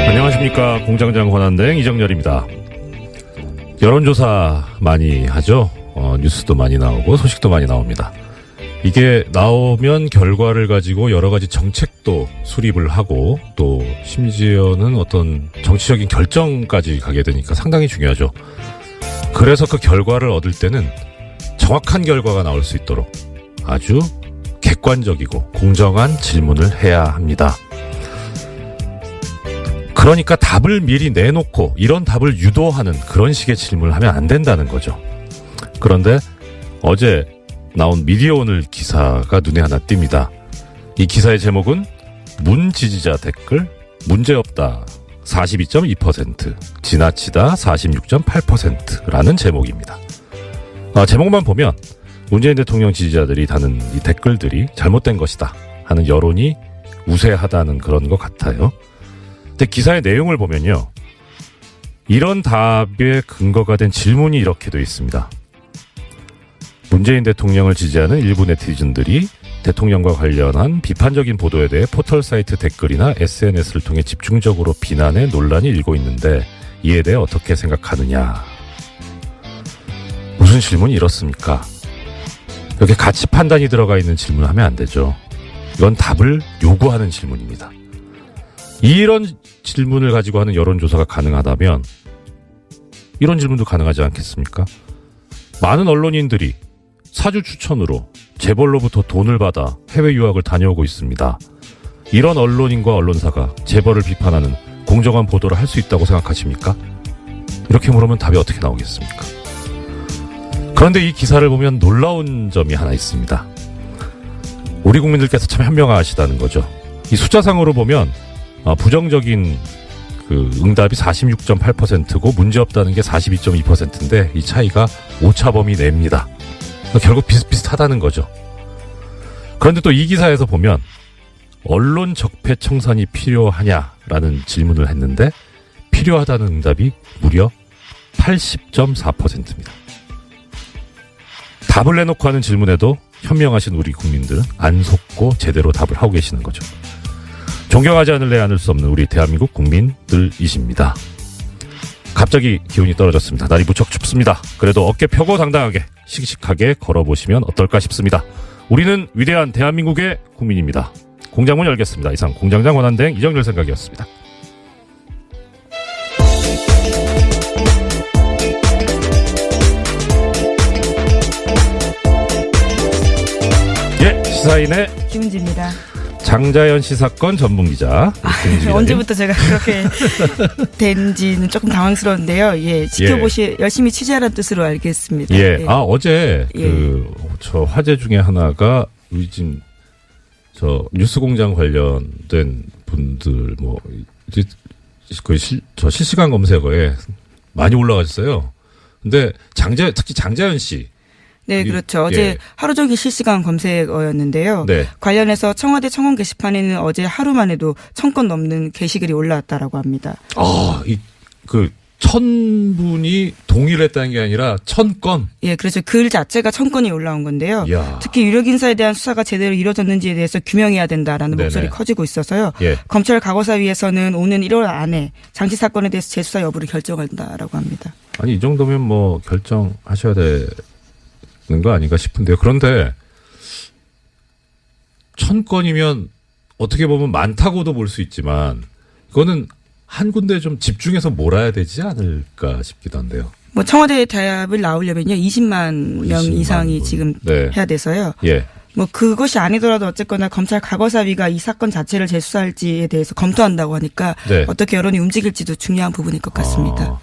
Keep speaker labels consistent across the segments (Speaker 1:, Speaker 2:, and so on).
Speaker 1: 안녕하십니까. 공장장 권한대행 이정열입니다. 여론조사 많이 하죠. 뉴스도 많이 나오고 소식도 많이 나옵니다. 이게 나오면 결과를 가지고 여러 가지 정책도 수립을 하고 또 심지어는 어떤 정치적인 결정까지 가게 되니까 상당히 중요하죠. 그래서 그 결과를 얻을 때는 정확한 결과가 나올 수 있도록 아주 객관적이고 공정한 질문을 해야 합니다. 그러니까 답을 미리 내놓고 이런 답을 유도하는 그런 식의 질문을 하면 안 된다는 거죠. 그런데 어제 나온 미디어오늘 기사가 눈에 하나 띕니다. 이 기사의 제목은 문 지지자 댓글 문제없다 42.2% 지나치다 46.8%라는 제목입니다. 제목만 보면 문재인 대통령 지지자들이 다는 이 댓글들이 잘못된 것이다 하는 여론이 우세하다는 그런 것 같아요. 근데 기사의 내용을 보면요. 이런 답의 근거가 된 질문이 이렇게 되어 있습니다. 문재인 대통령을 지지하는 일부 네티즌들이 대통령과 관련한 비판적인 보도에 대해 포털사이트 댓글이나 SNS를 통해 집중적으로 비난해 논란이 일고 있는데 이에 대해 어떻게 생각하느냐. 무슨 질문이 이렇습니까? 여기에 가치 판단이 들어가 있는 질문을 하면 안 되죠. 이건 답을 요구하는 질문입니다. 이런 질문을 가지고 하는 여론조사가 가능하다면 이런 질문도 가능하지 않겠습니까? 많은 언론인들이 사주 추천으로 재벌로부터 돈을 받아 해외 유학을 다녀오고 있습니다. 이런 언론인과 언론사가 재벌을 비판하는 공정한 보도를 할 수 있다고 생각하십니까? 이렇게 물으면 답이 어떻게 나오겠습니까? 그런데 이 기사를 보면 놀라운 점이 하나 있습니다. 우리 국민들께서 참 현명하시다는 거죠. 이 숫자상으로 보면 부정적인 그 응답이 46.8%고 문제없다는 게 42.2%인데 이 차이가 오차범위 내입니다. 결국 비슷비슷하다는 거죠. 그런데 또 이 기사에서 보면 언론 적폐 청산이 필요하냐라는 질문을 했는데 필요하다는 응답이 무려 80.4%입니다. 답을 내놓고 하는 질문에도 현명하신 우리 국민들은 안 속고 제대로 답을 하고 계시는 거죠. 존경하지 않을래 않을 수 없는 우리 대한민국 국민들이십니다. 갑자기 기온이 떨어졌습니다. 날이 무척 춥습니다. 그래도 어깨 펴고 당당하게 씩씩하게 걸어보시면 어떨까 싶습니다. 우리는 위대한 대한민국의 국민입니다. 공장문 열겠습니다. 이상 공장장 권한대행 이정열 생각이었습니다. 예, 시사인의
Speaker 2: 김은지입니다.
Speaker 1: 장자연 씨 사건 전문기자.
Speaker 2: 언제부터 제가 그렇게 된지는 조금 당황스러운데요. 예, 열심히 취재하라는 뜻으로 알겠습니다.
Speaker 1: 예, 어제 저 화제 중에 하나가 요즘 뉴스공장 관련된 분들 저 실시간 검색어에 많이 올라가셨어요. 근데 특히 장자연 씨.
Speaker 2: 네, 그렇죠. 어제 하루 종일 실시간 검색어였는데요. 네. 관련해서 청와대 청원 게시판에는 어제 하루만 해도 1000건 넘는 게시글이 올라왔다라고 합니다.
Speaker 1: 1000분이 동의를 했다는 게 아니라 1000건?
Speaker 2: 예, 그렇죠. 글 자체가 1000건이 올라온 건데요.
Speaker 1: 이야.
Speaker 2: 특히 유력 인사에 대한 수사가 제대로 이루어졌는지에 대해서 규명해야 된다라는 목소리 커지고 있어서요. 예. 검찰 과거사위에서는 오는 1월 안에 장치 사건에 대해서 재수사 여부를 결정한다라고 합니다.
Speaker 1: 아니, 이 정도면 결정하셔야 되는 거 아닌가 싶은데요. 그런데 1000건이면 어떻게 보면 많다고도 볼 수 있지만 이거는 한 군데 좀 집중해서 몰아야 되지 않을까 싶기도 한데요.
Speaker 2: 청와대 대합을 나오려면요 20만 명 이상이 지금 해야 돼서요. 예. 그것이 아니더라도 어쨌거나 검찰 과거사위가 이 사건 자체를 재수사할지에 대해서 검토한다고 하니까 어떻게 여론이 움직일지도 중요한 부분일 것 같습니다.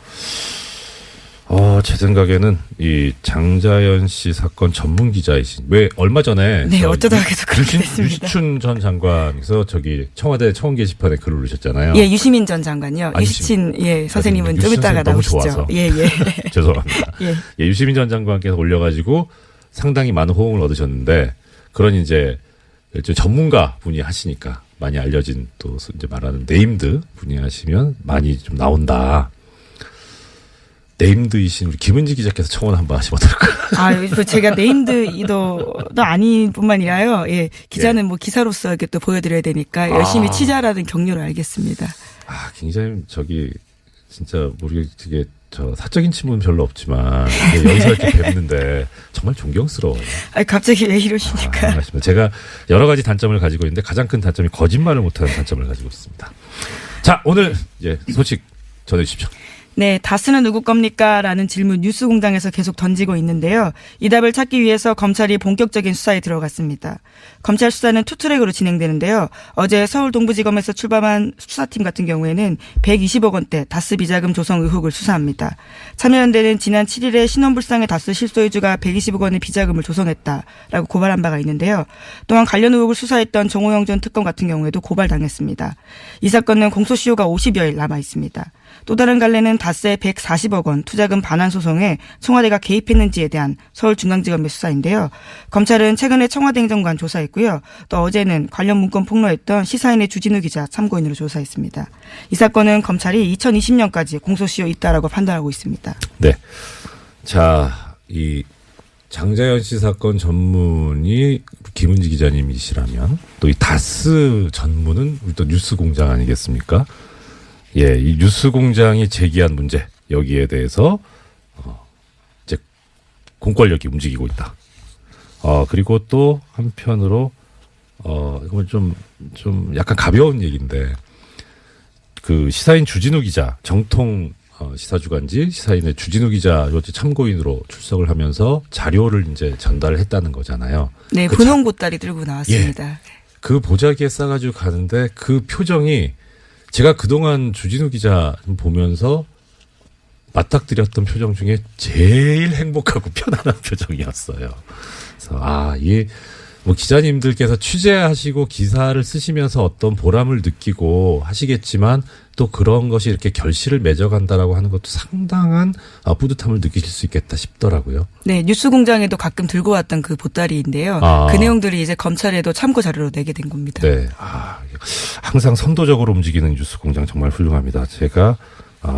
Speaker 1: 제 생각에는 이 장자연 씨 사건 전문 기자이신 왜 얼마 전에
Speaker 2: 어쩌다가 계속 그렇게 됐습니다.
Speaker 1: 유시춘 전 장관에서 청와대 청원 게시판에 글을 올리셨잖아요.
Speaker 2: 예, 유시민 전 장관요. 유시친 선생님은 좀 이따가 나오시죠.
Speaker 1: 너무 좋아서.
Speaker 2: 예.
Speaker 1: 죄송합니다. 예, 유시민 전 장관께서 올려가지고 상당히 많은 호응을 얻으셨는데 그런 이제 전문가 분이 하시니까 많이 알려진 또 이제 말하는 네임드 분이 하시면 많이 좀 나온다. 네임드이신 우리 김은지 기자께서 청원 한번 하시면 어떨까요?
Speaker 2: 제가 네임드도 아닌 뿐만 아니라요. 예, 기자는 뭐 기사로서 이렇게 또 보여드려야 되니까 열심히 취재하라는 격려를 알겠습니다.
Speaker 1: 굉장히 진짜 모르겠게 사적인 친분은 별로 없지만 여기서 이렇게 뵙는데 정말 존경스러워요.
Speaker 2: 갑자기 왜 이러시니까?
Speaker 1: 제가 여러 가지 단점을 가지고 있는데 가장 큰 단점이 거짓말을 못하는 단점을 가지고 있습니다. 자, 오늘 이제 소식 전해주십시오.
Speaker 2: 네, 다스는 누구 겁니까? 라는 질문 뉴스공장에서 계속 던지고 있는데요. 이 답을 찾기 위해서 검찰이 본격적인 수사에 들어갔습니다. 검찰 수사는 투트랙으로 진행되는데요. 어제 서울 동부지검에서 출범한 수사팀 같은 경우에는 120억 원대 다스 비자금 조성 의혹을 수사합니다. 참여연대는 지난 7일에 신원불상의 다스 실소유주가 120억 원의 비자금을 조성했다라고 고발한 바가 있는데요. 또한 관련 의혹을 수사했던 정호영 전 특검 같은 경우에도 고발당했습니다. 이 사건은 공소시효가 50여일 남아 있습니다. 또 다른 갈래는 다스의 140억 원 투자금 반환 소송에 청와대가 개입했는지에 대한 서울중앙지검의 수사인데요. 검찰은 최근에 청와대 행정관 조사했고요. 또 어제는 관련 문건 폭로했던 시사인의 주진우 기자 참고인으로 조사했습니다. 이 사건은 검찰이 2020년까지 공소시효 있다라고 판단하고 있습니다.
Speaker 1: 네. 자, 이 장자연 씨 사건 전문이 김은지 기자님이시라면 또 이 다스 전문은 우리 또 뉴스공장 아니겠습니까? 예, 이 뉴스공장이 제기한 문제 여기에 대해서 이제 공권력이 움직이고 있다. 그리고 또 한편으로 이건 좀 약간 가벼운 얘기인데 그 시사인 주진우 기자 정통 시사주간지 시사인의 주진우 기자 참고인으로 출석을 하면서 자료를 이제 전달을 했다는 거잖아요.
Speaker 2: 네, 분홍 보따리 들고 나왔습니다.
Speaker 1: 예, 그 보자기에 싸가지고 가는데 그 표정이 제가 그동안 주진우 기자 보면서 맞닥뜨렸던 표정 중에 제일 행복하고 편안한 표정이었어요. 그래서 이게 뭐 기자님들께서 취재하시고 기사를 쓰시면서 어떤 보람을 느끼고 하시겠지만 또 그런 것이 이렇게 결실을 맺어간다라고 하는 것도 상당한 뿌듯함을 느끼실 수 있겠다 싶더라고요.
Speaker 2: 네, 뉴스공장에도 가끔 들고 왔던 그 보따리인데요. 그 내용들이 이제 검찰에도 참고 자료로 내게 된 겁니다.
Speaker 1: 네, 항상 선도적으로 움직이는 뉴스공장 정말 훌륭합니다. 제가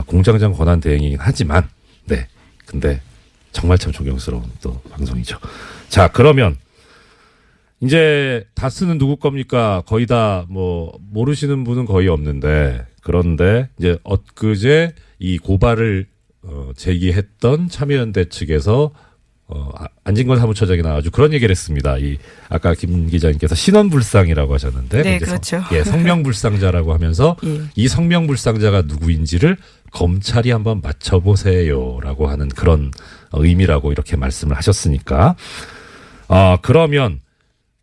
Speaker 1: 공장장 권한 대행이긴 하지만 네, 근데 정말 참 존경스러운 또 방송이죠. 자, 그러면 이제 다스는 누구 겁니까? 거의 다 모르시는 분은 거의 없는데 그런데 이제 엊그제 이 고발을 제기했던 참여연대 측에서 안진걸 사무처장이 나와가지고 그런 얘기를 했습니다. 아까 김 기자님께서 신원불상이라고 하셨는데
Speaker 2: 네, 그렇죠.
Speaker 1: 성명불상자라고 하면서 이 성명불상자가 누구인지를 검찰이 한번 맞춰보세요라고 하는 그런 의미라고 이렇게 말씀을 하셨으니까 그러면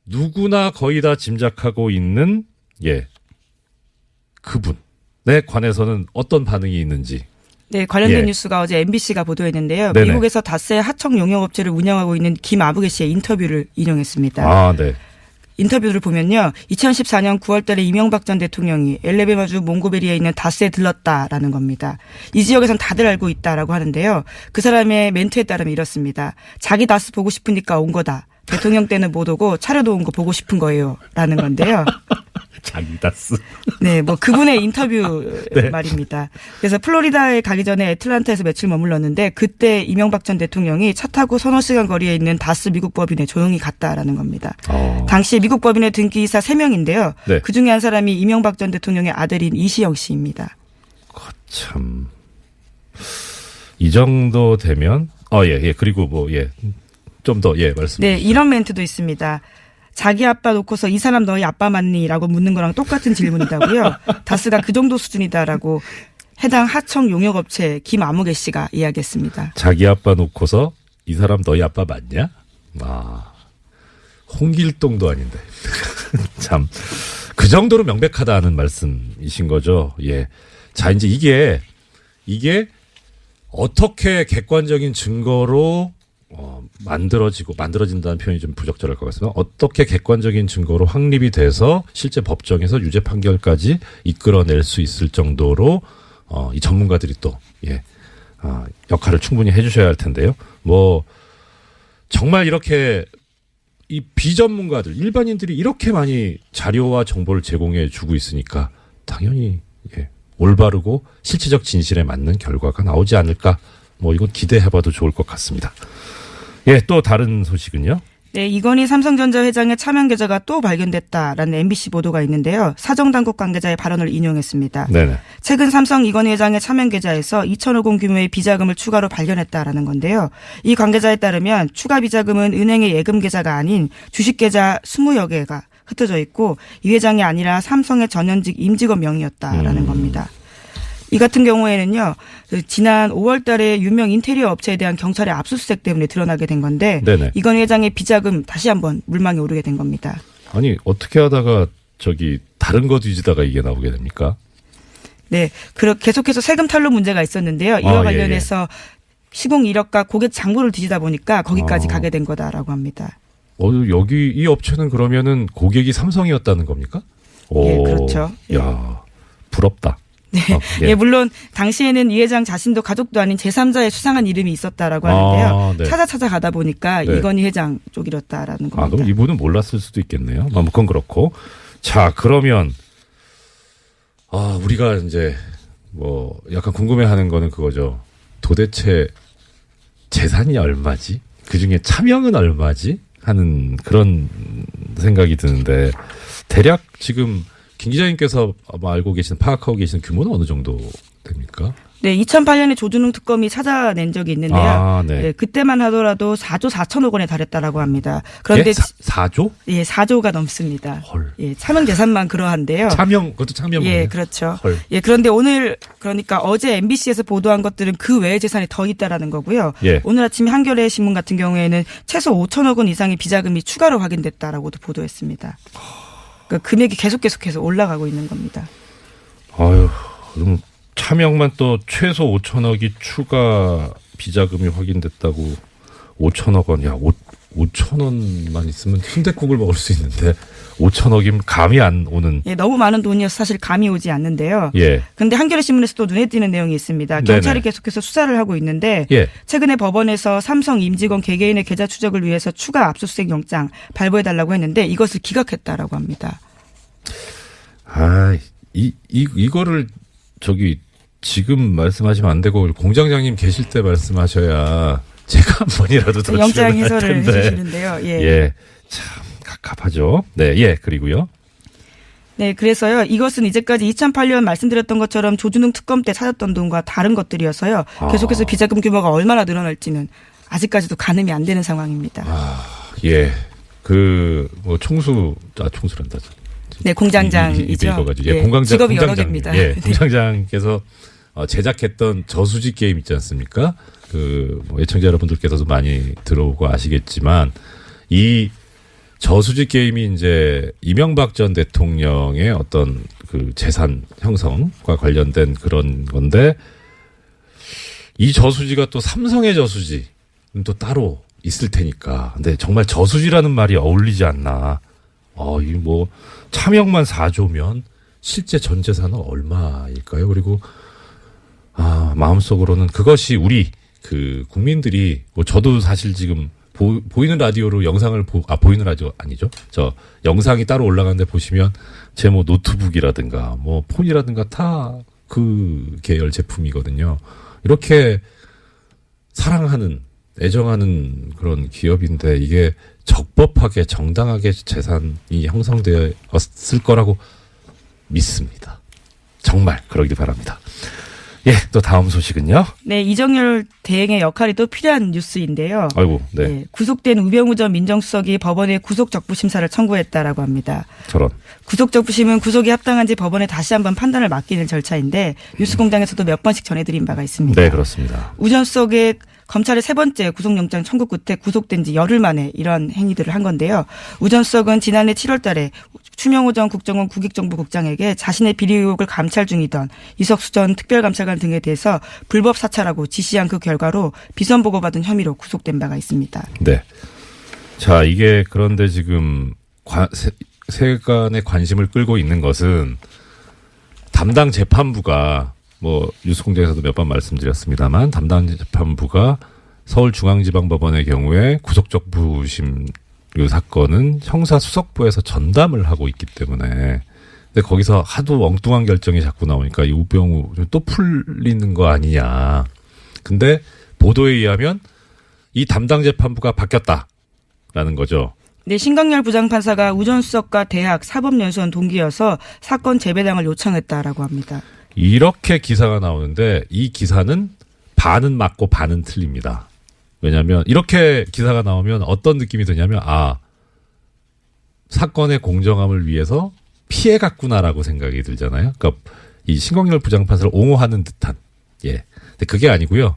Speaker 1: 누구나 거의 다 짐작하고 있는 그분에 관해서는 어떤 반응이 있는지.
Speaker 2: 네, 관련된 뉴스가 어제 MBC가 보도했는데요.
Speaker 1: 네네.
Speaker 2: 미국에서 다스의 하청 용역업체를 운영하고 있는 김아부개 씨의 인터뷰를 인용했습니다.
Speaker 1: 네.
Speaker 2: 인터뷰를 보면요. 2014년 9월 달에 이명박 전 대통령이 엘레베마주 몽고베리에 있는 다스에 들렀다라는 겁니다. 이 지역에선 다들 알고 있다라고 하는데요. 그 사람의 멘트에 따르면 이렇습니다. 자기 다스 보고 싶으니까 온 거다. 대통령 때는 못 오고 차려도 온 거 보고 싶은 거예요. 라는 건데요.
Speaker 1: 자기 다스.
Speaker 2: 네, 그분의 인터뷰 네. 말입니다. 그래서 플로리다에 가기 전에 애틀란타에서 며칠 머물렀는데 그때 이명박 전 대통령이 차 타고 서너 시간 거리에 있는 다스 미국 법인에 조용히 갔다라는 겁니다. 당시 미국 법인의 등기이사 3명인데요. 네. 그중에 한 사람이 이명박 전 대통령의 아들인 이시영 씨입니다.
Speaker 1: 참. 이 정도 되면 그리고 좀 더 말씀.
Speaker 2: 네, 이런 멘트도 있습니다. 자기 아빠 놓고서 이 사람 너희 아빠 맞니? 라고 묻는 거랑 똑같은 질문이다고요. 다스가 그 정도 수준이다라고 해당 하청 용역업체 김아무개 씨가 이야기했습니다.
Speaker 1: 자기 아빠 놓고서 이 사람 너희 아빠 맞냐? 홍길동도 아닌데. 참. 그 정도로 명백하다는 말씀이신 거죠. 예. 자, 이제 이게 어떻게 객관적인 증거로 만들어진다는 표현이 좀 부적절할 것 같습니다. 어떻게 객관적인 증거로 확립이 돼서 실제 법정에서 유죄 판결까지 이끌어낼 수 있을 정도로 이 전문가들이 또 역할을 충분히 해주셔야 할 텐데요. 정말 이렇게 이 비전문가들 일반인들이 이렇게 많이 자료와 정보를 제공해 주고 있으니까 당연히 올바르고 실체적 진실에 맞는 결과가 나오지 않을까 뭐 이건 기대해봐도 좋을 것 같습니다. 예, 또 다른 소식은요?
Speaker 2: 네, 이건희 삼성전자 회장의 차명 계좌가 또 발견됐다라는 MBC 보도가 있는데요. 사정당국 관계자의 발언을 인용했습니다. 네네. 최근 삼성 이건희 회장의 차명 계좌에서 2천억 원 규모의 비자금을 추가로 발견했다라는 건데요. 이 관계자에 따르면 추가 비자금은 은행의 예금 계좌가 아닌 주식 계좌 20여 개가 흩어져 있고 이 회장이 아니라 삼성의 전현직 임직원 명의였다라는 겁니다. 이 같은 경우에는요, 지난 5월 달에 유명 인테리어 업체에 대한 경찰의 압수수색 때문에 드러나게 된 건데, 네네. 이건 회장의 비자금 다시 한번 물망에 오르게 된 겁니다.
Speaker 1: 아니, 어떻게 하다가 다른 거 뒤지다가 이게 나오게 됩니까?
Speaker 2: 네, 계속해서 세금 탈루 문제가 있었는데요. 이와 관련해서 시공 이력과 고객 장부를 뒤지다 보니까 거기까지 가게 된 거다라고 합니다.
Speaker 1: 여기 이 업체는 그러면은 고객이 삼성이었다는 겁니까?
Speaker 2: 네, 그렇죠.
Speaker 1: 야, 부럽다.
Speaker 2: 네. 예, 물론 당시에는 이 회장 자신도 가족도 아닌 제3자의 수상한 이름이 있었다라고 하는데요. 네. 찾아가다 보니까 네. 이건희 회장 쪽이었다라는 겁니다.
Speaker 1: 그럼 이분은 몰랐을 수도 있겠네요. 뭐 그건 그렇고. 자, 그러면 우리가 이제 뭐 약간 궁금해하는 거는 그거죠. 도대체 재산이 얼마지? 그중에 차명은 얼마지? 하는 그런 생각이 드는데 대략 지금 김 기자님께서 아마 알고 계시는 파악하고 계시는 규모는 어느 정도 됩니까?
Speaker 2: 네, 2008년에 조준웅 특검이 찾아낸 적이 있는데요. 네. 네, 그때만 하더라도 4조 4천억 원에 달했다라고 합니다. 그런데
Speaker 1: 4조?
Speaker 2: 예, 4조가 넘습니다.
Speaker 1: 헐.
Speaker 2: 예, 차명 재산만 그러한데요.
Speaker 1: 그것도 차명.
Speaker 2: 예, 그렇죠. 헐. 예, 그런데 그러니까 어제 MBC에서 보도한 것들은 그 외의 재산이 더 있다라는 거고요. 예. 오늘 아침 한겨레 신문 같은 경우에는 최소 5천억 원 이상의 비자금이 추가로 확인됐다라고도 보도했습니다. 그러니까 금액이 계속해서 올라가고 있는 겁니다.
Speaker 1: 아유, 그럼 차명만 또 최소 5천억이 추가 비자금이 확인됐다고 5천억 원, 5천 원만 있으면 순댓국을 먹을 수 있는데 5천억이면 감이 안 오는.
Speaker 2: 예, 너무 많은 돈이어서 사실 감이 오지 않는데요. 예. 그런데 한겨레 신문에서 또 눈에 띄는 내용이 있습니다. 경찰이 네네. 계속해서 수사를 하고 있는데 예. 최근에 법원에서 삼성 임직원 개개인의 계좌 추적을 위해서 추가 압수수색 영장 발부해달라고 했는데 이것을 기각했다라고 합니다.
Speaker 1: 이거를 지금 말씀하시면 안 되고 공장장님 계실 때 말씀하셔야 제가 한 번이라도 더
Speaker 2: 영장 해설을 해주시는데요.
Speaker 1: 예, 참 갑갑하죠. 네, 예, 그리고요.
Speaker 2: 네, 그래서요. 이것은 이제까지 2008년 말씀드렸던 것처럼 조준웅 특검 때 찾았던 돈과 다른 것들이어서요. 계속해서 비자금 규모가 얼마나 늘어날지는 아직까지도 가늠이 안 되는 상황입니다.
Speaker 1: 예, 총수란다.
Speaker 2: 네, 공장장이죠.
Speaker 1: 예,
Speaker 2: 직업이 여러 개입니다.
Speaker 1: 예, 공장장께서 제작했던 저수지 게임 있지 않습니까? 애청자 여러분들께서도 많이 들어오고 아시겠지만 이 저수지 게임이 이제 이명박 전 대통령의 어떤 재산 형성과 관련된 그런 건데 이 저수지가 또 삼성의 저수지는 또 따로 있을 테니까. 근데 정말 저수지라는 말이 어울리지 않나. 차명만 4조면 실제 전 재산은 얼마일까요? 그리고 마음속으로는 그것이 우리 국민들이 저도 사실 지금 보이는 라디오로 영상을 보이는 라디오 아니죠? 영상이 따로 올라가는데 보시면 제 노트북이라든가 폰이라든가 다 그 계열 제품이거든요. 이렇게 사랑하는 애정하는 그런 기업인데 이게 적법하게 정당하게 재산이 형성되었을 거라고 믿습니다. 정말 그러길 바랍니다. 예, 또 다음 소식은요?
Speaker 2: 네, 이정열 대행의 역할이 또 필요한 뉴스인데요.
Speaker 1: 아이고, 네. 네,
Speaker 2: 구속된 우병우 전 민정수석이 법원에 구속적부 심사를 청구했다라고 합니다.
Speaker 1: 저런.
Speaker 2: 구속적부심은 구속이 합당한지 법원에 다시 한번 판단을 맡기는 절차인데 뉴스공장에서도 몇 번씩 전해드린 바가 있습니다.
Speaker 1: 네, 그렇습니다.
Speaker 2: 우 전 수석의 검찰의 세 번째 구속영장 청구 끝에 구속된 지 열흘 만에 이런 행위들을 한 건데요. 우 전 수석은 지난해 7월 달에 추명호 전 국정원 국익정보국장에게 자신의 비리 의혹을 감찰 중이던 이석수 전 특별감찰관 등에 대해서 불법 사찰하고 지시한 그 결과로 비선 보고받은 혐의로 구속된 바가 있습니다.
Speaker 1: 네. 자, 이게 그런데 지금 세간의 관심을 끌고 있는 것은 담당 재판부가 뉴스공장에서도 몇 번 말씀드렸습니다만 담당 재판부가 서울중앙지방법원의 경우에 구속적부심 사건은 형사수석부에서 전담을 하고 있기 때문에 근데 거기서 하도 엉뚱한 결정이 자꾸 나오니까 이 우병우 또 풀리는 거 아니냐. 근데 보도에 의하면 이 담당 재판부가 바뀌었다라는 거죠.
Speaker 2: 네, 신강렬 부장판사가 우전수석과 대학 사법연수원 동기여서 사건 재배당을 요청했다라고 합니다.
Speaker 1: 이렇게 기사가 나오는데 이 기사는 반은 맞고 반은 틀립니다. 왜냐하면 이렇게 기사가 나오면 어떤 느낌이 드냐면 사건의 공정함을 위해서 피해갔구나라고 생각이 들잖아요. 그러니까 이 신강렬 부장판사를 옹호하는 듯한. 예. 근데 그게 아니고요.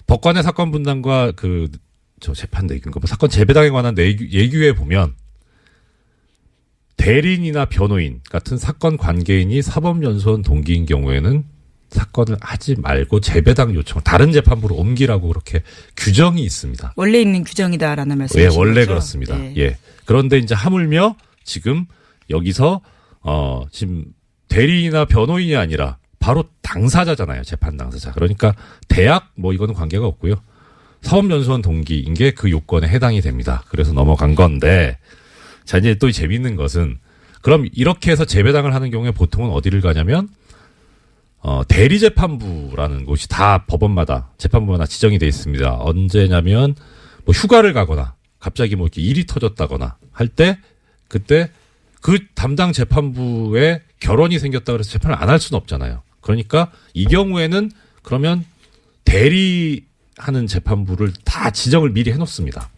Speaker 1: 법관의 사건 분담과 재판 내규, 뭐 사건 재배당에 관한 예규에 보면 대리인이나 변호인 같은 사건 관계인이 사법연수원 동기인 경우에는 사건을 하지 말고 재배당 요청, 다른 재판부로 옮기라고 그렇게 규정이 있습니다.
Speaker 2: 원래 있는 규정이다라는 말씀이신 거죠?
Speaker 1: 예, 원래 그렇습니다. 네. 예. 그런데 이제 하물며 지금 여기서 지금 대리인이나 변호인이 아니라 바로 당사자잖아요. 재판 당사자. 그러니까 대학 이거는 관계가 없고요. 사법연수원 동기인 게 그 요건에 해당이 됩니다. 그래서 넘어간 건데, 자, 이제 또 재밌는 것은, 그럼 이렇게 해서 재배당을 하는 경우에 보통은 어디를 가냐면, 대리재판부라는 곳이 다 법원마다, 재판부마다 지정이 돼 있습니다. 언제냐면, 휴가를 가거나, 갑자기 이렇게 일이 터졌다거나 할 때, 그때 그 담당 재판부에 결혼이 생겼다 그래서 재판을 안 할 수는 없잖아요. 그러니까 이 경우에는 그러면 대리하는 재판부를 다 지정을 미리 해놓습니다.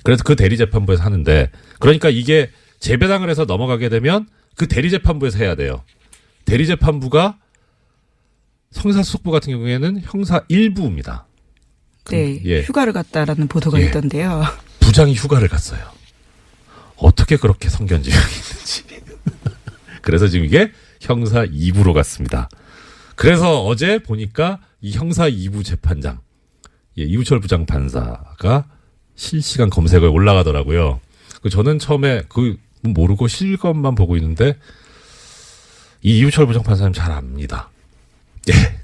Speaker 1: 그래서 그 대리재판부에서 하는데, 그러니까 이게 재배당을 해서 넘어가게 되면 그 대리재판부에서 해야 돼요. 대리재판부가 형사수석부 같은 경우에는 형사 1부입니다.
Speaker 2: 네, 예. 휴가를 갔다라는 보도가 있던데요.
Speaker 1: 부장이 휴가를 갔어요. 어떻게 그렇게 성견지명이 있는지. 그래서 지금 이게 형사 2부로 갔습니다. 그래서 어제 보니까 이 형사 2부 재판장, 이우철 부장판사가 실시간 검색어에 올라가더라고요. 저는 처음에 모르고 실검만 보고 있는데 이 이우철 부장판사님 잘 압니다. 예.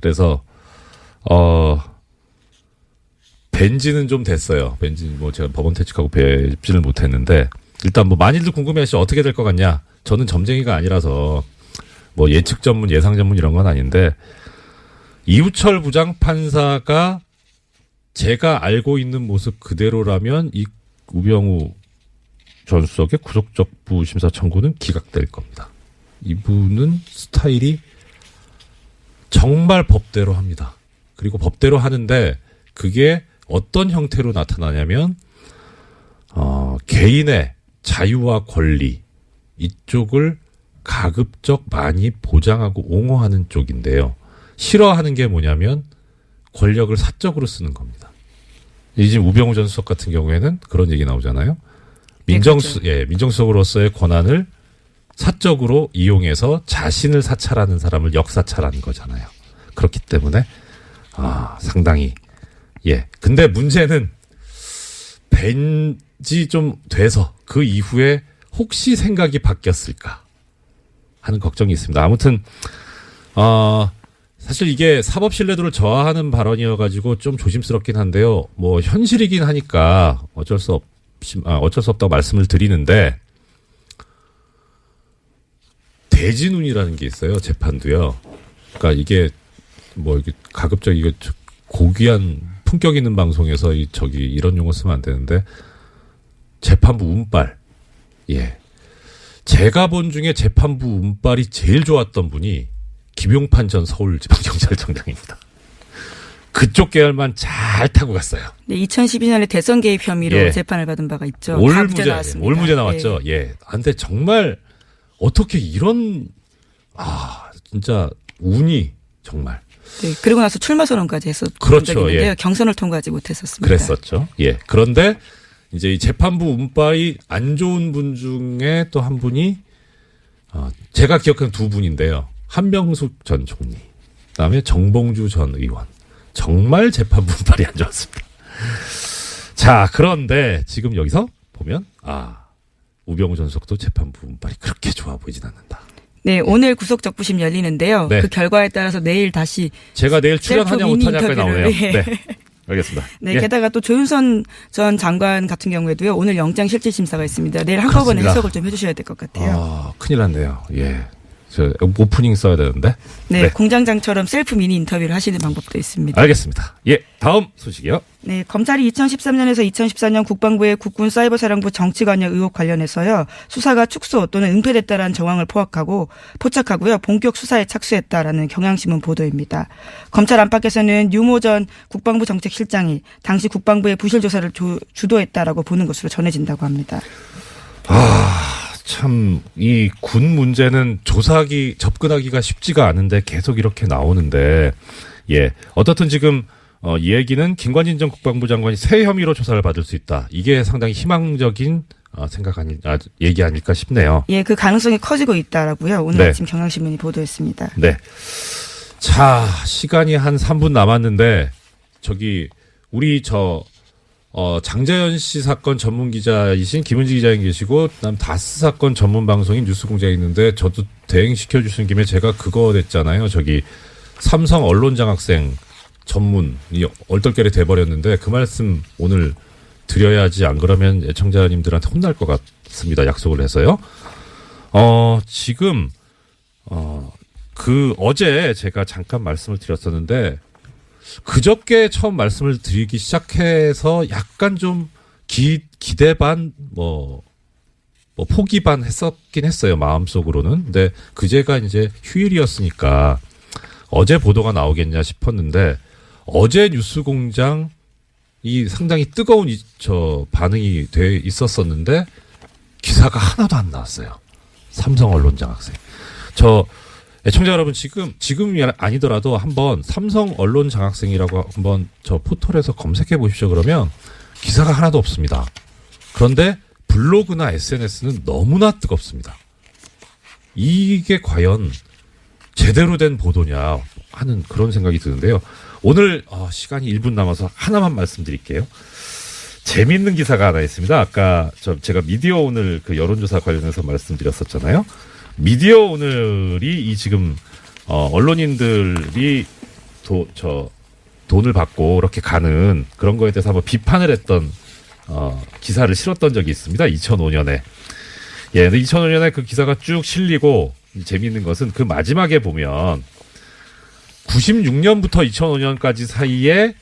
Speaker 1: 그래서 뵌지는 좀 됐어요. 뵌지 제가 법원 퇴직하고 뵙지는 못했는데, 일단 많이들 궁금해하시죠. 어떻게 될 것 같냐? 저는 점쟁이가 아니라서 예측 전문, 예상 전문 이런 건 아닌데, 이우철 부장판사가 제가 알고 있는 모습 그대로라면 이 우병우 전 수석의 구속적부 심사 청구는 기각될 겁니다. 이분은 스타일이 정말 법대로 합니다. 그리고 법대로 하는데 그게 어떤 형태로 나타나냐면 개인의 자유와 권리 이쪽을 가급적 많이 보장하고 옹호하는 쪽인데요. 싫어하는 게 뭐냐면 권력을 사적으로 쓰는 겁니다. 지금 우병우 전 수석 같은 경우에는 그런 얘기 나오잖아요. 민정수석으로서의 권한을 사적으로 이용해서 자신을 사찰하는 사람을 역사찰하는 거잖아요. 그렇기 때문에 상당히 근데 문제는 뵌지 좀 돼서 그 이후에 혹시 생각이 바뀌었을까 하는 걱정이 있습니다. 아무튼 사실 이게 사법 신뢰도를 저하하는 발언이어가지고 좀 조심스럽긴 한데요. 현실이긴 하니까 어쩔 수 없다고 말씀을 드리는데, 대진운이라는 게 있어요. 재판도요. 그러니까 이게 이게 가급적 이거 고귀한 품격 있는 방송에서 이런 용어 쓰면 안 되는데, 재판부 운빨. 예. 제가 본 중에 재판부 운빨이 제일 좋았던 분이 김용판 전 서울지방경찰청장입니다. 그쪽 계열만 잘 타고 갔어요.
Speaker 2: 네, 2012년에 대선 개입 혐의로 재판을 받은 바가 있죠.
Speaker 1: 올무죄 나왔습니다. 올무죄 나왔죠. 근데 정말 어떻게 이런 진짜 운이 정말.
Speaker 2: 네, 그리고 나서 출마 선언까지 했었던 적이 있는데요. 경선을 통과하지 못했었습니다.
Speaker 1: 그랬었죠. 그런데 이제 이 재판부 운빨이 안 좋은 분 중에 또 한 분이 제가 기억하는 두 분인데요. 한명숙 전 총리, 그다음에 정봉주 전 의원. 정말 재판부 운빨이 안 좋았습니다. 자, 그런데 지금 여기서 보면 우병우 전 수석도 재판부 운빨이 그렇게 좋아 보이진 않는다.
Speaker 2: 네, 오늘 구속적부심 열리는데요. 그 결과에 따라서 내일 다시
Speaker 1: 제가 내일 출연하냐 못하냐까지 나오네요. 네. 알겠습니다.
Speaker 2: 네, 게다가 또 조윤선 전 장관 같은 경우에도요. 오늘 영장실질심사가 있습니다. 내일 한꺼번에 해석을 좀 해주셔야 될 것 같아요.
Speaker 1: 큰일 났네요. 저 오프닝 써야 되는데.
Speaker 2: 네, 네. 공장장처럼 셀프 미니 인터뷰를 하시는 방법도 있습니다.
Speaker 1: 알겠습니다. 예, 다음 소식이요.
Speaker 2: 네, 검찰이 2013년에서 2014년 국방부의 국군사이버사령부 정치관여 의혹 관련해서요. 수사가 축소 또는 은폐됐다라는 정황을 포착하고요. 본격 수사에 착수했다라는 경향신문 보도입니다. 검찰 안팎에서는 유모 전 국방부 정책실장이 당시 국방부의 부실 조사를 주도했다라고 보는 것으로 전해진다고 합니다.
Speaker 1: 참, 이 군 문제는 접근하기가 쉽지가 않은데 계속 이렇게 나오는데, 예. 어떻든 지금, 이 얘기는 김관진 전 국방부 장관이 새 혐의로 조사를 받을 수 있다. 이게 상당히 희망적인, 얘기 아닐까 싶네요.
Speaker 2: 예, 그 가능성이 커지고 있다라고요. 오늘 네. 아침 경향신문이 보도했습니다.
Speaker 1: 네. 자, 시간이 한 3분 남았는데, 우리 장자연 씨 사건 전문 기자이신 김은지 기자님 계시고, 그다음 다스 사건 전문 방송인 뉴스공장에 있는데, 저도 대행시켜 주신 김에 제가 그거 됐잖아요. 삼성 언론장학생 전문이 얼떨결에 돼버렸는데, 그 말씀 오늘 드려야지, 안 그러면 애청자님들한테 혼날 것 같습니다. 약속을 해서요. 지금, 어제 제가 잠깐 말씀을 드렸었는데, 그저께 처음 말씀을 드리기 시작해서 약간 좀 기대 반, 포기 반 했었긴 했어요. 마음속으로는. 근데 그제가 이제 휴일이었으니까 어제 보도가 나오겠냐 싶었는데 어제 뉴스공장이 상당히 뜨거운 반응이 돼 있었었는데 기사가 하나도 안 나왔어요. 삼성 언론장학생. 애청자 여러분, 지금이 아니더라도 한번 삼성 언론 장학생이라고 한번 포털에서 검색해 보십시오. 그러면 기사가 하나도 없습니다. 그런데 블로그나 SNS는 너무나 뜨겁습니다. 이게 과연 제대로 된 보도냐 하는 그런 생각이 드는데요. 오늘 시간이 1분 남아서 하나만 말씀드릴게요. 재미있는 기사가 하나 있습니다. 아까 제가 미디어 오늘 그 여론조사 관련해서 말씀드렸었잖아요. 미디어 오늘이 지금 언론인들이 돈을 받고 이렇게 가는 그런 거에 대해서 한번 비판을 했던 기사를 실었던 적이 있습니다. 2005년에. 예, 2005년에 그 기사가 쭉 실리고 재미있는 것은 그 마지막에 보면 96년부터 2005년까지 사이에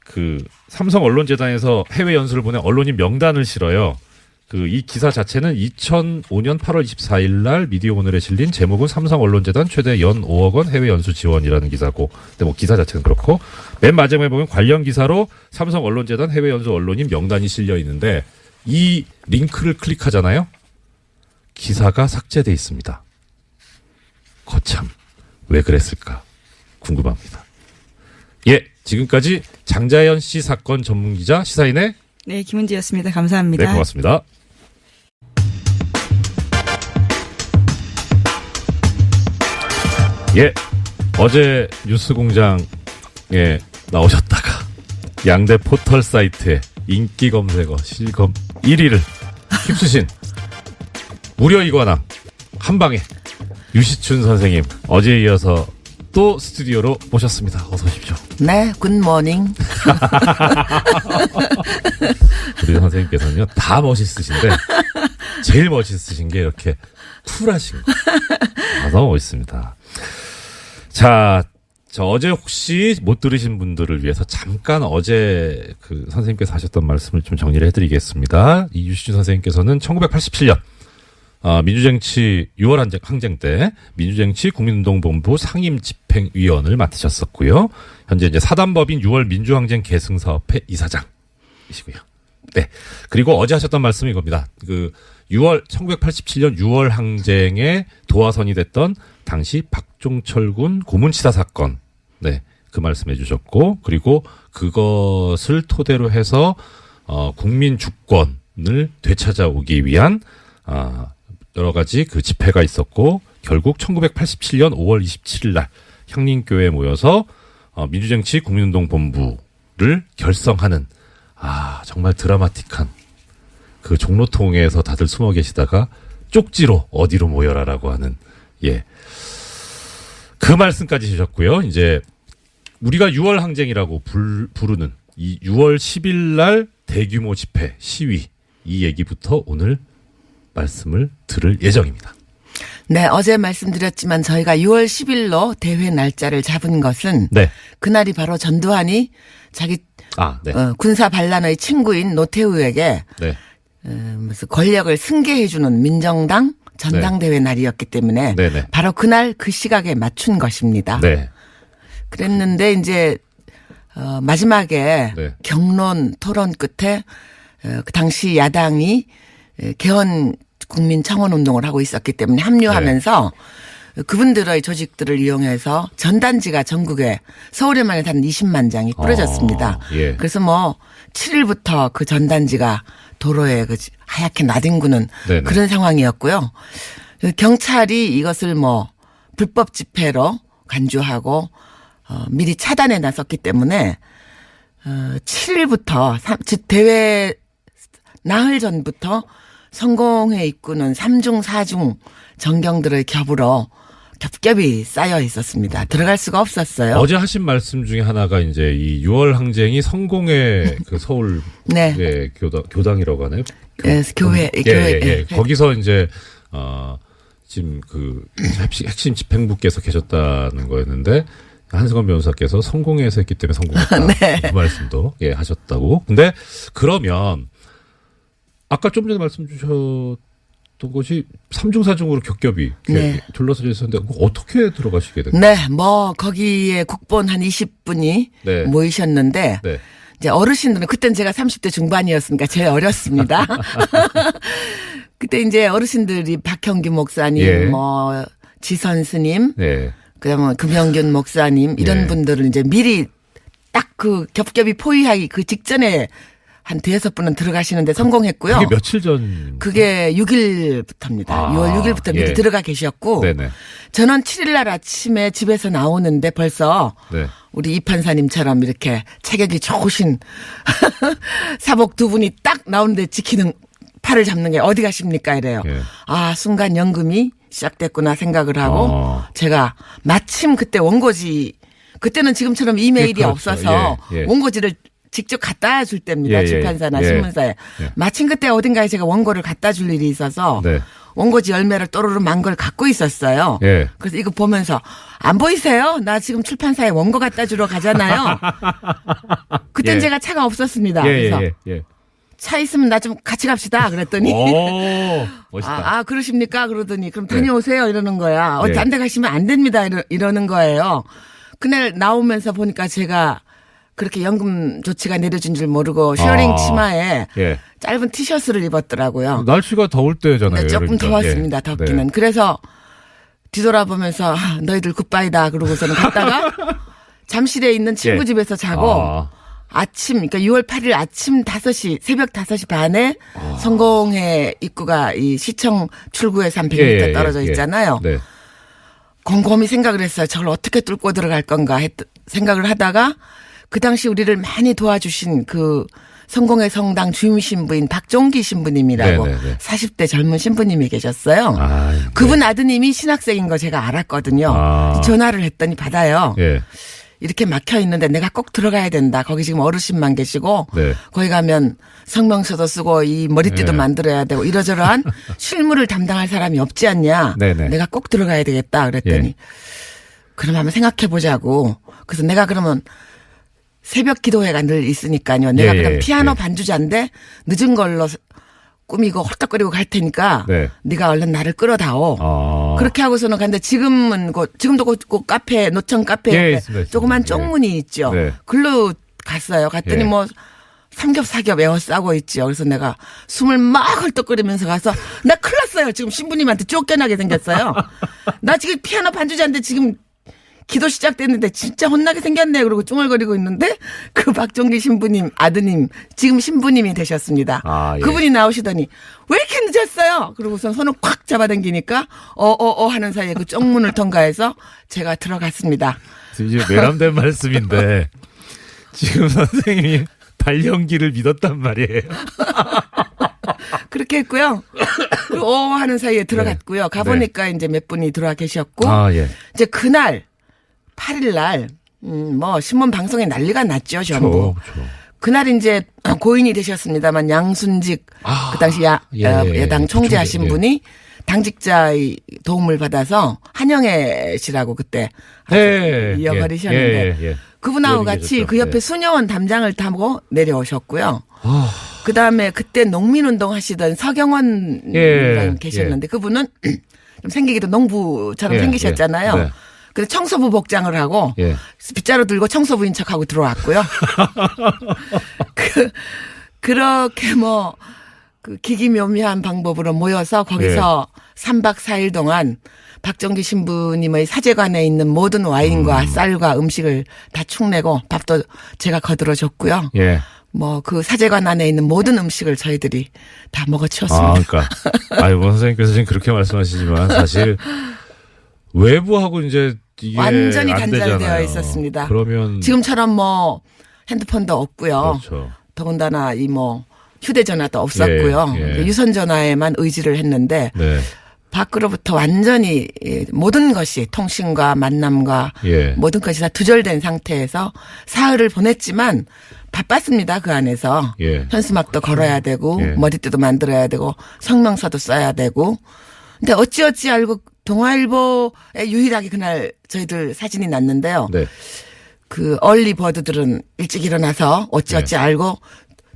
Speaker 1: 그 삼성 언론재단에서 해외 연수를 보낸 언론인 명단을 실어요. 이 기사 자체는 2005년 8월 24일 날 미디어 오늘에 실린 제목은 삼성 언론재단 최대 연 5억 원 해외 연수 지원이라는 기사고, 근데 기사 자체는 그렇고, 맨 마지막에 보면 관련 기사로 삼성 언론재단 해외 연수 언론인 명단이 실려 있는데, 이 링크를 클릭하잖아요? 기사가 삭제돼 있습니다. 거참, 왜 그랬을까? 궁금합니다. 예, 지금까지 장자연 씨 사건 전문 기자 시사인의
Speaker 2: 네, 김은지였습니다. 감사합니다.
Speaker 1: 네, 고맙습니다. 예, 어제 뉴스공장에 나오셨다가 양대 포털 사이트의 인기 검색어 실검 1위를 휩쓰신 무려 이관왕 한방에 유시춘 선생님, 어제에 이어서 또 스튜디오로 모셨습니다. 어서 오십시오.
Speaker 3: 네, 굿모닝.
Speaker 1: 우리 선생님께서는요, 다 멋있으신데 제일 멋있으신 게 이렇게 쿨하신 거. 너무 멋있습니다. 자, 어제 혹시 못 들으신 분들을 위해서 잠깐 어제 그 선생님께서 하셨던 말씀을 좀 정리를 해드리겠습니다. 이 유시춘 선생님께서는 1987년 민주정치 6월 항쟁 때 민주정치 국민운동본부 상임집행위원을 맡으셨었고요. 현재 이제 사단법인 6월 민주항쟁 계승사업회 이사장이시고요. 네. 그리고 어제 하셨던 말씀이 이겁니다. 1987년 6월 항쟁에 도화선이 됐던 당시 박종철 군 고문치사 사건. 네. 그 말씀해 주셨고, 그리고 그것을 토대로 해서, 국민 주권을 되찾아오기 위한, 여러 가지 그 집회가 있었고, 결국 1987년 5월 27일 날 향림교회에 모여서, 민주정치 국민운동본부를 결성하는, 정말 드라마틱한 그 종로통에서 다들 숨어 계시다가 쪽지로 어디로 모여라라고 하는, 예. 그 말씀까지 주셨고요. 이제 우리가 6월 항쟁이라고 부르는 이 6월 10일 날 대규모 집회, 시위, 이 얘기부터 오늘 말씀을 들을 예정입니다.
Speaker 3: 네, 어제 말씀드렸지만 저희가 6월 10일로 대회 날짜를 잡은 것은
Speaker 1: 네.
Speaker 3: 그날이 바로 전두환이 자기
Speaker 1: 네.
Speaker 3: 군사 반란의 친구인 노태우에게
Speaker 1: 네.
Speaker 3: 무슨 권력을 승계해주는 민정당 전당대회 네. 날이었기 때문에 네네. 바로 그날 그 시각에 맞춘 것입니다. 네. 그랬는데 이제 마지막에 네. 경론 토론 끝에 그 당시 야당이 개헌 국민 청원 운동을 하고 있었기 때문에 합류하면서 네. 그분들의 조직들을 이용해서 전단지가 전국에 서울에만 해도 한 20만 장이 뿌려졌습니다. 예. 그래서 뭐 7일부터 그 전단지가 도로에 그 하얗게 나뒹구는 네네. 그런 상황이었고요. 경찰이 이것을 뭐 불법 집회로 간주하고 미리 차단해 놨었기 때문에 7일부터 대회 나흘 전부터 성공회 입구는 3중 4중 전경들의 겹겹이 쌓여 있었습니다. 들어갈 수가 없었어요.
Speaker 1: 어제 하신 말씀 중에 하나가 이제 이 6월 항쟁이 성공회 그 서울 네. 예, 교당이라고 하나요?
Speaker 3: 교회.
Speaker 1: 예. 거기서 이제 지금 그 핵심 집행부께서 계셨다는 거였는데 한승원 변호사께서 성공회에서 했기 때문에 성공했다. 네. 그 말씀도 예 하셨다고. 근데 그러면 아까 좀 전에 말씀 주셨던 것이 3중 4중으로 겹겹이 네. 둘러싸져 있었는데 어떻게 들어가시게 됐나요?
Speaker 3: 네, 뭐 거기에 국본 한 20분이 네. 모이셨는데 네. 이제 어르신들은 그때는 제가 30대 중반이었으니까 제일 어렸습니다. 그때 이제 어르신들이 박형규 목사님, 예. 뭐 지선 스님, 예. 그다음에 금영균 목사님 이런 예. 분들을 이제 미리 딱 그 겹겹이 포위하기 그 직전에 한 5분은 들어가시는데 성공했고요.
Speaker 1: 그게 며칠 전?
Speaker 3: 그게 6일부터입니다. 6월 6일부터 미리 들어가 계셨고 네네. 저는 7일 날 아침에 집에서 나오는데 벌써 네. 우리 이 판사님처럼 이렇게 체격이 좋으신 사복 두 분이 딱 나오는데 지키는 팔을 잡는 게 어디 가십니까 이래요. 예. 순간 연금이 시작됐구나 생각을 하고 제가 마침 그때 원고지 그때는 지금처럼 이메일이 그렇죠. 없어서 예. 원고지를 직접 갖다 줄 때입니다. 출판사나 신문사에. 예. 마침 그때 어딘가에 제가 원고를 갖다 줄 일이 있어서 네. 원고지 열매를 또르르 만 걸 갖고 있었어요. 예. 그래서 이거 보면서 안 보이세요? 나 지금 출판사에 원고 갖다 주러 가잖아요. 그땐 예. 제가 차가 없었습니다. 그래서 차 있으면 나 좀 같이 갑시다. 그랬더니
Speaker 1: 오, 멋있다.
Speaker 3: 그러십니까? 그러더니 그럼 다녀오세요. 이러는 거야. 딴 데 가시면 안 됩니다. 이러는 거예요. 그날 나오면서 보니까 제가 그렇게 연금 조치가 내려진 줄 모르고 쉐어링 치마에 예. 짧은 티셔츠를 입었더라고요.
Speaker 1: 날씨가 더울 때잖아요.
Speaker 3: 조금 더웠습니다. 덥기는. 네. 그래서 뒤돌아보면서 너희들 굿바이다 그러고서는 갔다가 잠실에 있는 친구 집에서 자고 아침 그러니까 6월 8일 아침 5시 새벽 5시 반에 성공회 입구가 이 시청 출구에서 한 100m 떨어져 있잖아요. 네. 곰곰이 생각을 했어요. 저걸 어떻게 뚫고 들어갈 건가 생각을 하다가 그 당시 우리를 많이 도와주신 그 성공회 성당 주임 신부인 박종기 신부님이라고 네네네. 40대 젊은 신부님이 계셨어요. 그분 아드님이 신학생인 거 제가 알았거든요. 전화를 했더니 받아요. 예. 이렇게 막혀 있는데 내가 꼭 들어가야 된다. 거기 지금 어르신만 계시고 네. 거기 가면 성명서도 쓰고 이 머리띠도 네. 만들어야 되고 이러저러한 실무를 담당할 사람이 없지 않냐. 네네. 내가 꼭 들어가야 되겠다. 그랬더니 예. 그럼 한번 생각해 보자고. 그래서 내가 그러면 새벽 기도회가 늘 있으니까요. 내가 그럼 피아노 반주자인데 늦은 걸로 꾸미고 헐떡거리고 갈 테니까 네가 얼른 나를 끌어다오. 그렇게 하고서는 갔는데 지금도 그 카페 노천 카페에 조그만 쪽문이 있죠. 네. 글로 갔어요. 갔더니 뭐 삼겹사겹 에워싸고 있죠. 그래서 내가 숨을 막 헐떡거리면서 가서 나 큰일 났어요. 지금 신부님한테 쫓겨나게 생겼어요. 나 지금 피아노 반주자인데 지금 기도 시작됐는데 진짜 혼나게 생겼네. 그러고 쭝얼거리고 있는데 그 박종기 신부님 아드님 지금 신부님이 되셨습니다. 예. 그분이 나오시더니 왜 이렇게 늦었어요? 그러고선 손을 콱 잡아당기니까 하는 사이에 그 쪽문을 통과해서 제가 들어갔습니다.
Speaker 1: 이제 외람된 말씀인데 지금 선생님이 발연기를 믿었단 말이에요.
Speaker 3: 그렇게 했고요. 그리고 하는 사이에 들어갔고요. 가보니까 이제 몇 분이 들어와 계셨고 이제 그날 8일 날, 뭐, 신문 방송에 난리가 났죠, 전부. 그렇죠. 그날 이제 고인이 되셨습니다만, 양순직, 그 당시 야당 총재하신 분이 당직자의 도움을 받아서 한영애 씨라고 그때 이어버리셨는데 그분하고 같이 계셨죠. 그 옆에 수녀원 담장을 타고 내려오셨고요. 그 다음에 그때 농민운동 하시던 서경원 의원님 계셨는데 그분은 좀 생기기도 농부처럼 생기셨잖아요. 네. 그래서 청소부 복장을 하고 빗자루 들고 청소부인 척하고 들어왔고요. 그렇게 뭐 그 기기묘미한 방법으로 모여서 거기서 3박 4일 동안 박정기 신부님의 사제관에 있는 모든 와인과 쌀과 음식을 다 축내고 밥도 제가 거들어줬고요. 뭐 그 사제관 안에 있는 모든 음식을 저희들이 다 먹어치웠습니다.
Speaker 1: 그러니까 뭐 선생님께서 지금 그렇게 말씀하시지만 사실 외부하고 이제 이게
Speaker 3: 완전히 단절되어 있었습니다.
Speaker 1: 그러면
Speaker 3: 지금처럼 뭐 핸드폰도 없고요.
Speaker 1: 그렇죠.
Speaker 3: 더군다나 이 뭐 휴대전화도 없었고요. 유선전화에만 의지를 했는데 밖으로부터 완전히 모든 것이 통신과 만남과 모든 것이 다 두절된 상태에서 사흘을 보냈지만 바빴습니다. 그 안에서. 현수막도 걸어야 되고 머리띠도 만들어야 되고 성명서도 써야 되고. 근데 어찌어찌 알고 동아일보에 유일하게 그날 저희들 사진이 났는데요. 그 얼리버드들은 일찍 일어나서 어찌어찌 알고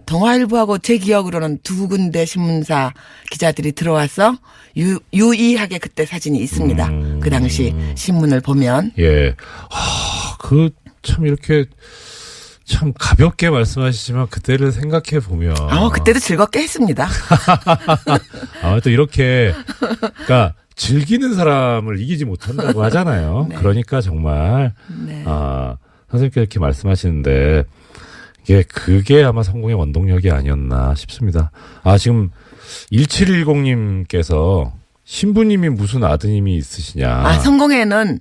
Speaker 3: 동아일보하고 제 기억으로는 두 군데 신문사 기자들이 들어와서 유의하게 그때 사진이 있습니다. 그 당시 신문을 보면.
Speaker 1: 그 참 이렇게 참 가볍게 말씀하시지만 그때를 생각해 보면.
Speaker 3: 그때도 즐겁게 했습니다.
Speaker 1: 또 이렇게 그러니까 즐기는 사람을 이기지 못한다고 하잖아요. 그러니까 정말 선생님께서 이렇게 말씀하시는데. 그게 아마 성공의 원동력이 아니었나 싶습니다. 지금 1710님께서 신부님이 무슨 아드님이 있으시냐.
Speaker 3: 성공회는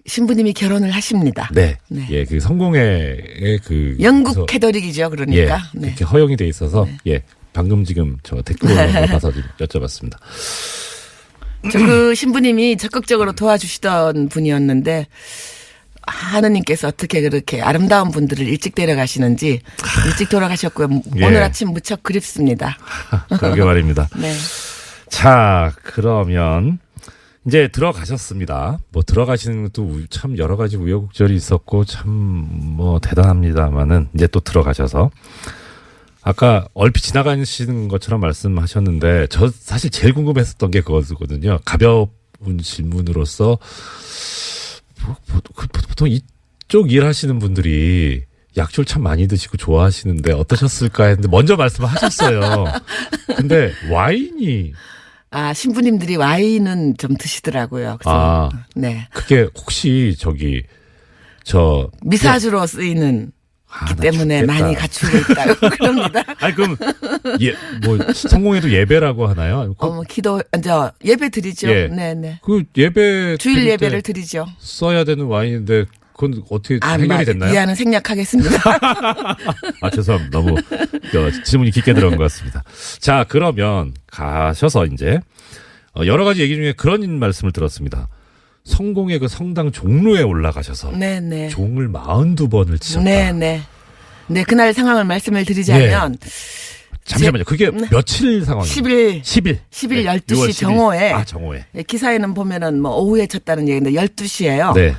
Speaker 3: 신부님이 결혼을 하십니다.
Speaker 1: 그 성공회의 그
Speaker 3: 영국 캐더릭이죠. 그러니까.
Speaker 1: 그렇게 허용이 돼 있어서 방금 지금 저 댓글을 봐서 좀 여쭤봤습니다.
Speaker 3: 그 신부님이 적극적으로 도와주시던 분이었는데 하느님께서 어떻게 그렇게 아름다운 분들을 일찍 데려가시는지 일찍 돌아가셨고요. 오늘 아침 무척 그립습니다.
Speaker 1: 그러게 말입니다. 자, 그러면 이제 들어가셨습니다. 뭐 들어가시는 것도 참 여러 가지 우여곡절이 있었고 참 뭐 대단합니다만은 이제 또 들어가셔서 아까 얼핏 지나가시는 것처럼 말씀하셨는데 저 사실 제일 궁금했었던 게 그거거든요. 가벼운 질문으로서 보통 이쪽 일하시는 분들이 약초를 참 많이 드시고 좋아하시는데 어떠셨을까 했는데 먼저 말씀하셨어요. 근데 와인이
Speaker 3: 신부님들이 와인은 좀 드시더라고요. 그래서
Speaker 1: 그게 혹시
Speaker 3: 미사주로 쓰이는 기 때문에
Speaker 1: 죽겠다.
Speaker 3: 많이 갖추고 있다고 그럽니다.
Speaker 1: 그럼 뭐 성공회도 예배라고 하나요?
Speaker 3: 예배 드리죠. 네네.
Speaker 1: 그 예배
Speaker 3: 주일 예배를 드리죠.
Speaker 1: 써야 되는 와인인데 그건 어떻게 해결이 됐나요?
Speaker 3: 이하는 생략하겠습니다.
Speaker 1: 죄송합니다. 너무 질문이 깊게 들어간 것 같습니다. 자, 그러면 가셔서 이제 여러 가지 얘기 중에 그런 말씀을 들었습니다. 성공의 그 성당 종로에 올라가셔서 종을 42번을 치셨다.
Speaker 3: 네, 그날 상황을 말씀을 드리자면
Speaker 1: 잠시만요. 그게 며칠 상황이에요? 10일
Speaker 3: 12시 정오에.
Speaker 1: 정오에.
Speaker 3: 기사에는 보면은 뭐 오후에 쳤다는 얘기인데 12시예요.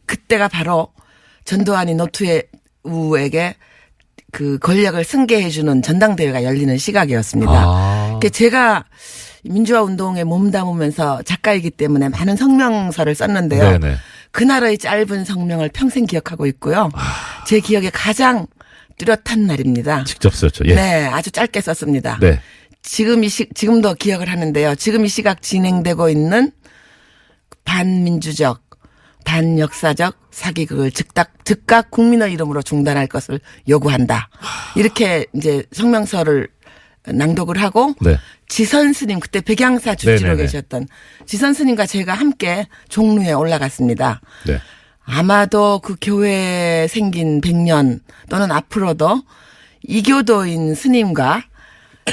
Speaker 3: 그때가 바로 전두환이 노투우에게 그 권력을 승계해주는 전당대회가 열리는 시각이었습니다. 제가 민주화 운동에 몸담으면서 작가이기 때문에 많은 성명서를 썼는데요. 그날의 짧은 성명을 평생 기억하고 있고요. 제 기억에 가장 뚜렷한 날입니다.
Speaker 1: 직접 썼죠.
Speaker 3: 아주 짧게 썼습니다. 지금도 기억을 하는데요. 지금 이 시각 진행되고 있는 반민주적, 반역사적 사기극을 즉각 국민의 이름으로 중단할 것을 요구한다. 이렇게 이제 성명서를 낭독을 하고 지선 스님 그때 백양사 주지로 계셨던 지선 스님과 제가 함께 종로에 올라갔습니다. 아마도 그 교회에 생긴 100년 또는 앞으로도 이교도인 스님과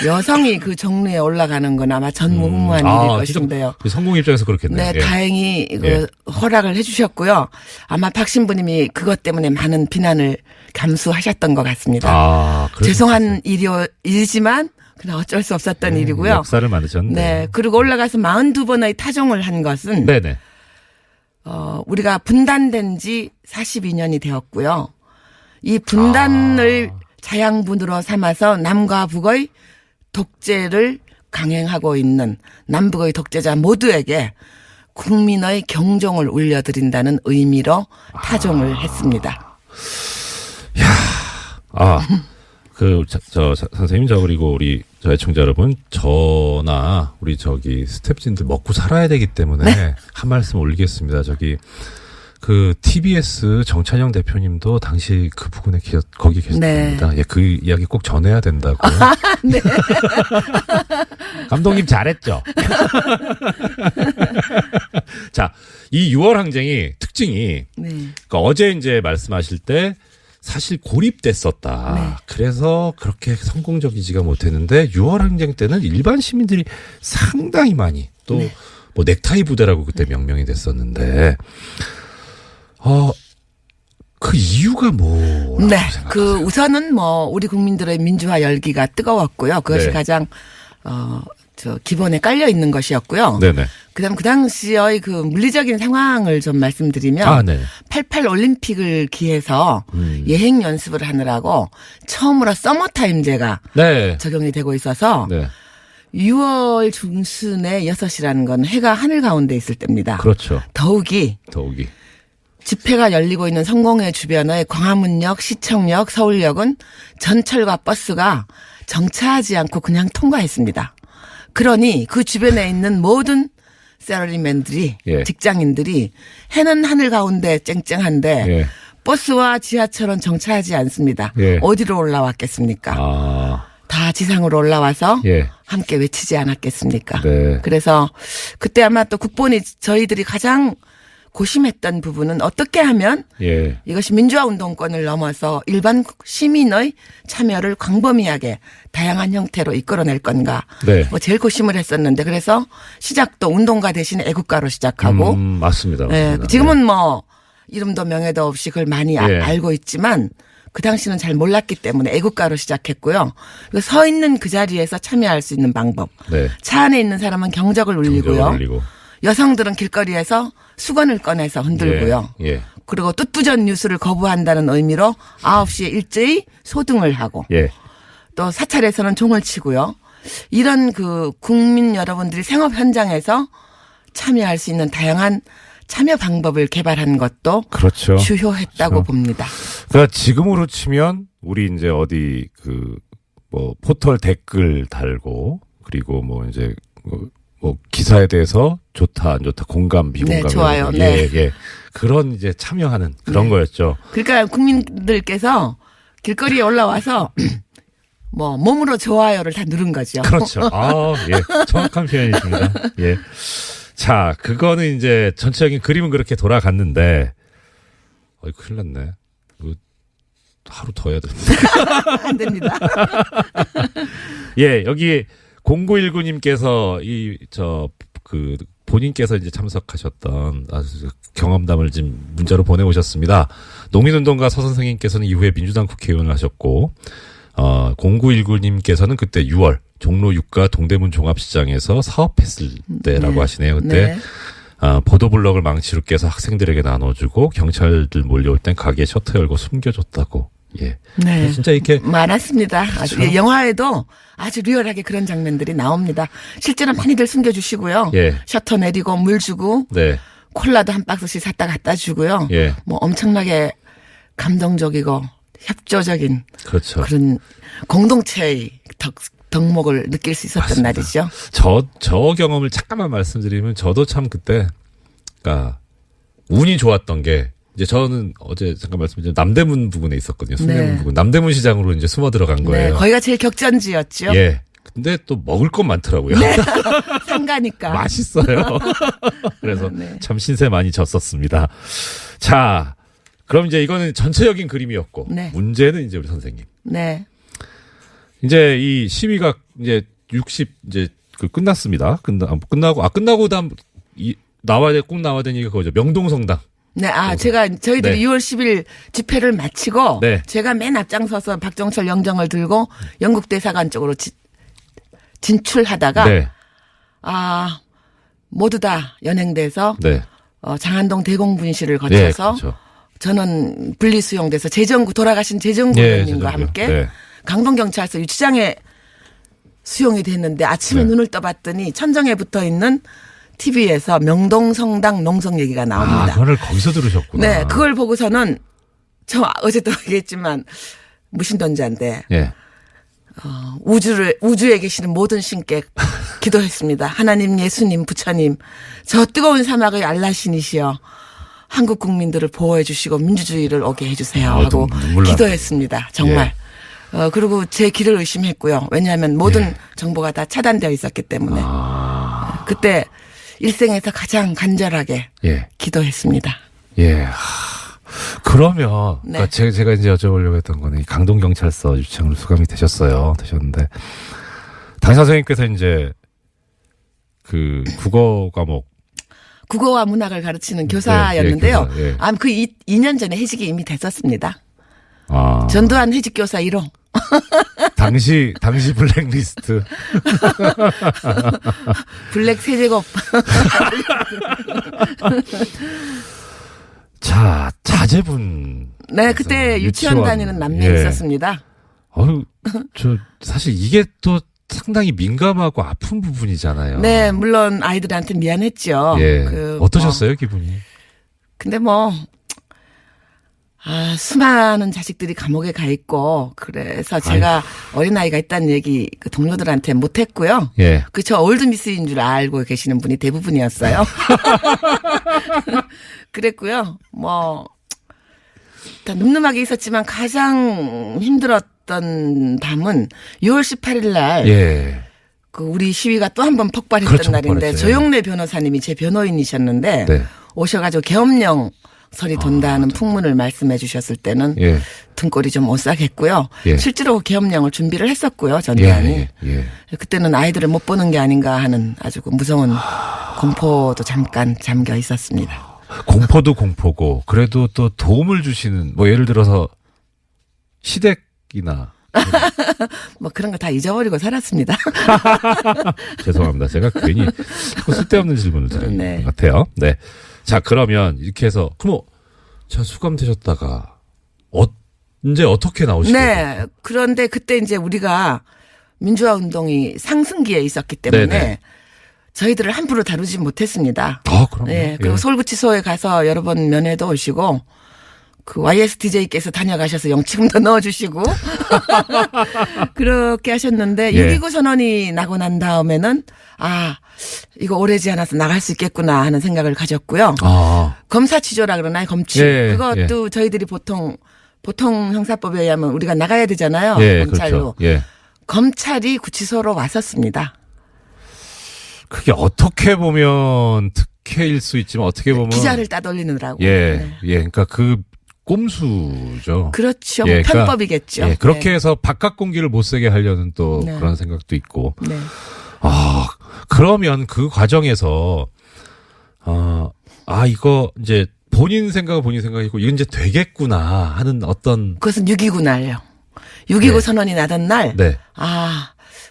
Speaker 3: 여성이 그 종로에 올라가는 건 아마 전무후무한 일일 것인데요.
Speaker 1: 성공 입장에서 그렇겠네요.
Speaker 3: 다행히 허락을 해 주셨고요. 아마 박 신부님이 그것 때문에 많은 비난을 감수하셨던 것 같습니다. 죄송한 일이지만 그냥 어쩔 수 없었던 일이고요.
Speaker 1: 역사를 만드셨네.
Speaker 3: 네. 그리고 올라가서 42번의 타종을 한 것은
Speaker 1: 네네.
Speaker 3: 우리가 분단된 지 42년이 되었고요. 이 분단을 자양분으로 삼아서 남과 북의 독재를 강행하고 있는 남북의 독재자 모두에게 국민의 경종을 울려드린다는 의미로 타종을 했습니다.
Speaker 1: 선생님, 그리고 우리 애청자 여러분, 저나 우리 스태프진들 먹고 살아야 되기 때문에 네. 한 말씀 올리겠습니다. TBS 정찬영 대표님도 당시 그 부근에 거기 계셨습니다. 네. 예, 그 이야기 꼭 전해야 된다고.
Speaker 3: 네.
Speaker 1: 감독님 잘했죠? 자, 이 6월 항쟁이 특징이, 네. 그러니까 어제 이제 말씀하실 때 사실 고립됐었다. 네. 그래서 그렇게 성공적이지가 못했는데 6월 항쟁 때는 일반 시민들이 상당히 많이 또 네. 넥타이 부대라고 그때 명명이 됐었는데, 그 이유가 뭐라고
Speaker 3: 네.
Speaker 1: 생각하세요?
Speaker 3: 우선은 우리 국민들의 민주화 열기가 뜨거웠고요. 그것이 네. 가장, 기본에 깔려 있는 것이었고요. 네네. 그다음 그 당시의 물리적인 상황을 좀 말씀드리면. 네. 88 올림픽을 기해서 예행 연습을 하느라고 처음으로 서머타임제가 네. 적용이 되고 있어서. 네. 6월 중순에 6시라는 건 해가 하늘 가운데 있을 때입니다.
Speaker 1: 그렇죠.
Speaker 3: 더욱이. 집회가 열리고 있는 성공회 주변의 광화문역, 시청역, 서울역은 전철과 버스가 정차하지 않고 그냥 통과했습니다. 그러니 그 주변에 있는 모든 셀러리맨들이 예. 직장인들이 해는 하늘 가운데 쨍쨍한데 예. 버스와 지하철은 정차하지 않습니다. 예. 어디로 올라왔겠습니까? 다 지상으로 올라와서 예. 함께 외치지 않았겠습니까? 네. 그래서 그때 아마 또 국본이 저희들이 가장 고심했던 부분은 어떻게 하면 예. 이것이 민주화 운동권을 넘어서 일반 시민의 참여를 광범위하게 다양한 형태로 이끌어낼 건가. 네. 제일 고심을 했었는데 그래서 시작도 운동가 대신 애국가로 시작하고.
Speaker 1: 맞습니다.
Speaker 3: 네. 지금은 이름도 명예도 없이 그걸 많이 예. 알고 있지만 그 당시는 잘 몰랐기 때문에 애국가로 시작했고요. 서 있는 그 자리에서 참여할 수 있는 방법. 네. 차 안에 있는 사람은 경적을 울리고요. 여성들은 길거리에서 수건을 꺼내서 흔들고요. 예, 예. 그리고 뜻부전 뉴스를 거부한다는 의미로 9시에 일제히 소등을 하고 예. 또 사찰에서는 종을 치고요. 이런 국민 여러분들이 생업 현장에서 참여할 수 있는 다양한 참여 방법을 개발한 것도 그렇죠. 주요했다고 봅니다.
Speaker 1: 그러니까 지금으로 치면 우리 이제 어디 포털 댓글 달고 그리고 기사에 대해서 좋다, 안 좋다, 공감, 비공감.
Speaker 3: 네, 좋아요. 네.
Speaker 1: 예. 그런 이제 참여하는 그런 네. 거였죠.
Speaker 3: 그러니까 국민들께서 길거리에 올라와서 몸으로 좋아요를 다 누른 거죠.
Speaker 1: 그렇죠. 예. 정확한 표현이십니다. 예. 자, 그거는 이제 전체적인 그림은 그렇게 돌아갔는데, 큰일 났네. 하루 더 해야 됩니다.
Speaker 3: 안 됩니다.
Speaker 1: 예, 여기 0919님께서 본인께서 이제 참석하셨던 아주 경험담을 지금 문자로 보내오셨습니다. 농민운동가 서 선생님께서는 이후에 민주당 국회의원을 하셨고, 0919님께서는 그때 6월 종로 6가 동대문 종합시장에서 사업했을 때라고 네. 하시네요. 그때 네. 보도블럭을 망치로 깨서 학생들에게 나눠주고 경찰들 몰려올 땐 가게 셔터 열고 숨겨줬다고. 예.
Speaker 3: 네.
Speaker 1: 진짜 이렇게.
Speaker 3: 많았습니다. 그렇죠? 영화에도 아주 리얼하게 그런 장면들이 나옵니다. 실제로 많이들 숨겨주시고요. 예. 셔터 내리고 물 주고. 네. 콜라도 한 박스씩 샀다 갖다 주고요. 예. 엄청나게 감동적이고 협조적인. 그렇죠. 그런 공동체의 덕목을 느낄 수 있었던 맞습니다. 날이죠.
Speaker 1: 저 경험을 잠깐만 말씀드리면 저도 참 그때, 운이 좋았던 게, 이제 저는 어제 잠깐 말씀드린 남대문 부근에 있었거든요. 숭례문 네. 부근. 남대문 시장으로 이제 숨어 들어간 거예요.
Speaker 3: 네, 거기가 제일 격전지였죠.
Speaker 1: 예. 근데 또 먹을 건 많더라고요.
Speaker 3: 네. 상가니까.
Speaker 1: 맛있어요. 그래서 네. 참 신세 많이 졌었습니다. 자, 그럼 이제 이거는 전체적인 그림이었고. 네. 문제는 이제 우리 선생님.
Speaker 3: 네.
Speaker 1: 이제 이 시위가 이제 이제 끝났습니다. 끝나고 다음 꼭 나와야 되는 얘기가 그거죠. 명동성당.
Speaker 3: 네, 저희들이 네. 6월 10일 집회를 마치고 네. 제가 맨 앞장서서 박정철 영정을 들고 영국 대사관 쪽으로 진출하다가
Speaker 1: 네.
Speaker 3: 모두 다 연행돼서
Speaker 1: 네.
Speaker 3: 장안동 대공분실을 거쳐서
Speaker 1: 네, 그렇죠.
Speaker 3: 저는 분리수용돼서 돌아가신 재정구 의원님과 함께 네. 강동경찰서 유치장에 수용이 됐는데 아침에
Speaker 1: 네.
Speaker 3: 눈을 떠봤더니 천정에 붙어있는 TV에서 명동성당 농성 얘기가 나옵니다.
Speaker 1: 그걸 거기서 들으셨구나.
Speaker 3: 네. 그걸 보고서는 저 어제도 얘기했지만 무신론자인데
Speaker 1: 네.
Speaker 3: 우주에 계시는 모든 신께 기도했습니다. 하나님, 예수님, 부처님, 저 뜨거운 사막의 알라신이시여 한국 국민들을 보호해 주시고 민주주의를 오게 해주세요 하고 기도했습니다. 정말. 그리고 제 길을 의심했고요. 왜냐하면 모든 정보가 다 차단되어 있었기 때문에 그때 일생에서 가장 간절하게 기도했습니다.
Speaker 1: 예. 그러면 네. 그러니까 제가 이제 여쭤보려고 했던 거는 강동경찰서 유치장으로 수감이 되셨는데 당시 선생님께서 이제 그 국어 과목
Speaker 3: 국어와 문학을 가르치는 교사였는데요. 교사, 그 2년 전에 해직이 이미 됐었습니다. 전두환 해직교사 1호.
Speaker 1: 당시 블랙리스트.
Speaker 3: 블랙 세제곱.
Speaker 1: 자, 자제분.
Speaker 3: 네, 그때 유치원 다니는 남매 있었습니다.
Speaker 1: 사실 이게 또 상당히 민감하고 아픈 부분이잖아요.
Speaker 3: 네, 물론 아이들한테 미안했죠.
Speaker 1: 어떠셨어요, 기분이?
Speaker 3: 근데 수많은 자식들이 감옥에 가 있고, 그래서 제가 어린아이가 있다는 얘기 그 동료들한테 못했고요. 저 올드미스인 줄 알고 계시는 분이 대부분이었어요. 그랬고요. 다 늠름하게 있었지만 가장 힘들었던 밤은 6월 18일 날. 우리 시위가 또 한 번 폭발했던 날인데 조영래 변호사님이 제 변호인이셨는데 오셔가지고 계엄령 설이 돈다는 풍문을 말씀해 주셨을 때는 등골이 좀 오싹했고요. 실제로 계엄령을 준비를 했었고요. 전두환이. 그때는 아이들을 못 보는 게 아닌가 하는 아주 무서운 공포도 잠깐 잠겨 있었습니다.
Speaker 1: 공포도 공포고 그래도 또 도움을 주시는 예를 들어서 시댁이나
Speaker 3: 그런 거 다 잊어버리고 살았습니다.
Speaker 1: 죄송합니다. 제가 괜히 쓸데없는 질문을 드리는 것 같아요. 네. 자, 그러면 이렇게 해서 자, 수감되셨다가 언제 어떻게 나오시게 됐어요?
Speaker 3: 네. 그런데 그때 이제 우리가 민주화 운동이 상승기에 있었기 때문에 저희들을 함부로 다루지 못했습니다.
Speaker 1: 그럼요.
Speaker 3: 네. 그리고 서울구치소에 가서 여러 번 면회도 오시고 그 YSDJ께서 다녀가셔서 영치금도 넣어주시고 그렇게 하셨는데 6.29 선언이 나고 난 다음에는 이거 오래지 않아서 나갈 수 있겠구나 하는 생각을 가졌고요. 검사 취조라 그러나요? 검취. 그것도 저희들이 보통 형사법에 의하면 우리가 나가야 되잖아요. 검찰로.
Speaker 1: 그렇죠.
Speaker 3: 검찰이 구치소로 왔었습니다.
Speaker 1: 그게 어떻게 보면 특혜일 수 있지만 어떻게 보면
Speaker 3: 기자를 따돌리느라고.
Speaker 1: 그러니까 그 꼼수죠.
Speaker 3: 그렇죠. 편법이겠죠.
Speaker 1: 그렇게 해서 바깥 공기를 못 새게 하려는 또 그런 생각도 있고. 그러면 그 과정에서 이거 이제 본인 생각이고 이건 이제 되겠구나 하는 어떤
Speaker 3: 그것은 6.29 날요. 6.29 선언이 나던 날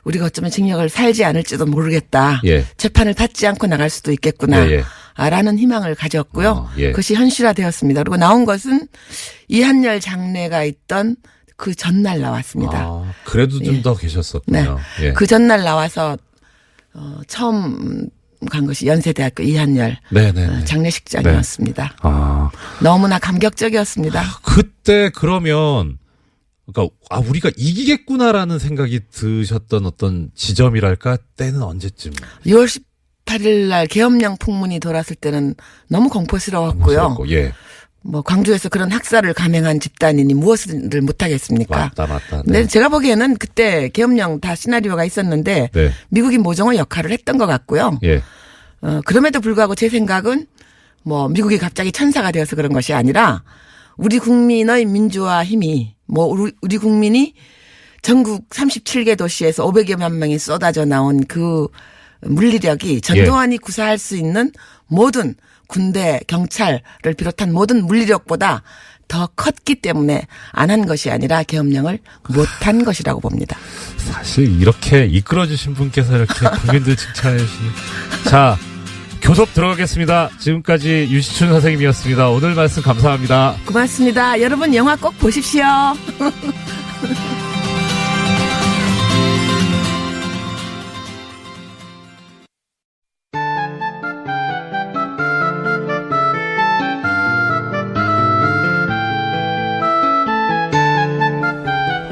Speaker 3: 우리가 어쩌면 징역을 살지 않을지도 모르겠다. 재판을 받지 않고 나갈 수도 있겠구나. 라는 희망을 가졌고요. 그것이 현실화되었습니다. 그리고 나온 것은 이한열 장례가 있던 그 전날 나왔습니다.
Speaker 1: 그래도 좀 더 계셨었군요.
Speaker 3: 그 전날 나와서 처음 간 것이 연세대학교 이한열 장례식장이었습니다. 너무나 감격적이었습니다.
Speaker 1: 그때 그러면 그러니까 우리가 이기겠구나라는 생각이 드셨던 어떤 지점이랄까 때는 언제쯤?
Speaker 3: 6월 18일 날 계엄령 풍문이 돌았을 때는 너무 공포스러웠고요. 광주에서 그런 학살을 감행한 집단이니 무엇을 못하겠습니까?
Speaker 1: 맞다.
Speaker 3: 근데 제가 보기에는 그때 계엄령 다 시나리오가 있었는데 미국이 모종의 역할을 했던 것 같고요. 그럼에도 불구하고 제 생각은 미국이 갑자기 천사가 되어서 그런 것이 아니라 우리 국민의 민주화 힘이 우리 국민이 전국 37개 도시에서 500여만 명이 쏟아져 나온 그 물리력이 전두환이 구사할 수 있는 모든 군대, 경찰을 비롯한 모든 물리력보다 더 컸기 때문에 안 한 것이 아니라 계엄령을 못한 것이라고 봅니다.
Speaker 1: 사실 이렇게 이끌어주신 분께서 이렇게 국민들 칭찬해 주시니. 자, 교섭 들어가겠습니다. 지금까지 유시춘 선생님이었습니다. 오늘 말씀 감사합니다.
Speaker 3: 고맙습니다. 여러분 영화 꼭 보십시오.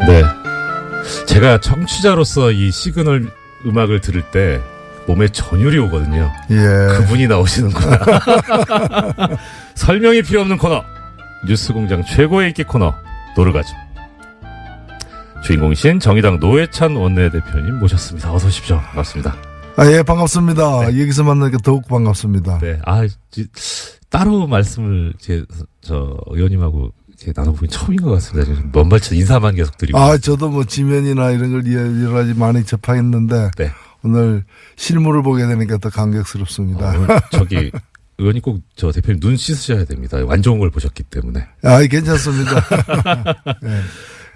Speaker 1: 네. 제가 청취자로서 이 시그널 음악을 들을 때 몸에 전율이 오거든요.
Speaker 4: 예.
Speaker 1: 그분이 나오시는구나. 설명이 필요 없는 코너. 뉴스공장 최고의 인기 코너. 노르가즘. 주인공이신 정의당 노회찬 원내대표님 모셨습니다. 어서 오십시오. 반갑습니다.
Speaker 4: 예, 반갑습니다. 네. 여기서 만나니까 더욱 반갑습니다.
Speaker 1: 네. 따로 말씀을 저 의원님하고 나눠보기 처음인 것 같습니다. 지금 먼발치 인사만 계속 드리고.
Speaker 4: 저도 뭐 지면이나 이런 걸 여러 가지 많이 접하겠는데. 네. 오늘 실물을 보게 되니까 더 감격스럽습니다.
Speaker 1: 의원님 꼭 저 대표님 눈 씻으셔야 됩니다. 안 좋은 걸 보셨기 때문에.
Speaker 4: 괜찮습니다.
Speaker 1: 네.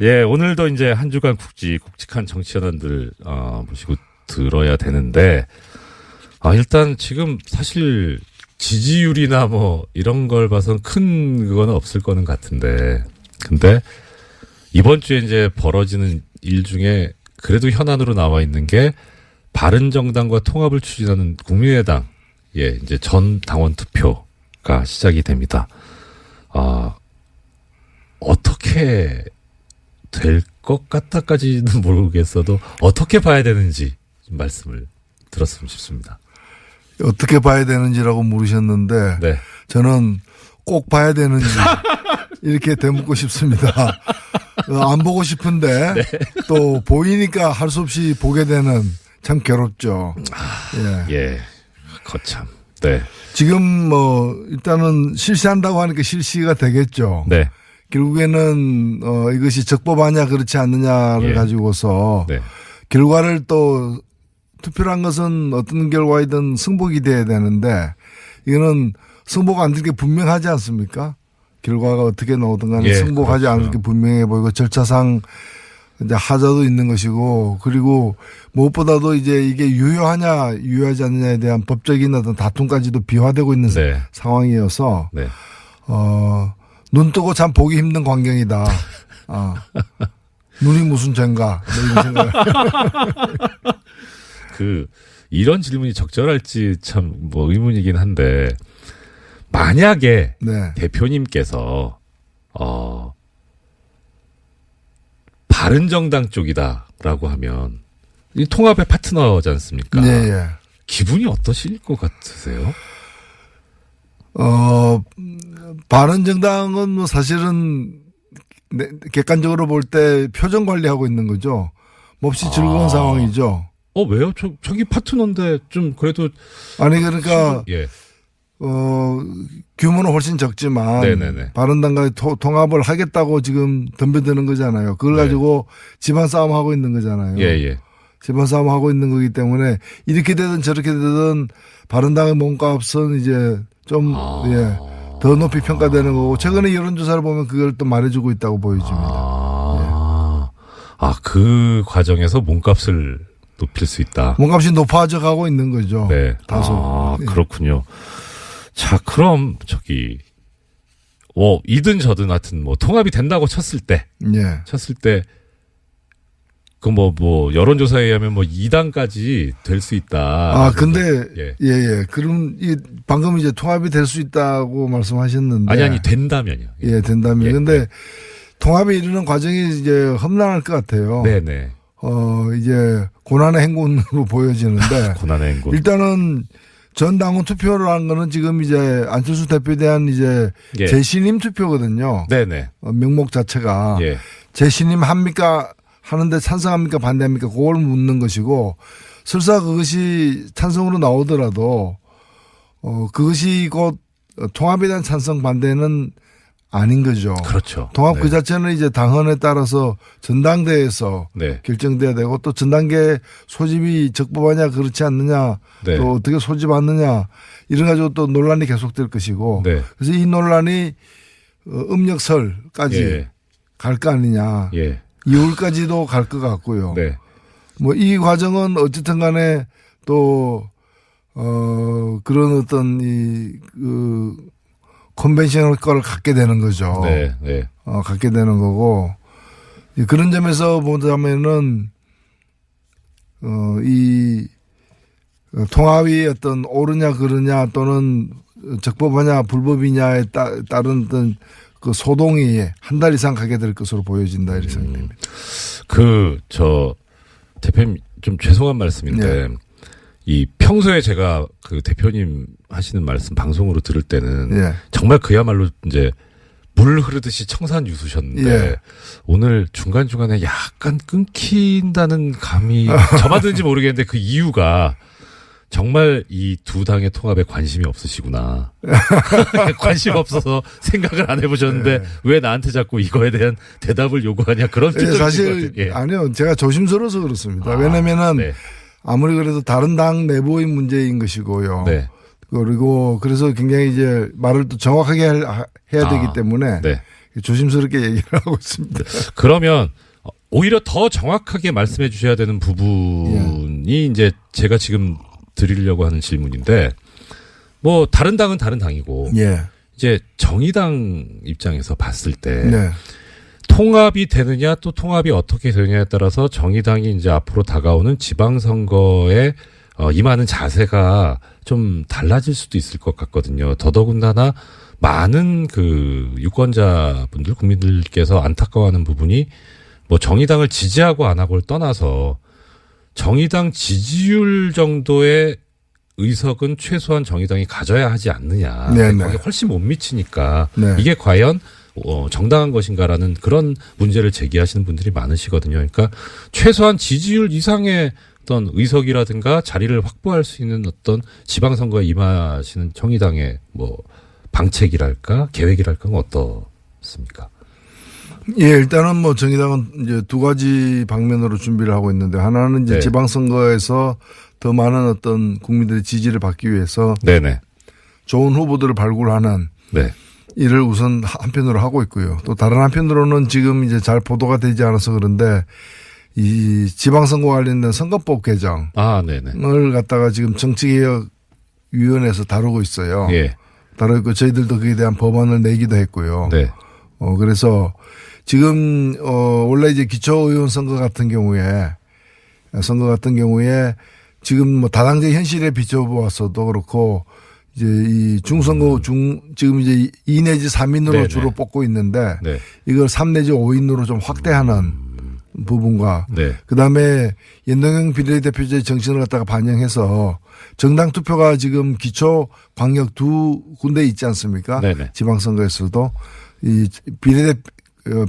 Speaker 1: 예, 오늘도 이제 한 주간 굵직한 정치연원들, 모시고 들어야 되는데, 일단 지금 사실 지지율이나 뭐 이런 걸 봐서는 큰 그거는 없을 거는 같은데, 근데 이번 주에 이제 벌어지는 일 중에 그래도 현안으로 나와 있는 게 바른정당과 통합을 추진하는 국민의당, 이제 전 당원 투표가 시작이 됩니다. 어떻게 될 것 같다까지는 모르겠어도 어떻게 봐야 되는지 좀 말씀을 들었으면 싶습니다.
Speaker 4: 어떻게 봐야 되는지라고 물으셨는데 네. 저는 꼭 봐야 되는지 이렇게 되묻고 싶습니다. 안 보고 싶은데 네. 또 보이니까 할 수 없이 보게 되는 참 괴롭죠.
Speaker 1: 예. 거참. 네.
Speaker 4: 지금 일단은 실시한다고 하니까 실시가 되겠죠. 네. 결국에는 이것이 적법하냐 그렇지 않느냐를 가지고서 네. 결과를 또 투표를 한 것은 어떤 결과이든 승복이 돼야 되는데 이거는 승복 안 될 게 분명하지 않습니까? 결과가 어떻게 나오든 간에 승복하지 그렇죠. 않을 게 분명해 보이고 절차상 이제 하자도 있는 것이고 그리고 무엇보다도 이제 이게 유효하냐 유효하지 않느냐에 대한 법적인 어떤 다툼까지도 비화되고 있는 네. 상황이어서 네. 눈 뜨고 참 보기 힘든 광경이다. 눈이 무슨 죄인가 이런 생각.
Speaker 1: 이런 질문이 적절할지 참 의문이긴 한데 만약에 네. 대표님께서 바른정당 쪽이다라고 하면 이 통합의 파트너지 않습니까?
Speaker 4: 네.
Speaker 1: 기분이 어떠실 것 같으세요?
Speaker 4: 바른정당은 뭐 사실은 객관적으로 볼 때 표정 관리하고 있는 거죠. 몹시 즐거운 상황이죠.
Speaker 1: 왜요? 저기 파트너인데 좀 그래도
Speaker 4: 아니 그러니까 규모는 훨씬 적지만 네네네. 바른당과 통합을 하겠다고 지금 덤벼드는 거잖아요. 그걸 가지고 집안 싸움 하고 있는 거잖아요.
Speaker 1: 예.
Speaker 4: 집안 싸움 하고 있는 거기 때문에 이렇게 되든 저렇게 되든 바른당의 몸값은 이제 좀 더 높이 평가되는 거고 최근에 여론조사를 보면 그걸 또 말해주고 있다고 보여집니다.
Speaker 1: 그 과정에서 몸값을 높일 수 있다.
Speaker 4: 몸값이 높아져 가고 있는 거죠.
Speaker 1: 네.
Speaker 4: 다소.
Speaker 1: 그렇군요. 자, 그럼 이든 저든 하여튼 통합이 된다고 쳤을 때 그 여론조사에 의하면 2당까지 될 수 있다.
Speaker 4: 근데 그럼 방금 이제 통합이 될 수 있다고 말씀하셨는데
Speaker 1: 아니 된다면요.
Speaker 4: 된다면. 근데 통합에 이르는 과정이 이제 험난할 것 같아요.
Speaker 1: 네네.
Speaker 4: 이제 고난의 행군으로 보여지는데
Speaker 1: 고난의 행군.
Speaker 4: 일단은 전 당원 투표를 한 거는 지금 이제 안철수 대표에 대한 이제 재신임 투표거든요.
Speaker 1: 네네.
Speaker 4: 명목 자체가 재신임 합니까? 하는데 찬성합니까? 반대합니까? 그걸 묻는 것이고 설사 그것이 찬성으로 나오더라도 그것이 곧 통합에 대한 찬성 반대는 아닌 거죠.
Speaker 1: 그렇죠.
Speaker 4: 통합 그 자체는 이제 당헌에 따라서 전당대회에서 결정돼야 되고 또 전당계 소집이 적법하냐 그렇지 않느냐 또 어떻게 소집하느냐 이런 가지고 또 논란이 계속될 것이고 그래서 이 논란이 음력설까지 갈 거 아니냐. 2월까지도 갈 것 같고요.
Speaker 1: 네.
Speaker 4: 뭐 이 과정은 어쨌든 간에 또 그런 어떤 컨벤셔널 거를 갖게 되는 거죠.
Speaker 1: 네. 네.
Speaker 4: 갖게 되는 거고 그런 점에서 보자면은 이 통합이 어떤 옳으냐 그르냐 또는 적법하냐 불법이냐에 따른 어떤 그 소동이 한 달 이상 가게 될 것으로 보여진다 이렇게 생각됩니다.
Speaker 1: 대표님 좀 죄송한 말씀인데 이 평소에 제가 그 대표님 하시는 말씀 방송으로 들을 때는 정말 그야말로 이제 물 흐르듯이 청산유수셨는데 오늘 중간중간에 약간 끊긴다는 감이 저만 드는지 모르겠는데 그 이유가 정말 이 두 당의 통합에 관심이 없으시구나. 관심 없어서 생각을 안 해보셨는데 왜 나한테 자꾸 이거에 대한 대답을 요구하냐 그런
Speaker 4: 사실 아니요. 제가 조심스러워서 그렇습니다. 왜냐면은 아무리 그래도 다른 당 내부의 문제인 것이고요. 네. 그리고 그래서 굉장히 이제 말을 또 정확하게 해야 되기 때문에 조심스럽게 얘기를 하고 있습니다.
Speaker 1: 그러면 오히려 더 정확하게 말씀해 주셔야 되는 부분이 이제 제가 지금 드리려고 하는 질문인데 뭐 다른 당은 다른 당이고 이제 정의당 입장에서 봤을 때 통합이 되느냐 또 통합이 어떻게 되느냐에 따라서 정의당이 이제 앞으로 다가오는 지방선거에 임하는 자세가 좀 달라질 수도 있을 것 같거든요. 더더군다나 많은 그 유권자분들 국민들께서 안타까워하는 부분이 뭐 정의당을 지지하고 안 하고를 떠나서 정의당 지지율 정도의 의석은 최소한 정의당이 가져야 하지 않느냐. 거기에 훨씬 못 미치니까 이게 과연 정당한 것인가라는 그런 문제를 제기하시는 분들이 많으시거든요. 그러니까 최소한 지지율 이상의 어떤 의석이라든가 자리를 확보할 수 있는 어떤 지방선거에 임하시는 정의당의 뭐 방책이랄까 계획이랄까는 어떻습니까?
Speaker 4: 일단은 뭐 정의당은 이제 두 가지 방면으로 준비를 하고 있는데 하나는 이제 지방선거에서 더 많은 어떤 국민들의 지지를 받기 위해서 좋은 후보들을 발굴하는 일을 우선 한편으로 하고 있고요. 또 다른 한편으로는 지금 이제 잘 보도가 되지 않아서 그런데 이 지방선거 관련된 선거법 개정을 갖다가 지금 정치개혁위원회에서 다루고 있어요. 다루고 있고 저희들도 그에 대한 법안을 내기도 했고요. 그래서 지금 원래 이제 기초의원 선거 같은 경우에 지금 뭐 다당제 현실에 비춰보았어도 그렇고 이제 이 중선거 지금 이제 2 내지 3인으로 주로 뽑고 있는데 이걸 3 내지 5인으로 좀 확대하는 부분과 그다음에 연동형 비례대표제의 정신을 갖다가 반영해서 정당 투표가 지금 기초 광역 두 군데 있지 않습니까? 지방선거에서도 이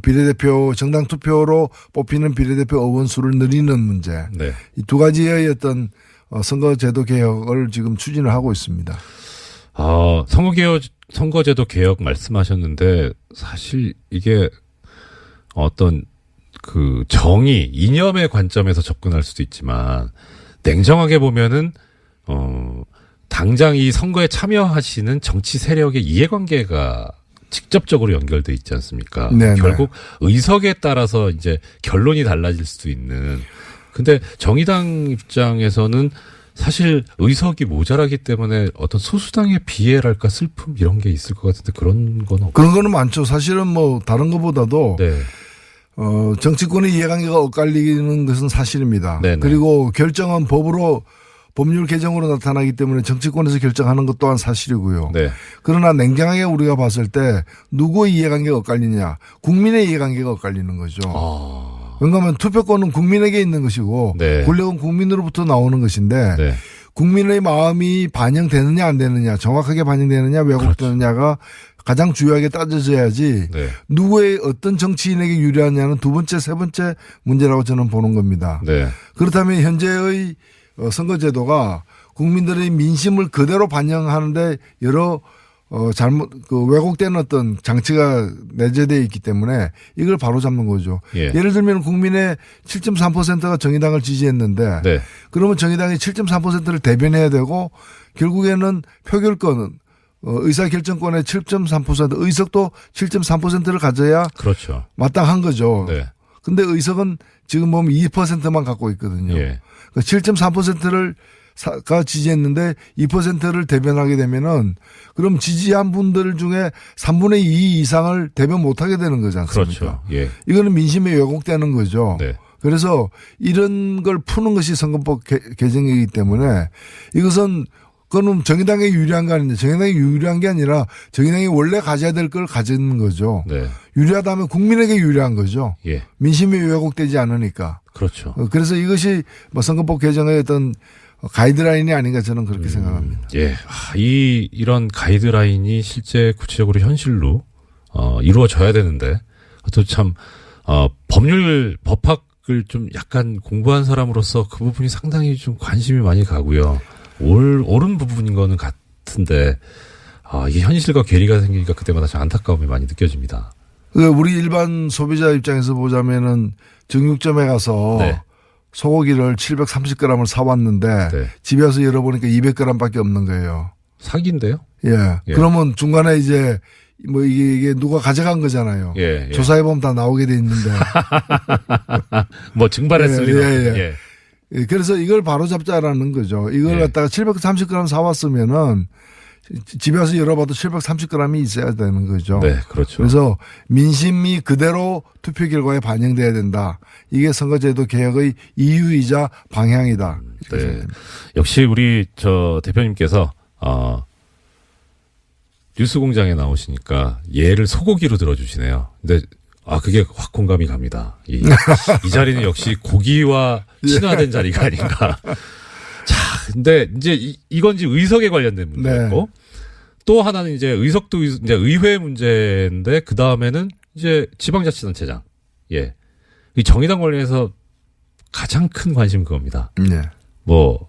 Speaker 4: 비례대표 정당 투표로 뽑히는 비례대표 의원수를 늘리는 문제. 이 두 가지의 어떤 선거제도 개혁을 지금 추진을 하고 있습니다.
Speaker 1: 선거제도 개혁 말씀하셨는데 사실 이게 어떤 그 정의, 이념의 관점에서 접근할 수도 있지만 냉정하게 보면은 당장 이 선거에 참여하시는 정치 세력의 이해관계가 직접적으로 연결돼 있지 않습니까? 결국 의석에 따라서 이제 결론이 달라질 수도 있는. 근데 정의당 입장에서는 사실 의석이 모자라기 때문에 어떤 소수당의 비애랄까 슬픔 이런 게 있을 것 같은데 그런 건 없어요.
Speaker 4: 그런 거는 많죠. 사실은 뭐 다른 것보다도 정치권의 이해관계가 엇갈리는 것은 사실입니다. 그리고 결정은 법률 개정으로 나타나기 때문에 정치권에서 결정하는 것 또한 사실이고요. 그러나 냉정하게 우리가 봤을 때 누구의 이해관계가 엇갈리냐. 국민의 이해관계가 엇갈리는 거죠. 왜냐하면 투표권은 국민에게 있는 것이고 권력은 국민으로부터 나오는 것인데 국민의 마음이 반영되느냐 안 되느냐 정확하게 반영되느냐 왜곡되느냐가 가장 중요하게 따져져야지 누구의 어떤 정치인에게 유리하냐는 두 번째 세 번째 문제라고 저는 보는 겁니다. 그렇다면 현재의 선거제도가 국민들의 민심을 그대로 반영하는데 여러 왜곡된 어떤 장치가 내재되어 있기 때문에 이걸 바로잡는 거죠. 예를 들면 국민의 7.3%가 정의당을 지지했는데 그러면 정의당이 7.3%를 대변해야 되고 결국에는 표결권은 의사결정권의 7.3% 의석도 7.3%를 가져야
Speaker 1: 그렇죠.
Speaker 4: 마땅한 거죠.
Speaker 1: 네.
Speaker 4: 근데 의석은 지금 보면 2%만 갖고 있거든요.
Speaker 1: 예.
Speaker 4: 그러니까 7.3%를 가 지지했는데 2%를 대변하게 되면은 그럼 지지한 분들 중에 3분의 2 이상을 대변 못하게 되는 거지 않습니까?
Speaker 1: 그렇죠. 예.
Speaker 4: 이거는 민심에 왜곡되는 거죠.
Speaker 1: 네.
Speaker 4: 그래서 이런 걸 푸는 것이 선거법 개정이기 때문에 이것은 그거는 정의당에 유리한 거 아닌데 정의당이 유리한 게 아니라 정의당이 원래 가져야 될 걸 가지는 거죠.
Speaker 1: 네.
Speaker 4: 유리하다면 국민에게 유리한 거죠.
Speaker 1: 예.
Speaker 4: 민심이 왜곡되지 않으니까.
Speaker 1: 그렇죠.
Speaker 4: 그래서 이것이 뭐 선거법 개정의 어떤 가이드라인이 아닌가 저는 그렇게 생각합니다.
Speaker 1: 예. 이런 가이드라인이 실제 구체적으로 현실로 이루어져야 되는데 또 참 법학을 좀 약간 공부한 사람으로서 그 부분이 상당히 좀 관심이 많이 가고요. 옳은 부분인 거는 같은데 이게 현실과 괴리가 생기니까 그때마다 좀 안타까움이 많이 느껴집니다.
Speaker 4: 우리 일반 소비자 입장에서 보자면은 정육점에 가서 네. 소고기를 730g을 사왔는데 네. 집에 와서 열어보니까 200g밖에 없는 거예요.
Speaker 1: 사기인데요?
Speaker 4: 예. 그러면 중간에 이제 뭐 이게 누가 가져간 거잖아요.
Speaker 1: 예.
Speaker 4: 조사해보면 다 나오게 돼 있는데.
Speaker 1: 뭐 증발했을 리는.
Speaker 4: 예. 그래서 이걸 바로 잡자라는 거죠. 이걸 갖다가 730g 사왔으면은 집에 와서 열어봐도 730g이 있어야 되는 거죠.
Speaker 1: 네, 그렇죠.
Speaker 4: 그래서 민심이 그대로 투표 결과에 반영돼야 된다. 이게 선거제도 개혁의 이유이자 방향이다.
Speaker 1: 네. 역시 우리 대표님께서 뉴스공장에 나오시니까 예를 소고기로 들어주시네요. 근데 그게 확 공감이 갑니다. 이 자리는 역시 고기와 친화된 자리가 아닌가. 자, 근데 이제 이건 이제 의석에 관련된 문제였고 네. 또 하나는 이제 의석도 이제 의회 문제인데 그 다음에는 이제 지방자치단체장. 예. 이 정의당 관련해서 가장 큰 관심 그겁니다.
Speaker 4: 네.
Speaker 1: 뭐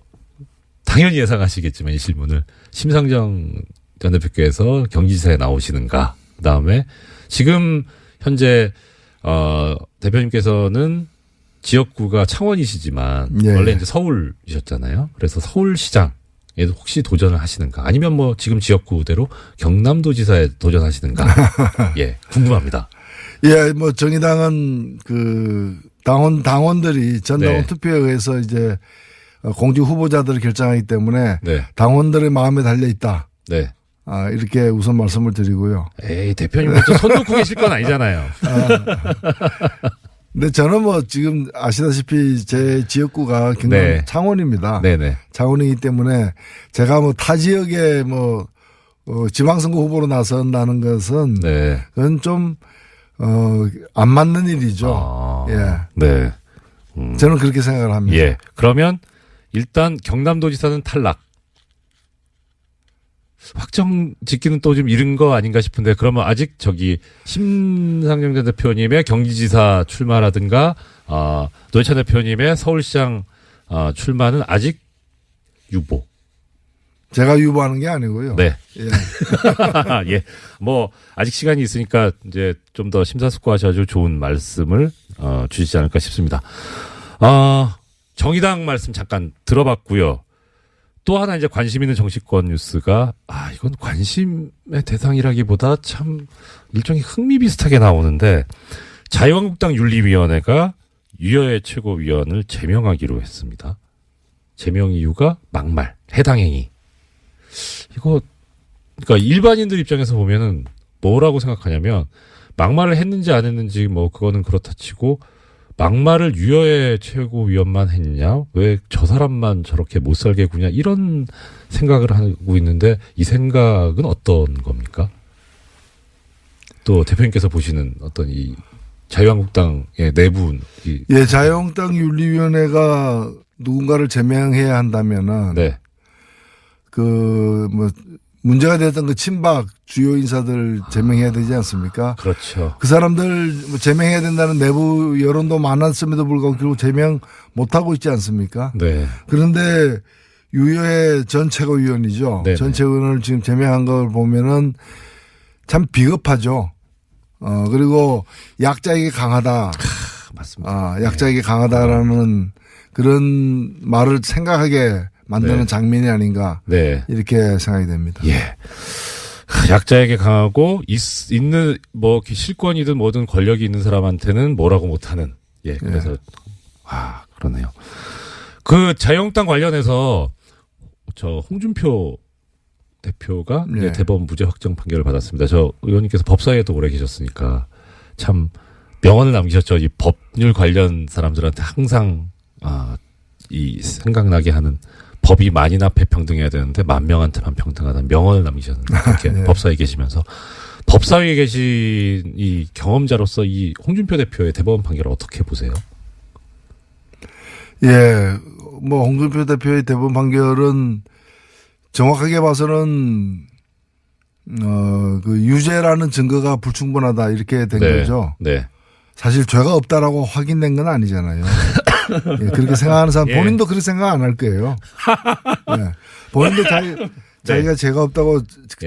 Speaker 1: 당연히 예상하시겠지만 이 질문을 심상정 전 대표께서 경기지사에 나오시는가. 그 다음에 지금 현재 대표님께서는 지역구가 창원이시지만
Speaker 4: 예.
Speaker 1: 원래 이제 서울이셨잖아요. 그래서 서울시장에 혹시 도전을 하시는가? 아니면 뭐 지금 지역구대로 경남도지사에 도전하시는가? 예, 궁금합니다.
Speaker 4: 예, 뭐 정의당은 그 당원들이 전당원 투표에 의해서 이제 공직 후보자들을 결정하기 때문에 당원들의 마음에 달려 있다.
Speaker 1: 네.
Speaker 4: 이렇게 우선 말씀을 드리고요.
Speaker 1: 에이, 대표님부터 손 놓고 계실 건 아니잖아요.
Speaker 4: 근데 저는 뭐 지금 아시다시피 제 지역구가 경남 창원입니다.
Speaker 1: 네네.
Speaker 4: 창원이기 때문에 제가 뭐 타 지역에 뭐 지방선거 후보로 나선다는 것은 그건 좀 안 맞는 일이죠. 예.
Speaker 1: 네.
Speaker 4: 저는 그렇게 생각을 합니다.
Speaker 1: 예. 그러면 일단 경남도지사는 탈락. 확정 짓기는 또 좀 이른 거 아닌가 싶은데 그러면 아직 심상정 전 대표님의 경기지사 출마라든가 노회찬 대표님의 서울시장 출마는 아직 유보.
Speaker 4: 제가 유보하는 게 아니고요.
Speaker 1: 네.
Speaker 4: 예.
Speaker 1: 예. 뭐 아직 시간이 있으니까 이제 좀 더 심사숙고하셔가지고 좋은 말씀을 주시지 않을까 싶습니다. 정의당 말씀 잠깐 들어봤고요. 또 하나 이제 관심 있는 정치권 뉴스가 이건 관심의 대상이라기보다 참 일종의 흥미 비슷하게 나오는데 자유한국당 윤리위원회가 유여의 최고위원을 제명하기로 했습니다. 제명 이유가 막말, 해당 행위. 이거 그러니까 일반인들 입장에서 보면은 뭐라고 생각하냐면 막말을 했는지 안 했는지 뭐 그거는 그렇다 치고 막말을 유여의 최고위원만 했냐? 왜 저 사람만 저렇게 못 살게 구냐? 이런 생각을 하고 있는데 이 생각은 어떤 겁니까? 또 대표님께서 보시는 어떤 이 자유한국당의 내부.
Speaker 4: 예, 자유한국당 윤리위원회가 누군가를 제명해야 한다면은. 문제가 됐던 그 친박 주요 인사들 제명해야 되지 않습니까?
Speaker 1: 그렇죠.
Speaker 4: 그 사람들 제명해야 된다는 내부 여론도 많았음에도 불구하고 결국 제명 못하고 있지 않습니까?
Speaker 1: 네.
Speaker 4: 그런데 유여의 전 최고위원이죠. 네네. 전 최고위원을 지금 제명한 걸 보면은 참 비겁하죠. 그리고 약자에게 강하다.
Speaker 1: 맞습니다.
Speaker 4: 약자에게 강하다라는 그런 말을 생각하게 만드는 장면이 아닌가. 이렇게 생각이 됩니다.
Speaker 1: 예. 약자에게 강하고 있는 뭐 실권이든 뭐든 권력이 있는 사람한테는 뭐라고 못하는. 예, 그래서 그러네요. 그 자유한국당 관련해서 저 홍준표 대표가 대법원 무죄 확정 판결을 받았습니다. 저 의원님께서 법사위에도 오래 계셨으니까 참 명언을 남기셨죠. 이 법률 관련 사람들한테 항상 이 생각나게 하는 법이 만인 앞에 평등해야 되는데 만 명한테만 평등하다는 명언을 남기셨는데 그렇게 법사위에 계시면서 법사위에 계신 이 경험자로서 이 홍준표 대표의 대법원 판결을 어떻게 보세요?
Speaker 4: 예, 뭐 홍준표 대표의 대법원 판결은 정확하게 봐서는 그 유죄라는 증거가 불충분하다 이렇게 된 거죠. 네. 사실 죄가 없다라고 확인된 건 아니잖아요. 예, 그렇게 생각하는 사람 본인도 그렇게 생각 안 할 거예요. 예, 본인도 자기가 죄가 없다고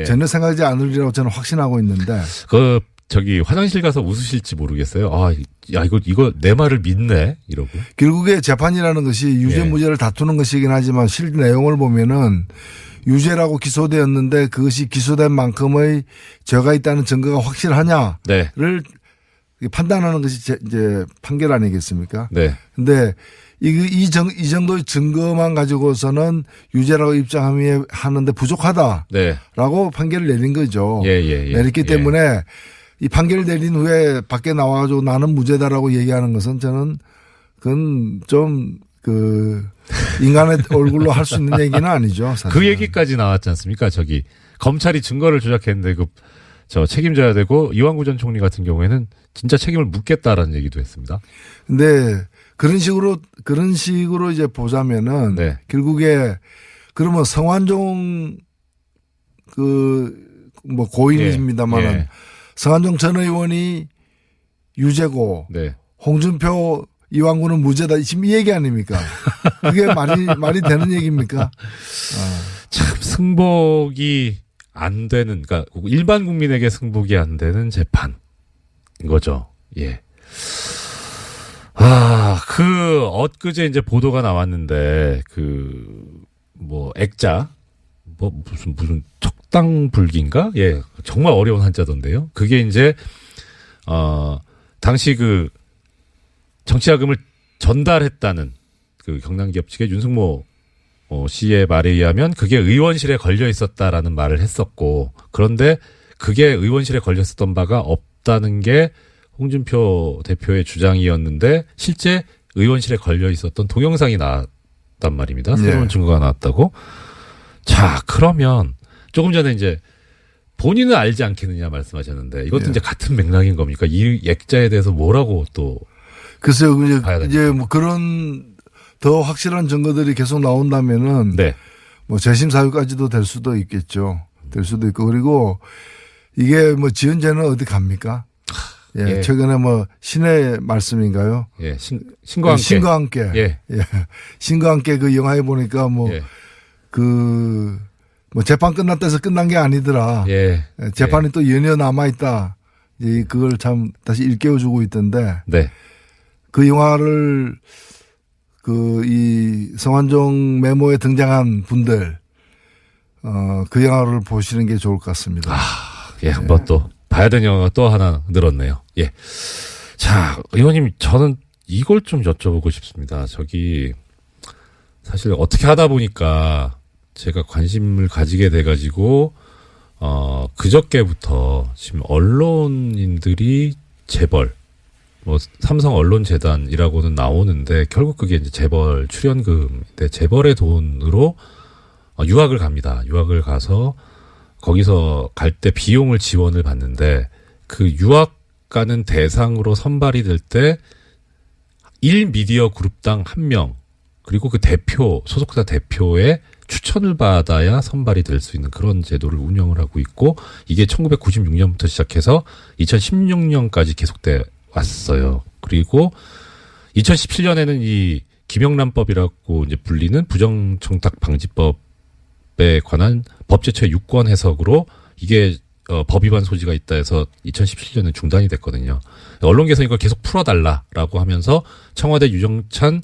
Speaker 4: 전혀 생각하지 않으리라고 저는 확신하고 있는데.
Speaker 1: 저기 화장실 가서 웃으실지 모르겠어요. 이거 내 말을 믿네 이러고.
Speaker 4: 결국에 재판이라는 것이 유죄 무죄를 다투는 것이긴 하지만 실 내용을 보면은 유죄라고 기소되었는데 그것이 기소된 만큼의 죄가 있다는 증거가 확실하냐를 판단하는 것이 이제 판결 아니겠습니까? 네. 근데 이 정도의 증거만 가지고서는 유죄라고 입장하는데 부족하다라고 판결을 내린 거죠. 내렸기 때문에 이 판결을 내린 후에 밖에 나와가지고 나는 무죄다라고 얘기하는 것은 저는 그건 좀 인간의 얼굴로 할 수 있는 얘기는 아니죠. 사실은.
Speaker 1: 그 얘기까지 나왔지 않습니까? 저기 검찰이 증거를 조작했는데 책임져야 되고 이완구 전 총리 같은 경우에는 진짜 책임을 묻겠다라는 얘기도 했습니다.
Speaker 4: 근데 그런 식으로 이제 보자면은 결국에 그러면 성완종 고인입니다만은 성완종 전 의원이 유죄고 홍준표 이완구는 무죄다. 지금 이 얘기 아닙니까? 그게 말이 되는 얘기입니까?
Speaker 1: 참 승복이 안 되는, 그러니까 일반 국민에게 승복이 안 되는 재판인 거죠. 예. 엊그제 이제 보도가 나왔는데 액자 무슨 척당불기인가? 예, 정말 어려운 한자던데요. 그게 이제 당시 정치자금을 전달했다는 경남기업 측의 윤승모 씨의 말에 의하면 그게 의원실에 걸려 있었다라는 말을 했었고, 그런데 그게 의원실에 걸려 있었던 바가 없다는 게 홍준표 대표의 주장이었는데 실제 의원실에 걸려 있었던 동영상이 나왔단 말입니다. 새로운 증거가 나왔다고. 자, 그러면 조금 전에 이제 본인은 알지 않겠느냐 말씀하셨는데 이것도 이제 같은 맥락인 겁니까? 이 액자에 대해서 뭐라고 또
Speaker 4: 글쎄요, 이제 뭐 그런 더 확실한 증거들이 계속 나온다면은 뭐 재심 사유까지도 될 수도 있겠죠. 될 수도 있고, 그리고 이게 뭐 지은죄는 어디 갑니까? 최근에 뭐 신의 말씀인가요?
Speaker 1: 신과 함께.
Speaker 4: 신과 함께. 신과 함께 그 영화에 보니까 재판 끝났다 해서 끝난 게 아니더라. 재판이 또 연이어 남아있다. 그걸 참 다시 일깨워주고 있던데. 그 영화를 이 성완종 메모에 등장한 분들, 그 영화를 보시는 게 좋을 것 같습니다.
Speaker 1: 한번 또 봐야 되는 영화가 또 하나 늘었네요. 자, 의원님, 저는 이걸 좀 여쭤보고 싶습니다. 사실 어떻게 하다 보니까 제가 관심을 가지게 돼가지고, 그저께부터 지금 언론인들이 재벌, 삼성 언론재단이라고는 나오는데 결국 그게 이제 재벌 출연금인데 재벌의 돈으로 유학을 갑니다. 유학을 가서 거기서 갈 때 비용을 지원을 받는데 그 유학 가는 대상으로 선발이 될 때 1미디어 그룹당 1명 그리고 그 소속사 대표의 추천을 받아야 선발이 될 수 있는 그런 제도를 운영을 하고 있고, 이게 1996년부터 시작해서 2016년까지 계속돼 왔어요. 그리고 2017년에는 이 김영란법이라고 이제 불리는 부정청탁 방지법에 관한 법제처 유권 해석으로 이게 법 위반 소지가 있다 해서 2017년에 중단이 됐거든요. 언론계에서 이걸 계속 풀어달라라고 하면서 청와대 유정찬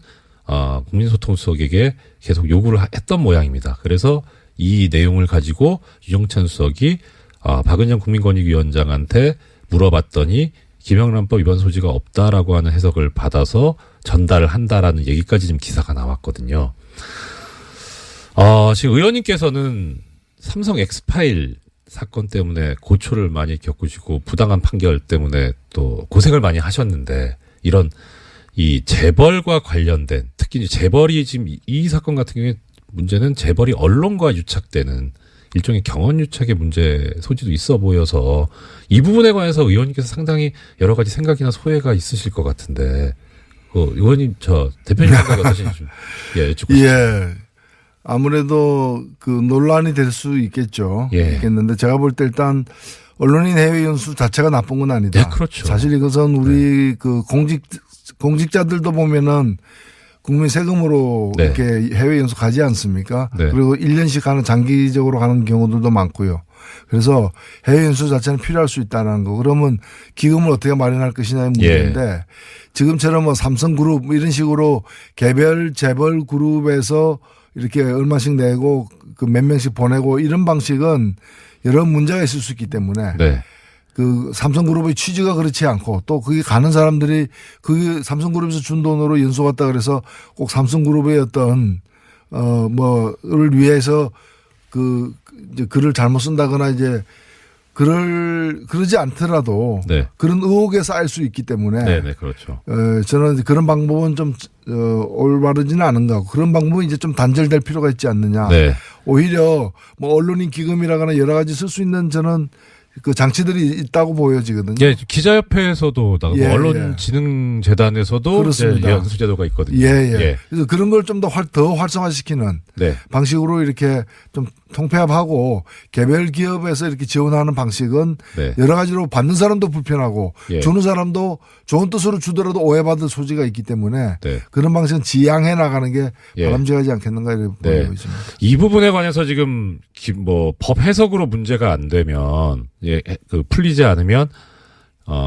Speaker 1: 국민소통수석에게 계속 요구를 했던 모양입니다. 그래서 이 내용을 가지고 유정찬 수석이 박은정 국민권익위원장한테 물어봤더니 김영란법 위반 소지가 없다라고 하는 해석을 받아서 전달을 한다라는 얘기까지 지금 기사가 나왔거든요. 지금 의원님께서는 삼성 엑스파일 사건 때문에 고초를 많이 겪으시고 부당한 판결 때문에 또 고생을 많이 하셨는데 이런 이 재벌과 관련된 특히 재벌이 지금 이 사건 같은 경우에 문제는 재벌이 언론과 유착되는 일종의 경원 유착의 문제 소지도 있어 보여서 이 부분에 관해서 의원님께서 상당히 여러 가지 생각이나 소회가 있으실 것 같은데 의원님 대표님 생각이 어떠신지 좀 여쭙고 싶습니다.
Speaker 4: 예. 아무래도 그 논란이 될 수 있겠죠.
Speaker 1: 예.
Speaker 4: 있겠는데 제가 볼 때 일단 언론인 해외 연수 자체가 나쁜 건 아니다.
Speaker 1: 네, 그렇죠.
Speaker 4: 사실 이것은 우리 그 공직자들도 보면은 국민 세금으로 이렇게 해외 연수 가지 않습니까? 그리고 1년씩 가는 장기적으로 가는 경우들도 많고요. 그래서 해외 연수 자체는 필요할 수 있다는 거. 그러면 기금을 어떻게 마련할 것이냐의 문제인데 지금처럼 뭐 삼성그룹 이런 식으로 개별 재벌 그룹에서 이렇게 얼마씩 내고 그 몇 명씩 보내고 이런 방식은 여러 문제가 있을 수 있기 때문에 그 삼성그룹의 취지가 그렇지 않고 또 거기 가는 사람들이 그 삼성그룹에서 준 돈으로 연수 갔다 그래서 꼭 삼성그룹의 어떤 뭐를 위해서 이제 글을 잘못 쓴다거나 이제 그러지 않더라도 그런 의혹에 쌓일 수 있기 때문에
Speaker 1: 그렇죠.
Speaker 4: 저는 그런 방법은 좀 올바르지는 않은 것 같고 그런 방법은 이제 좀 단절될 필요가 있지 않느냐. 오히려 뭐 언론인 기금이라거나 여러 가지 쓸 수 있는 저는 그 장치들이 있다고 보여지거든요.
Speaker 1: 예, 기자협회에서도 언론진흥재단에서도 연수제도가 있거든요.
Speaker 4: 그래서 그런 걸 좀 더 활성화시키는 방식으로 이렇게 좀 통폐합하고 개별 기업에서 이렇게 지원하는 방식은 여러 가지로 받는 사람도 불편하고 주는 사람도 좋은 뜻으로 주더라도 오해받을 소지가 있기 때문에 그런 방식은 지양해 나가는 게 바람직하지 않겠는가 이렇게 보고 있습니다.
Speaker 1: 이 부분에 관해서 지금 법 해석으로 문제가 안 되면 풀리지 않으면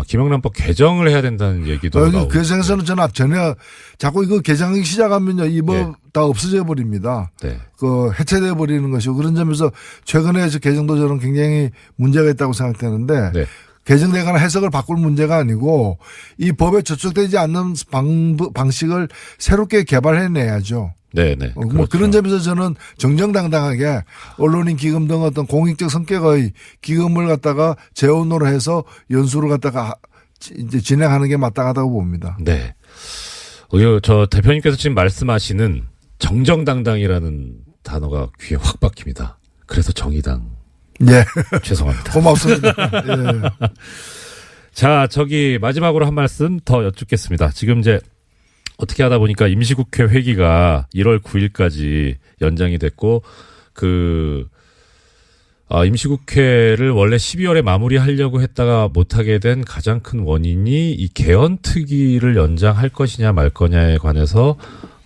Speaker 1: 김영란법 개정을 해야 된다는 얘기도 나오고.
Speaker 4: 개정에서는 저는 전혀 자꾸 이거 개정하기 시작하면요 이 법 다 없어져 버립니다. 그 해체돼 버리는 것이고 그런 점에서 최근에 개정도 저는 굉장히 문제가 있다고 생각되는데 개정되거나 해석을 바꿀 문제가 아니고 이 법에 저촉되지 않는 방식을 새롭게 개발해내야죠. 뭐 그런 점에서 저는 정정당당하게 언론인 기금 등 어떤 공익적 성격의 기금을 갖다가 재원으로 해서 연수를 갖다가 이제 진행하는 게 마땅하다고 봅니다.
Speaker 1: 저 대표님께서 지금 말씀하시는 정정당당이라는 단어가 귀에 확 박힙니다. 그래서 정의당. 죄송합니다.
Speaker 4: 고맙습니다.
Speaker 1: 자, 마지막으로 한 말씀 더 여쭙겠습니다. 지금 이제 어떻게 하다 보니까 임시국회 회기가 1월 9일까지 연장이 됐고, 임시국회를 원래 12월에 마무리하려고 했다가 못하게 된 가장 큰 원인이 이 개헌특위를 연장할 것이냐 말 거냐에 관해서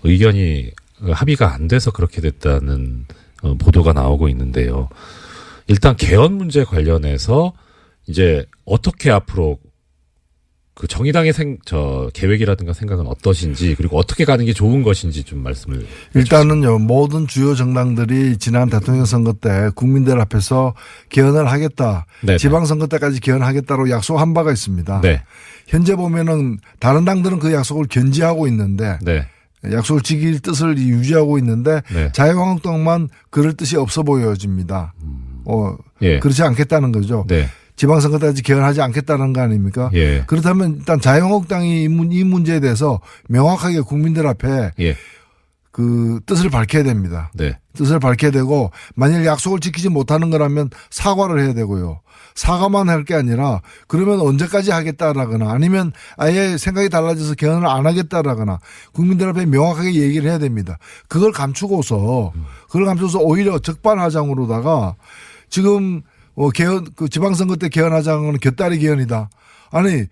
Speaker 1: 의견이 합의가 안 돼서 그렇게 됐다는 보도가 나오고 있는데요. 일단 개헌 문제 관련해서 이제 어떻게 앞으로 그 정의당의 계획이라든가 생각은 어떠신지 그리고 어떻게 가는 게 좋은 것인지 좀 말씀을
Speaker 4: 일단은요 모든 주요 정당들이 지난 대통령 선거 때 국민들 앞에서 개헌을 하겠다. 지방선거 때까지 개헌하겠다고 약속한 바가 있습니다. 현재 보면은 다른 당들은 그 약속을 견지하고 있는데 약속을 지킬 뜻을 유지하고 있는데 자유한국당만 그럴 뜻이 없어 보여집니다. 그렇지 않겠다는 거죠. 지방선거 때까지 개헌하지 않겠다는 거 아닙니까? 그렇다면 일단 자유한국당이 이 문제에 대해서 명확하게 국민들 앞에 그 뜻을 밝혀야 됩니다. 뜻을 밝혀야 되고 만일 약속을 지키지 못하는 거라면 사과를 해야 되고요. 사과만 할 게 아니라 그러면 언제까지 하겠다라거나 아니면 아예 생각이 달라져서 개헌을 안 하겠다라거나 국민들 앞에 명확하게 얘기를 해야 됩니다. 그걸 감추고서 오히려 적반하장으로다가 지금 개헌, 지방선거 때 개헌하자는 건 곁다리 개헌이다. 아니,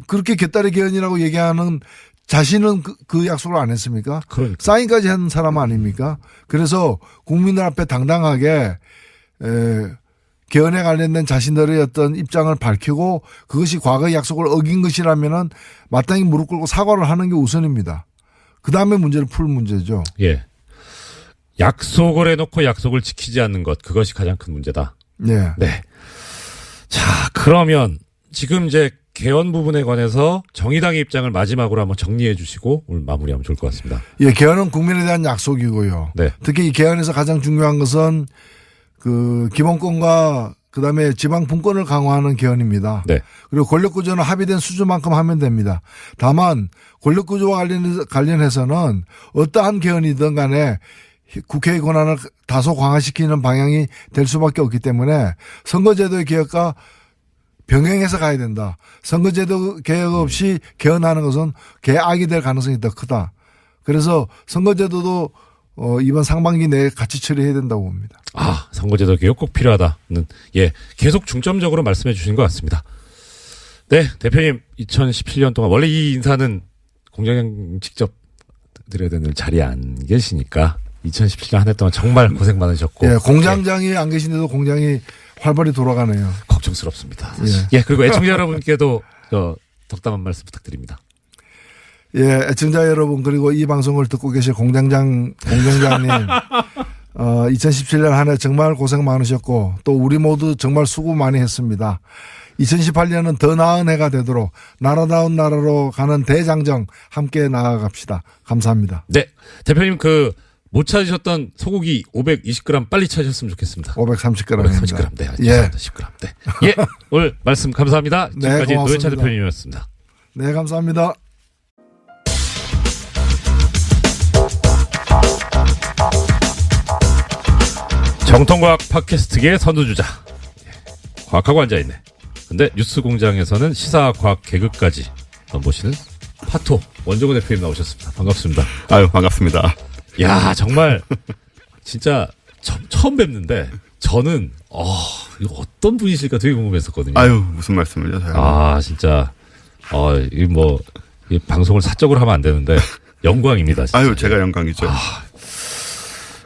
Speaker 4: 그렇게 곁다리 개헌이라고 얘기하는 자신은 그 약속을 안 했습니까? 사인까지 한 사람 아닙니까? 그래서 국민들 앞에 당당하게, 개헌에 관련된 자신들의 어떤 입장을 밝히고 그것이 과거의 약속을 어긴 것이라면은 마땅히 무릎 꿇고 사과를 하는 게 우선입니다. 그 다음에 문제를 풀 문제죠.
Speaker 1: 약속을 해놓고 약속을 지키지 않는 것, 그것이 가장 큰 문제다. 자, 그러면 지금 이제 개헌 부분에 관해서 정의당의 입장을 마지막으로 한번 정리해 주시고 오늘 마무리하면 좋을 것 같습니다.
Speaker 4: 예, 개헌은 국민에 대한 약속이고요. 네. 특히 이 개헌에서 가장 중요한 것은 그 기본권과 그다음에 지방 분권을 강화하는 개헌입니다. 네. 그리고 권력구조는 합의된 수준만큼 하면 됩니다. 다만 권력구조와 관련해서는 어떠한 개헌이든 간에 국회의 권한을 다소 강화시키는 방향이 될 수밖에 없기 때문에 선거제도의 개혁과 병행해서 가야 된다. 선거제도 개혁 없이 개헌하는 것은 개악이 될 가능성이 더 크다. 그래서 선거제도도 이번 상반기 내에 같이 처리해야 된다고 봅니다.
Speaker 1: 아, 선거제도 개혁 꼭 필요하다는, 예, 계속 중점적으로 말씀해 주신 것 같습니다. 네, 대표님 2017년 동안 원래 이 인사는 공장장 직접 드려야 되는 자리에 안 계시니까 2017년 한 해 동안 정말 고생 많으셨고.
Speaker 4: 예, 공장장이 안 계신데도 공장이 활발히 돌아가네요.
Speaker 1: 걱정스럽습니다. 예, 그리고 애청자 여러분께도 덕담한 말씀 부탁드립니다.
Speaker 4: 예, 애청자 여러분 그리고 이 방송을 듣고 계실 공장장님 2017년 한 해 정말 고생 많으셨고 또 우리 모두 정말 수고 많이 했습니다. 2018년은 더 나은 해가 되도록 나라다운 나라로 가는 대장정 함께 나아갑시다. 감사합니다.
Speaker 1: 네, 대표님 못 찾으셨던 소고기 520g 빨리 찾으셨으면 좋겠습니다.
Speaker 4: 530g입니다.
Speaker 1: 530g. 네, 예. 10g. 네. 예, 오늘 말씀 감사합니다. 지금까지
Speaker 4: 네,
Speaker 1: 노회찬 대표님이었습니다.
Speaker 4: 네, 감사합니다.
Speaker 1: 정통과학 팟캐스트계의 선두주자. 과학하고 앉아있네. 근데 뉴스공장에서는 시사과학 개그까지 넘보시는 파토 원종훈 대표님 나오셨습니다. 반갑습니다.
Speaker 5: 아유, 반갑습니다.
Speaker 1: 야, 정말 진짜 처음 뵙는데 저는 이거 어떤 분이실까 되게 궁금했었거든요.
Speaker 5: 아유, 무슨 말씀을요?
Speaker 1: 아, 진짜 이 방송을 사적으로 하면 안 되는데 영광입니다. 진짜.
Speaker 5: 아유, 제가 영광이죠.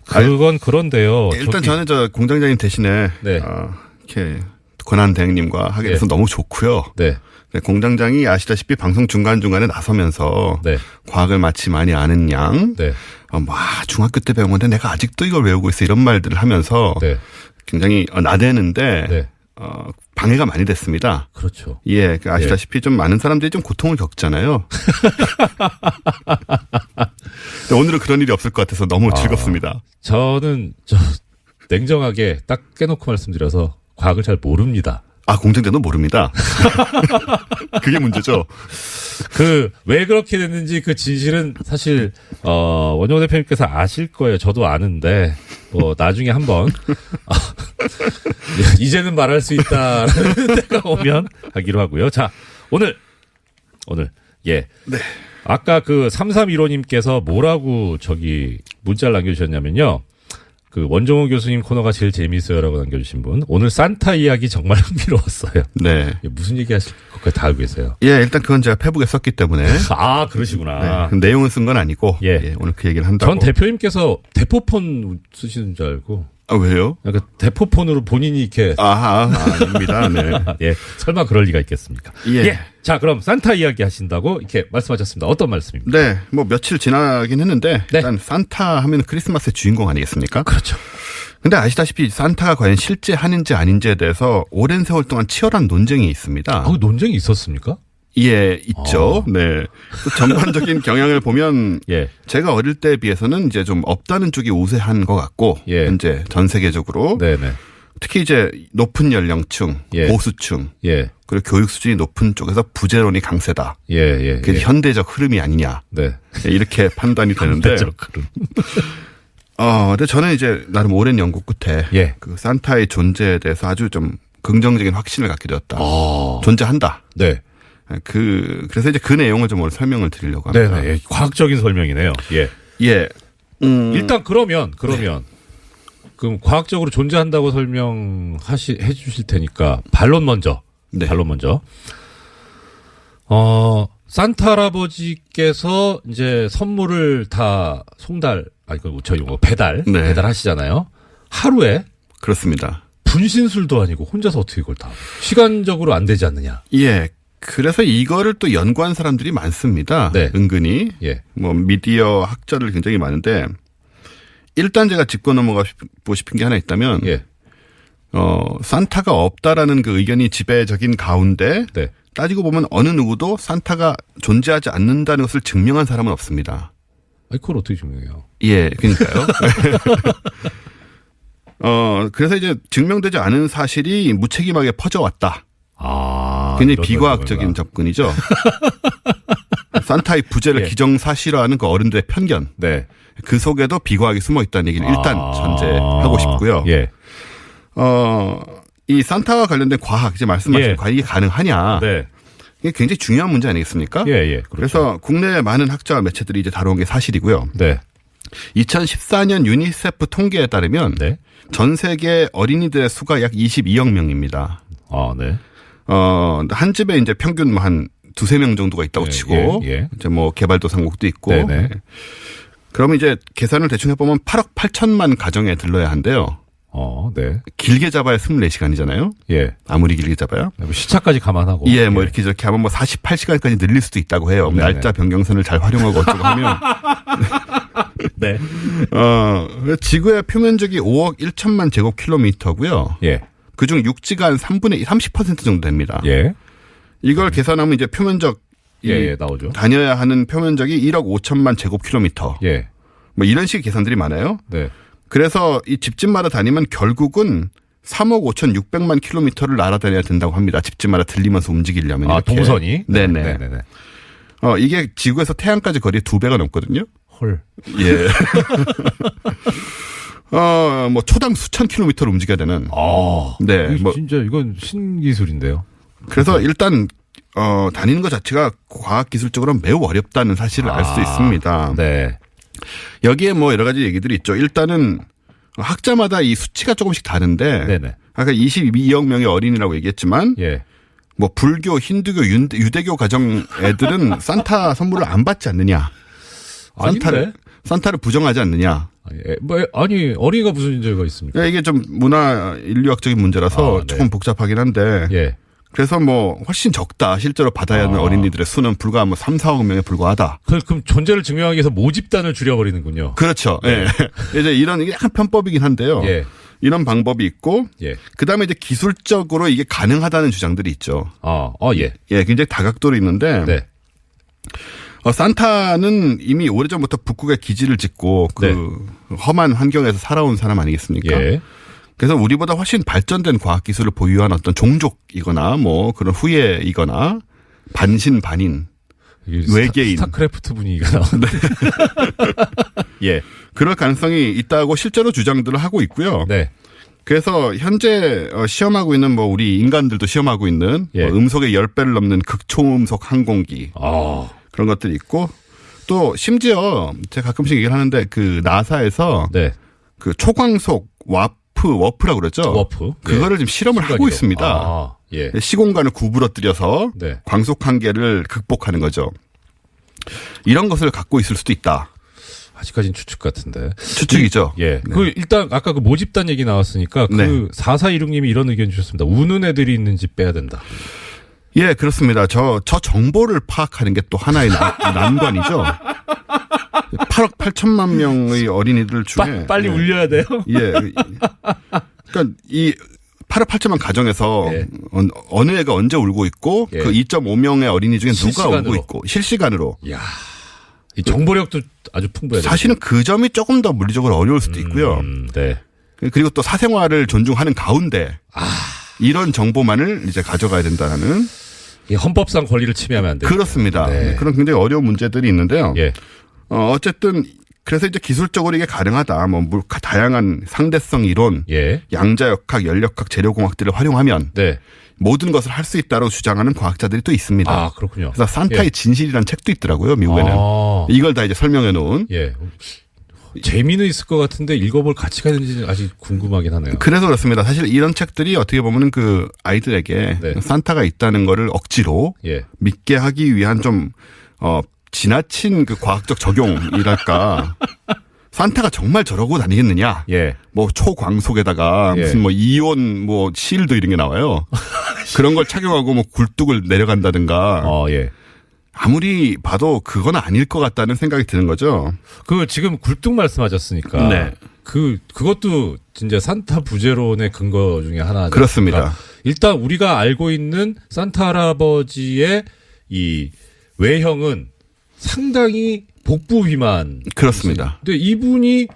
Speaker 1: 그건 그런데요.
Speaker 5: 일단 저는 공장장님 대신에
Speaker 1: 네.
Speaker 5: 이렇게 권한 대행님과 하게 돼서 너무 좋고요.
Speaker 1: 네.
Speaker 5: 공장장이 아시다시피 방송 중간중간에 나서면서
Speaker 1: 네.
Speaker 5: 과학을 마치 많이 아는 양
Speaker 1: 네.
Speaker 5: 중학교 때 배운 건데 내가 아직도 이걸 외우고 있어 이런 말들을 하면서
Speaker 1: 네.
Speaker 5: 굉장히 나대는데
Speaker 1: 네.
Speaker 5: 방해가 많이 됐습니다.
Speaker 1: 그렇죠.
Speaker 5: 예, 아시다시피 좀 많은 사람들이 좀 고통을 겪잖아요. 오늘은 그런 일이 없을 것 같아서 너무 즐겁습니다.
Speaker 1: 저는 냉정하게 딱 깨놓고 말씀드려서 과학을 잘 모릅니다.
Speaker 5: 공장장도 모릅니다. 그게 문제죠.
Speaker 1: 왜 그렇게 됐는지 그 진실은 사실, 원종호 대표님께서 아실 거예요. 저도 아는데, 나중에 한번, 이제는 말할 수 있다라는 때가 오면 하기로 하고요. 자, 오늘, 예.
Speaker 5: 네.
Speaker 1: 아까 3315님께서 뭐라고 문자를 남겨주셨냐면요. 원종호 교수님 코너가 제일 재미있어요라고 남겨주신 분. 오늘 산타 이야기 정말 흥미로웠어요.
Speaker 5: 네.
Speaker 1: 무슨 얘기 하실 것까지 다 알고 계세요.
Speaker 5: 예, 일단 그건 제가 페북에 썼기 때문에.
Speaker 1: 아, 그러시구나.
Speaker 5: 네, 내용은 쓴 건 아니고. 예. 오늘 그 얘기를 한다고.
Speaker 1: 전 대표님께서 대포폰 쓰시는 줄 알고.
Speaker 5: 왜요?
Speaker 1: 그러니까 대포폰으로 본인이 이렇게.
Speaker 5: 아닙니다. 네.
Speaker 1: 예. 설마 그럴 리가 있겠습니까?
Speaker 5: 예.
Speaker 1: 자, 그럼 산타 이야기 하신다고 이렇게 말씀하셨습니다. 어떤 말씀입니까?
Speaker 5: 네. 며칠 지나긴 했는데.
Speaker 1: 네.
Speaker 5: 일단 산타 하면 크리스마스의 주인공 아니겠습니까?
Speaker 1: 그렇죠.
Speaker 5: 근데 아시다시피 산타가 과연 실제 한인지 아닌지에 대해서 오랜 세월 동안 치열한 논쟁이 있습니다.
Speaker 1: 논쟁이 있었습니까?
Speaker 5: 예, 있죠. 네. 전반적인 경향을 보면
Speaker 1: 예.
Speaker 5: 제가 어릴 때에 비해서는 이제 좀 없다는 쪽이 우세한 것 같고
Speaker 1: 예.
Speaker 5: 현재 전 세계적으로
Speaker 1: 네네.
Speaker 5: 특히 이제 높은 연령층,
Speaker 1: 예.
Speaker 5: 보수층,
Speaker 1: 예.
Speaker 5: 그리고 교육 수준이 높은 쪽에서 부재론이 강세다.
Speaker 1: 예.
Speaker 5: 그게 현대적 흐름이 아니냐.
Speaker 1: 네.
Speaker 5: 이렇게 판단이 되는데.
Speaker 1: 현대적 흐름.
Speaker 5: 근데 저는 이제 나름 오랜 연구 끝에
Speaker 1: 예.
Speaker 5: 산타의 존재에 대해서 아주 좀 긍정적인 확신을 갖게 되었다. 존재한다.
Speaker 1: 네.
Speaker 5: 그래서 이제 그 내용을 좀 오늘 설명을 드리려고 합니다.
Speaker 1: 네. 과학적인 설명이네요. 예.
Speaker 5: 예.
Speaker 1: 일단 그러면 그럼 과학적으로 존재한다고 해 주실 테니까 반론 먼저.
Speaker 5: 네.
Speaker 1: 반론 먼저. 산타 할아버지께서 이제 선물을 다 배달하시잖아요. 하루에.
Speaker 5: 그렇습니다.
Speaker 1: 분신술도 아니고 혼자서 어떻게 이걸 다. 시간적으로 안 되지 않느냐.
Speaker 5: 예. 그래서 이거를 또 연구한 사람들이 많습니다.
Speaker 1: 네.
Speaker 5: 은근히.
Speaker 1: 예.
Speaker 5: 미디어 학자들 굉장히 많은데 일단 제가 짚고 넘어가고 싶은 게 하나 있다면
Speaker 1: 예.
Speaker 5: 산타가 없다라는 그 의견이 지배적인 가운데 네. 따지고 보면 어느 누구도 산타가 존재하지 않는다는 것을 증명한 사람은 없습니다.
Speaker 1: 아니, 그걸 어떻게 증명해요?
Speaker 5: 예, 그러니까요. 그래서 이제 증명되지 않은 사실이 무책임하게 퍼져왔다. 굉장히 비과학적인 접근이죠. 산타의 부재를 기정사실화하는 그 어른들의 편견. 네. 그 속에도 비과학이 숨어 있다는 얘기를 일단 전제하고 싶고요. 예. 이 산타와 관련된 과학, 이제 말씀하신 과학이 이게 가능하냐. 네. 이게 굉장히 중요한 문제 아니겠습니까? 예, 예. 그렇죠. 그래서 국내 많은 학자와 매체들이 이제 다뤄온 게 사실이고요. 네. 2014년 유니세프 통계에 따르면 네. 전 세계 어린이들의 수가 약 22억 명입니다. 네. 한 집에 이제 평균 한 두세 명 정도가 있다고 치고 이제 뭐 개발도상국도 있고. 네네. 그러면 이제 계산을 대충 해보면 8억 8천만 가정에 들러야 한대요. 네. 길게 잡아야 24시간이잖아요. 예. 아무리 길게 잡아야.
Speaker 1: 시차까지 감안하고.
Speaker 5: 예, 뭐 이렇게 저렇게 하면 뭐 48시간까지 늘릴 수도 있다고 해요. 네네. 날짜 변경선을 잘 활용하고 어쩌고 하면. 네. 지구의 표면적이 5억 1천만 제곱킬로미터고요. 예. 그중 육지가 한 3분의 30% 정도 됩니다. 예. 이걸 계산하면 이제 표면적
Speaker 1: 나오죠.
Speaker 5: 다녀야 하는 표면적이 1억 5천만 제곱킬로미터. 예. 뭐 이런 식의 계산들이 많아요. 네. 그래서 이 집집마다 다니면 결국은 3억 5,600만 킬로미터를 날아다녀야 된다고 합니다. 집집마다 들리면서 움직이려면. 이렇게.
Speaker 1: 동선이?
Speaker 5: 네네. 네네네. 이게 지구에서 태양까지 거리의 2배가 넘거든요.
Speaker 1: 헐.
Speaker 5: 예. 뭐 초당 수천 킬로미터를 움직여야 되는.
Speaker 1: 네. 뭐 진짜 이건 신기술인데요.
Speaker 5: 그래서 일단 다니는 것 자체가 과학기술적으로 매우 어렵다는 사실을 알 수 있습니다. 네. 여기에 뭐 여러 가지 얘기들이 있죠. 일단은 학자마다 이 수치가 조금씩 다른데 네네. 아까 22억 명의 어린이라고 얘기했지만 예. 뭐 불교, 힌두교, 유대교 가정 애들은 산타 선물을 안 받지 않느냐. 산타를 부정하지 않느냐.
Speaker 1: 아니 어린이가 무슨 문제가 있습니까?
Speaker 5: 이게 좀 문화 인류학적인 문제라서 조금 네. 복잡하긴 한데 예. 그래서 뭐 훨씬 적다. 실제로 받아야 하는 어린이들의 수는 불과 뭐 3, 4억 명에 불과하다.
Speaker 1: 그럼 존재를 증명하기 위해서 모집단을 줄여버리는군요.
Speaker 5: 그렇죠. 네. 예. 이제 이런 이게 약간 편법이긴 한데요. 예. 이런 방법이 있고 예. 그다음에 이제 기술적으로 이게 가능하다는 주장들이 있죠.
Speaker 1: 예.
Speaker 5: 예, 굉장히 다각도로 있는데 네. 산타는 이미 오래전부터 북극에 기지를 짓고 그 네. 험한 환경에서 살아온 사람 아니겠습니까? 예. 그래서 우리보다 훨씬 발전된 과학기술을 보유한 어떤 종족이거나 뭐 그런 후예이거나 반신, 외계인.
Speaker 1: 스타크래프트 분위기가 나오는데.
Speaker 5: 예. 그럴 가능성이 있다고 실제로 주장들을 하고 있고요. 네. 그래서 현재 시험하고 있는 뭐 우리 인간들도 시험하고 있는 예. 뭐 음속의 10배를 넘는 극초음속 항공기. 그런 것들이 있고 또 심지어 제가 가끔씩 얘기를 하는데 그 나사에서 네. 그 초광속 워프라고 그러죠.
Speaker 1: 워프.
Speaker 5: 그거를 지금 실험을 하고 있습니다. 예. 시공간을 구부러뜨려서 네. 광속 한계를 극복하는 거죠. 이런 것을 갖고 있을 수도 있다.
Speaker 1: 아직까지는 추측 같은데.
Speaker 5: 추측이죠.
Speaker 1: 예. 네. 그 일단 아까 그 모집단 얘기 나왔으니까 그 네. 4416님이 이런 의견 주셨습니다. 우는 애들이 있는지 빼야 된다.
Speaker 5: 예, 그렇습니다. 저 정보를 파악하는 게 또 하나의 난관이죠. 8억 8천만 명의 어린이들 중에.
Speaker 1: 빨리 울려야 돼요?
Speaker 5: 예. 그러니까 이 8억 8천만 가정에서 예. 어느 애가 언제 울고 있고 예. 그 2.5명의 어린이 중에 누가 울고 있고 실시간으로.
Speaker 1: 이야. 이 정보력도 아주 풍부해요.
Speaker 5: 사실은 그 점이 조금 더 물리적으로 어려울 수도 있고요. 네. 그리고 또 사생활을 존중하는 가운데 이런 정보만을 이제 가져가야 된다는.
Speaker 1: 헌법상 권리를 침해하면 안 돼요.
Speaker 5: 그렇습니다. 네. 그런 굉장히 어려운 문제들이 있는데요. 예. 어쨌든 그래서 이제 기술적으로 이게 가능하다. 뭐 다양한 상대성 이론, 예. 양자역학, 연력학, 재료공학들을 활용하면 네. 모든 것을 할 수 있다고 주장하는 과학자들이 또 있습니다.
Speaker 1: 그렇군요.
Speaker 5: 그래서 산타의 예. 진실이라는 책도 있더라고요. 미국에는. 이걸 다 이제 설명해 놓은.
Speaker 1: 예. 재미는 있을 것 같은데 읽어볼 가치가 있는지 아직 궁금하긴 하네요.
Speaker 5: 그래서 그렇습니다. 사실 이런 책들이 어떻게 보면 그 아이들에게 네. 산타가 있다는 거를 억지로 예. 믿게 하기 위한 좀 지나친 그 과학적 적용이랄까. 산타가 정말 저러고 다니겠느냐. 예. 뭐 초광속에다가 예. 무슨 뭐 이온 뭐 실드 이런 게 나와요. 그런 걸 착용하고 뭐 굴뚝을 내려간다든가.
Speaker 1: 예.
Speaker 5: 아무리 봐도 그건 아닐 것 같다는 생각이 드는 거죠.
Speaker 1: 그 지금 굴뚝 말씀하셨으니까. 네. 그것도 진짜 산타 부제론의 근거 중에 하나.
Speaker 5: 그렇습니다.
Speaker 1: 일단 우리가 알고 있는 산타 할아버지의 이 외형은 상당히 복부 비만.
Speaker 5: 그렇습니다.
Speaker 1: 근데 이분이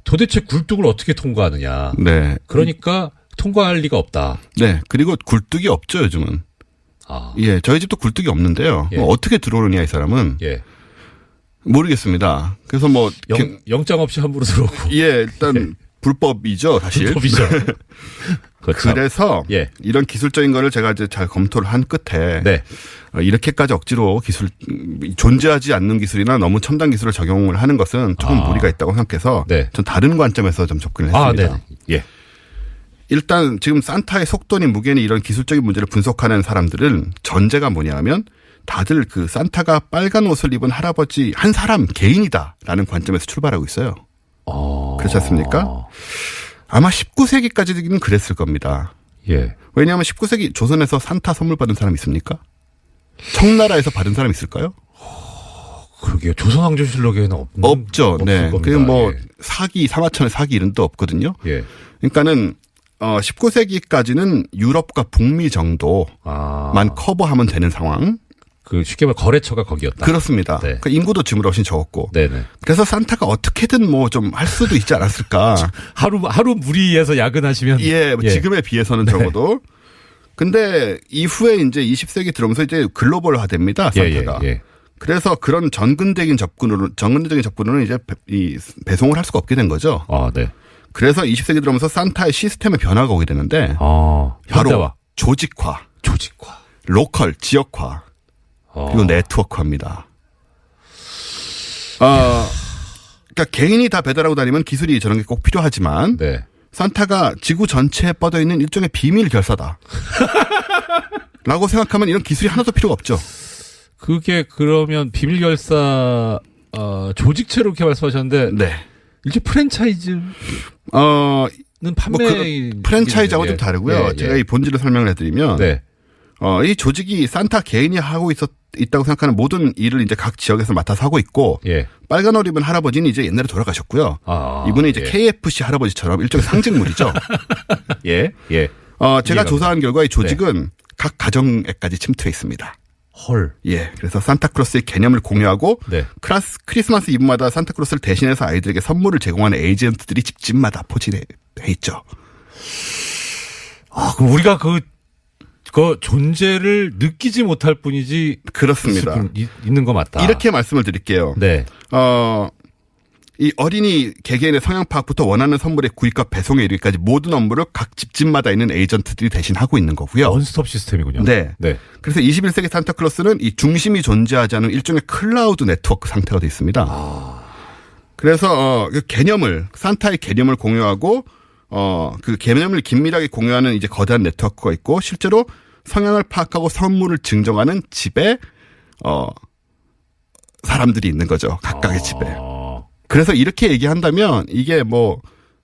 Speaker 1: 도대체 굴뚝을 어떻게 통과하느냐.
Speaker 5: 네.
Speaker 1: 그러니까 통과할 리가 없다.
Speaker 5: 네. 그리고 굴뚝이 없죠, 요즘은. 예, 저희 집도 굴뚝이 없는데요. 예. 어떻게 들어오느냐, 이 사람은. 예. 모르겠습니다. 그래서 뭐.
Speaker 1: 영장 없이 함부로 들어오고.
Speaker 5: 예, 일단 불법이죠, 사실.
Speaker 1: 불법이죠.
Speaker 5: 그래서 예. 이런 기술적인 거를 제가 이제 잘 검토를 한 끝에. 네. 이렇게까지 억지로 존재하지 않는 기술이나 너무 첨단 기술을 적용을 하는 것은 조금 무리가 있다고 생각해서. 네. 전 다른 관점에서 좀 접근을 했습니다. 네. 예. 일단 지금 산타의 속도니 무게니 이런 기술적인 문제를 분석하는 사람들은 전제가 뭐냐면 다들 그 산타가 빨간 옷을 입은 할아버지 한 사람 개인이다라는 관점에서 출발하고 있어요. 그렇지 않습니까? 아마 19세기까지는 그랬을 겁니다. 예. 왜냐하면 19세기 조선에서 산타 선물 받은 사람 있습니까? 청나라에서 받은 사람 있을까요?
Speaker 1: 그러게요. 조선왕조실록에는
Speaker 5: 없죠. 네. 그 뭐 사기, 상하천의 사기 이런 데 없거든요. 예. 그러니까는 19세기까지는 유럽과 북미 정도만 커버하면 되는 상황.
Speaker 1: 그 쉽게 말해 거래처가 거기였다.
Speaker 5: 그렇습니다. 네. 그 인구도 지금보다 훨씬 적었고. 네네. 그래서 산타가 어떻게든 뭐 좀 할 수도 있지 않았을까.
Speaker 1: 하루 무리해서 야근하시면.
Speaker 5: 예, 예. 지금에 비해서는 네. 적어도. 근데 이후에 이제 20세기 들어오면서 이제 글로벌화됩니다. 산타가. 예, 예, 예. 그래서 그런 전근적인 접근으로는 이제 배송을 할 수가 없게 된 거죠. 네. 그래서 20세기 들어오면서 산타의 시스템의 변화가 오게 되는데 바로 조직화, 로컬, 지역화, 그리고 네트워크화입니다. 그러니까 개인이 다 배달하고 다니면 기술이 저런 게 꼭 필요하지만 네. 산타가 지구 전체에 뻗어 있는 일종의 비밀 결사다. 라고 생각하면 이런 기술이 하나도 필요가 없죠.
Speaker 1: 그게 그러면 비밀 결사 조직체로 이렇게 말씀하셨는데
Speaker 5: 네.
Speaker 1: 일종 프랜차이즈 는 판매
Speaker 5: 프랜차이즈하고 좀 다르고요. 예, 예. 제가 이 본질을 설명을 해드리면 네. 이 조직이 산타 개인이 하고 있다고 생각하는 모든 일을 이제 각 지역에서 맡아서 하고 있고 예. 빨간 옷 입은 할아버지는 이제 옛날에 돌아가셨고요. 이분은 이제 예. KFC 할아버지처럼 일종의 상징물이죠.
Speaker 1: 예, 예.
Speaker 5: 제가 조사한 결과 이 조직은 네. 각 가정에까지 침투해 있습니다.
Speaker 1: 헐.
Speaker 5: 예. 그래서 산타클로스의 개념을 공유하고 네. 크리스마스 이브마다 산타클로스를 대신해서 아이들에게 선물을 제공하는 에이전트들이 집집마다 포진해 있죠.
Speaker 1: 그럼 우리가 그 존재를 느끼지 못할 뿐이지.
Speaker 5: 그렇습니다.
Speaker 1: 있는 거 맞다.
Speaker 5: 이렇게 말씀을 드릴게요. 네. 이 어린이 개개인의 성향 파악부터 원하는 선물의 구입과 배송에 이르기까지 모든 업무를 각 집집마다 있는 에이전트들이 대신 하고 있는 거고요.
Speaker 1: 원스톱 시스템이군요.
Speaker 5: 네. 네. 그래서 21세기 산타클로스는 이 중심이 존재하지 않은 일종의 클라우드 네트워크 상태가 되어 있습니다. 그래서 개념을 산타의 개념을 공유하고 그 개념을 긴밀하게 공유하는 이제 거대한 네트워크가 있고 실제로 성향을 파악하고 선물을 증정하는 집에 사람들이 있는 거죠. 각각의 집에. 그래서 이렇게 얘기한다면 이게 뭐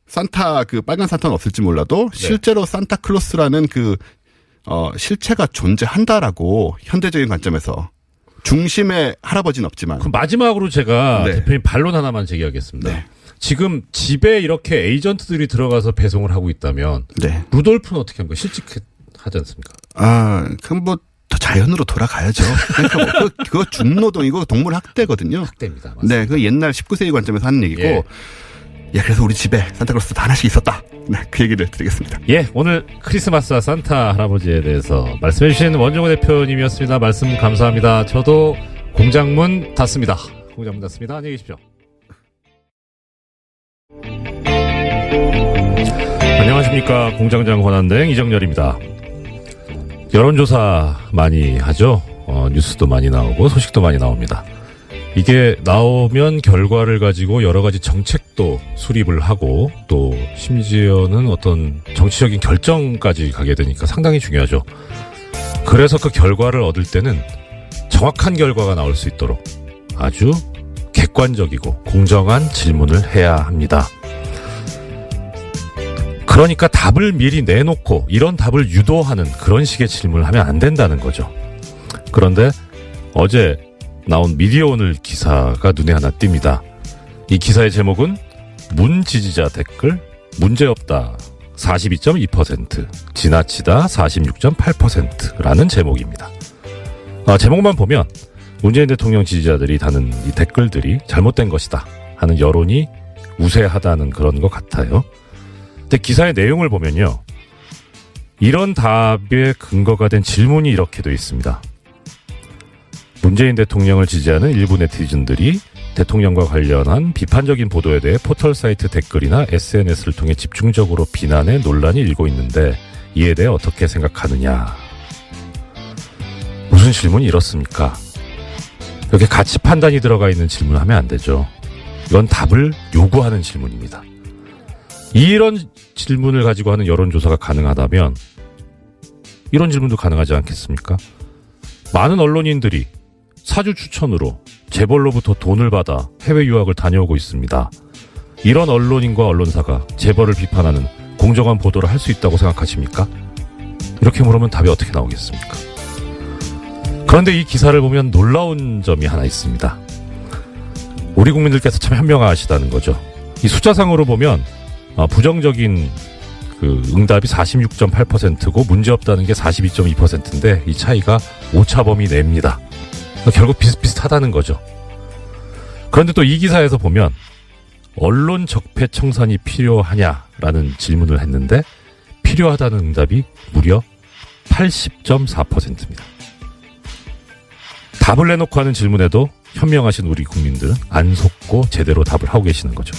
Speaker 5: 산타 그 빨간 산타는 없을지 몰라도 실제로 네. 산타클로스라는 그 실체가 존재한다라고 현대적인 관점에서 중심의 할아버지는 없지만.
Speaker 1: 그럼 마지막으로 제가 네. 대표님 반론 하나만 제기하겠습니다. 네. 지금 집에 이렇게 에이전트들이 들어가서 배송을 하고 있다면 네. 루돌프는 어떻게 한 거예요? 실직하지 않습니까?
Speaker 5: 그럼 뭐 더 자연으로 돌아가야죠. 그러니까 뭐 그거 중노동이고 동물 학대거든요.
Speaker 1: 학대입니다. 맞습니다.
Speaker 5: 네, 그 옛날 19세기 관점에서 하는 얘기고. 예, 그래서 우리 집에 산타클로스도 하나씩 있었다. 네, 그 얘기를 드리겠습니다.
Speaker 1: 예, 오늘 크리스마스와 산타 할아버지에 대해서 말씀해주신 원종호 대표님이었습니다. 말씀 감사합니다. 저도 공장문 닫습니다. 공장문 닫습니다. 안녕히 계십시오. 안녕하십니까. 공장장 권한대행 이정열입니다. 여론조사 많이 하죠. 뉴스도 많이 나오고 소식도 많이 나옵니다. 이게 나오면 결과를 가지고 여러 가지 정책도 수립을 하고 또 심지어는 어떤 정치적인 결정까지 가게 되니까 상당히 중요하죠. 그래서 그 결과를 얻을 때는 정확한 결과가 나올 수 있도록 아주 객관적이고 공정한 질문을 해야 합니다. 그러니까 답을 미리 내놓고 이런 답을 유도하는 그런 식의 질문을 하면 안 된다는 거죠. 그런데 어제 나온 미디어오늘 기사가 눈에 하나 띕니다. 이 기사의 제목은 문 지지자 댓글 문제없다 42.2%, 지나치다 46.8%라는 제목입니다. 제목만 보면 문재인 대통령 지지자들이 다는 이 댓글들이 잘못된 것이다 하는 여론이 우세하다는 그런 것 같아요. 근데 기사의 내용을 보면요. 이런 답의 근거가 된 질문이 이렇게 돼 있습니다. 문재인 대통령을 지지하는 일부 네티즌들이 대통령과 관련한 비판적인 보도에 대해 포털사이트 댓글이나 SNS를 통해 집중적으로 비난해 논란이 일고 있는데 이에 대해 어떻게 생각하느냐. 무슨 질문이 이렇습니까? 이렇게 가치 판단이 들어가 있는 질문을 하면 안 되죠. 이건 답을 요구하는 질문입니다. 이런 질문을 가지고 하는 여론조사가 가능하다면 이런 질문도 가능하지 않겠습니까? 많은 언론인들이 사주 추천으로 재벌로부터 돈을 받아 해외 유학을 다녀오고 있습니다. 이런 언론인과 언론사가 재벌을 비판하는 공정한 보도를 할 수 있다고 생각하십니까? 이렇게 물으면 답이 어떻게 나오겠습니까? 그런데 이 기사를 보면 놀라운 점이 하나 있습니다. 우리 국민들께서 참 현명하시다는 거죠. 이 숫자상으로 보면 부정적인 그 응답이 46.8%고 문제없다는 게 42.2%인데 이 차이가 오차범위 내입니다. 결국 비슷비슷하다는 거죠. 그런데 또 이 기사에서 보면 언론 적폐 청산이 필요하냐라는 질문을 했는데 필요하다는 응답이 무려 80.4%입니다. 답을 내놓고 하는 질문에도 현명하신 우리 국민들은 안 속고 제대로 답을 하고 계시는 거죠.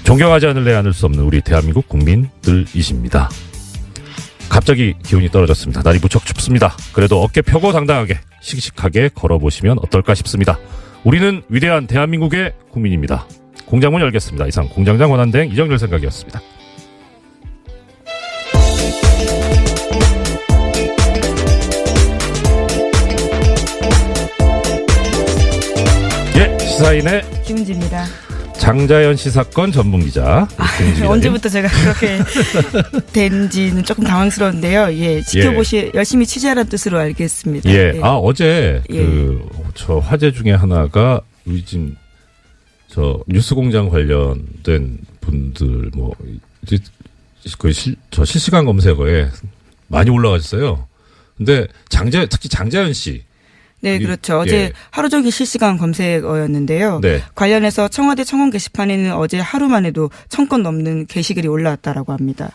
Speaker 1: 존경하지 않을래 않을 수 없는 우리 대한민국 국민들이십니다. 갑자기 기온이 떨어졌습니다. 날이 무척 춥습니다. 그래도 어깨 펴고 당당하게 씩씩하게 걸어보시면 어떨까 싶습니다. 우리는 위대한 대한민국의 국민입니다. 공장문 열겠습니다. 이상 공장장 권한대행 이정열 생각이었습니다. 시사인의
Speaker 2: 김은지입니다.
Speaker 1: 장자연 씨 사건 전문기자.
Speaker 2: 언제부터 제가 그렇게 된지는 조금 당황스러운데요. 예, 열심히 취재하라는 뜻으로 알겠습니다.
Speaker 1: 예. 예. 어제 저 화제 중에 하나가 요즘 저 뉴스공장 관련된 분들 저 실시간 검색어에 많이 올라가셨어요. 근데 특히 장자연 씨.
Speaker 2: 네, 그렇죠. 어제 하루 종일 실시간 검색어였는데요. 네. 관련해서 청와대 청원 게시판에는 어제 하루만 해도 1000건 넘는 게시글이 올라왔다라고 합니다.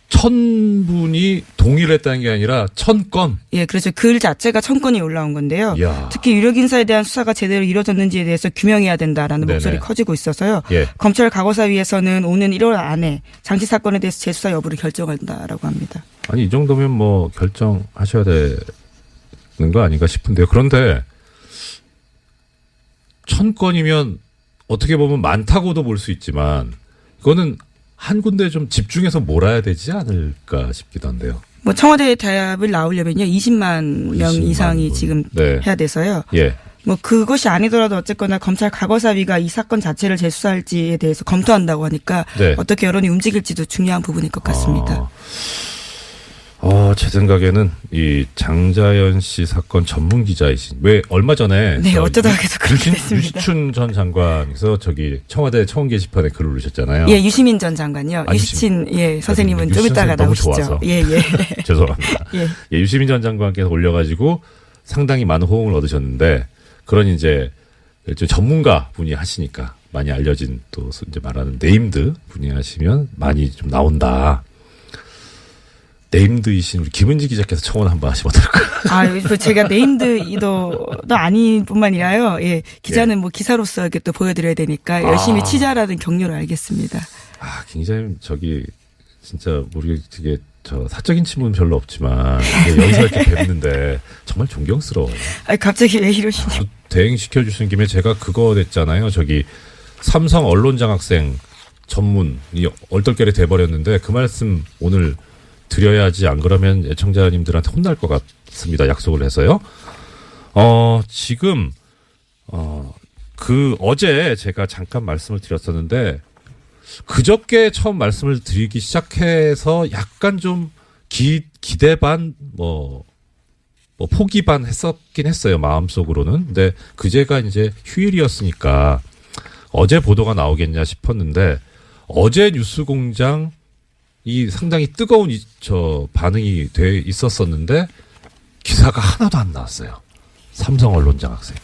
Speaker 1: 1000분이 동의를 했다는 게 아니라 1000건?
Speaker 2: 예, 그렇죠. 글 자체가 1000건이 올라온 건데요. 야. 특히 유력 인사에 대한 수사가 제대로 이루어졌는지에 대해서 규명해야 된다라는 목소리 커지고 있어서요. 예. 검찰 과거사위에서는 오는 1월 안에 장씨 사건에 대해서 재수사 여부를 결정한다라고 합니다.
Speaker 1: 아니, 이 정도면 뭐 결정하셔야 되는 거 아닌가 싶은데요. 그런데 1000건이면 어떻게 보면 많다고도 볼 수 있지만 이거는 한 군데 좀 집중해서 몰아야 되지 않을까 싶기도 한데요.
Speaker 2: 뭐 청와대 답을 나오려면요 20만 명 이상이 지금 해야 돼서요. 예. 뭐 그것이 아니더라도 어쨌거나 검찰 과거사위가 이 사건 자체를 재수사할지에 대해서 검토한다고 하니까 어떻게 여론이 움직일지도 중요한 부분일 것 같습니다.
Speaker 1: 제 생각에는 이 장자연 씨 사건 전문 기자이신 왜 얼마 전에
Speaker 2: 어쩌다가 계속 그렇게 됐습니다.
Speaker 1: 유시춘 전 장관에서 청와대 청원 게시판에 글을 올리셨잖아요.
Speaker 2: 예, 유시민 전 장관요. 유시친 선생님은 좀 이따가 나오시죠.
Speaker 1: 좋아서. 죄송합니다. 유시민 전 장관께서 올려가지고 상당히 많은 호응을 얻으셨는데 그런 이제 전문가 분이 하시니까 많이 알려진 또 이제 말하는 네임드 분이 하시면 많이 좀 나온다. 네임드이신 우리 김은지 기자께서 청원 한번 하시면 어떨까요?
Speaker 2: 제가 네임드도 아닌 뿐만 아니라요. 예, 기자는 뭐 기사로서 이렇게 또 보여드려야 되니까 열심히 취재하라는 격려를 알겠습니다.
Speaker 1: 기자님 진짜 우리 되게 사적인 친분은 별로 없지만 여기서 이렇게 뵙는데 정말 존경스러워요.
Speaker 2: 갑자기 왜 이러시냐?
Speaker 1: 대행 시켜주신 김에 제가 그거 됐잖아요. 삼성 언론장학생 전문이 얼떨결에 돼버렸는데 그 말씀 오늘 드려야지 안 그러면 애청자님들한테 혼날 것 같습니다. 약속을 해서요. 지금 어제 제가 잠깐 말씀을 드렸었는데 그저께 처음 말씀을 드리기 시작해서 약간 좀 기대 반 뭐 포기 반 했었긴 했어요. 마음속으로는. 근데 그제가 이제 휴일이었으니까 어제 보도가 나오겠냐 싶었는데 어제 뉴스공장이 상당히 뜨거운 반응이 돼 있었었는데 기사가 하나도 안 나왔어요. 삼성 언론장학생.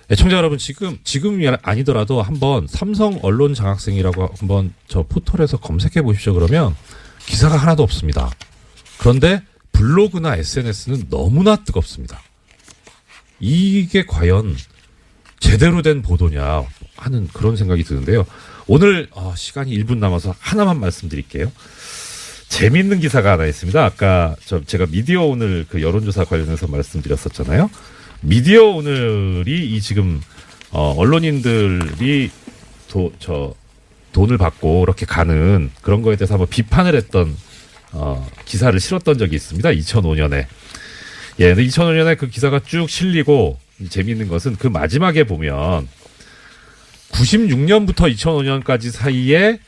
Speaker 1: 애청자 여러분 지금이 아니더라도 한번 삼성 언론장학생이라고 한번 저 포털에서 검색해 보십시오. 그러면 기사가 하나도 없습니다. 그런데 블로그나 SNS는 너무나 뜨겁습니다. 이게 과연 제대로 된 보도냐 하는 그런 생각이 드는데요. 오늘 시간이 1분 남아서 하나만 말씀드릴게요. 재미있는 기사가 하나 있습니다. 아까 제가 미디어 오늘 그 여론조사 관련해서 말씀드렸었잖아요. 미디어 오늘이 지금 언론인들이 돈을 받고 이렇게 가는 그런 거에 대해서 한번 비판을 했던 기사를 실었던 적이 있습니다. 2005년에. 예, 근데 2005년에 그 기사가 쭉 실리고 재미있는 것은 그 마지막에 보면 96년부터 2005년까지 사이에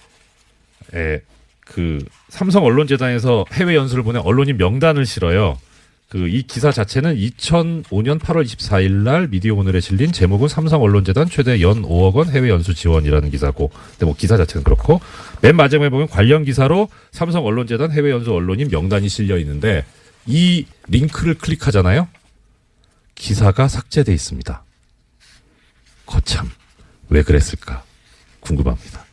Speaker 1: 그 삼성 언론재단에서 해외 연수를 보낸 언론인 명단을 실어요. 이 기사 자체는 2005년 8월 24일 날 미디어 오늘에 실린 제목은 삼성 언론재단 최대 연 5억 원 해외 연수 지원이라는 기사고. 근데 뭐 기사 자체는 그렇고 맨 마지막에 보면 관련 기사로 삼성 언론재단 해외 연수 언론인 명단이 실려 있는데 이 링크를 클릭하잖아요. 기사가 삭제돼 있습니다. 거참 왜 그랬을까 궁금합니다.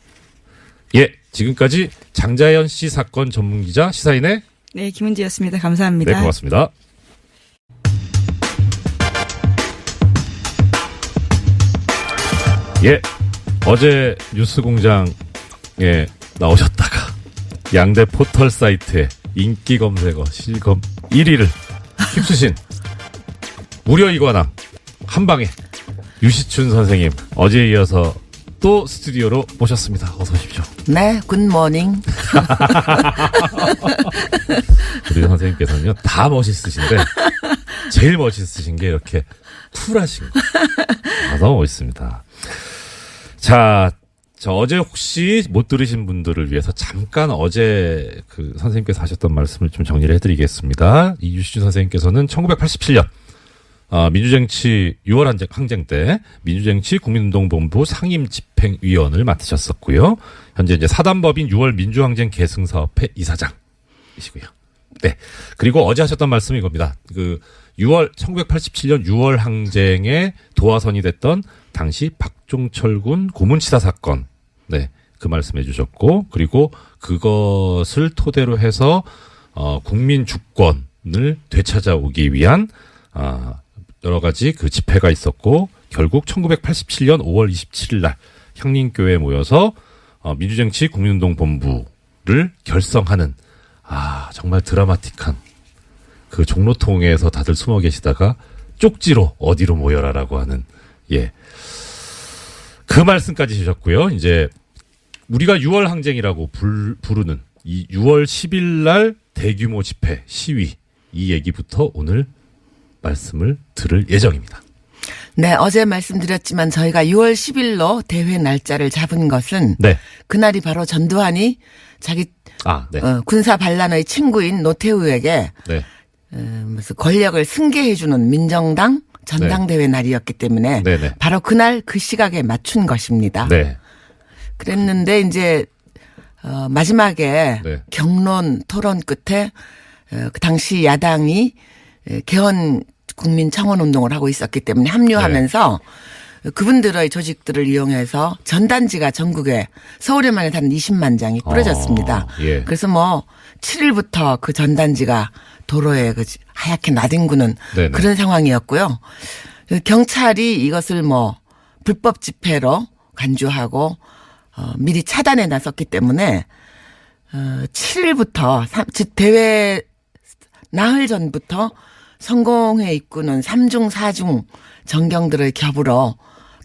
Speaker 1: 예, 지금까지 장자연 씨 사건 전문기자 시사인의
Speaker 2: 네, 김은지였습니다. 감사합니다.
Speaker 1: 네, 고맙습니다. 예, 어제 뉴스공장에 나오셨다가 양대 포털 사이트의 인기 검색어 실검 1위를 휩쓰신 무려 이관왕 한방에 유시춘 선생님 어제에 이어서 또 스튜디오로 모셨습니다. 어서 오십시오.
Speaker 3: 네, 굿모닝.
Speaker 1: 우리 선생님께서는요 다 멋있으신데 제일 멋있으신 게 이렇게 쿨하신 거. 너무 멋있습니다. 자, 어제 혹시 못 들으신 분들을 위해서 잠깐 어제 그 선생님께서 하셨던 말씀을 좀 정리를 해드리겠습니다. 이 유시춘 선생님께서는 1987년 민주쟁취 6월 항쟁 때 민주쟁취 국민운동본부 상임집행위원을 맡으셨었고요. 현재 이제 사단법인 6월 민주항쟁 계승사업회 이사장이시고요. 네. 그리고 어제 하셨던 말씀이 이겁니다. 1987년 6월 항쟁에 도화선이 됐던 당시 박종철 군 고문치사 사건. 네. 그 말씀해 주셨고, 그리고 그것을 토대로 해서, 국민 주권을 되찾아오기 위한, 여러 가지 그 집회가 있었고, 결국 1987년 5월 27일 날 향림교회에 모여서, 민주쟁취 국민운동본부를 결성하는, 정말 드라마틱한 그 종로통에서 다들 숨어 계시다가 쪽지로 어디로 모여라라고 하는, 예. 그 말씀까지 주셨고요. 이제 우리가 6월 항쟁이라고 부르는 이 6월 10일 날 대규모 집회, 시위, 이 얘기부터 오늘 말씀을 들을 예정입니다.
Speaker 3: 네, 어제 말씀드렸지만 저희가 6월 10일로 대회 날짜를 잡은 것은 네. 그날이 바로 전두환이 자기 네. 군사 반란의 친구인 노태우에게 네. 무슨 권력을 승계해주는 민정당 전당대회 네. 날이었기 때문에 네네. 바로 그날 그 시각에 맞춘 것입니다. 네. 그랬는데 이제 마지막에 네. 경론 토론 끝에 그 당시 야당이 개헌 국민 청원 운동을 하고 있었기 때문에 합류하면서 네. 그분들의 조직들을 이용해서 전단지가 전국에 서울에만 해도 한 20만 장이 뿌려졌습니다. 예. 그래서 뭐 7일부터 그 전단지가 도로에 하얗게 나뒹구는 네네. 그런 상황이었고요. 경찰이 이것을 뭐 불법 집회로 간주하고 미리 차단해 놨었기 때문에 7일부터 대회 나흘 전부터 성공회 입구는 3중 4중 전경들의 겹으로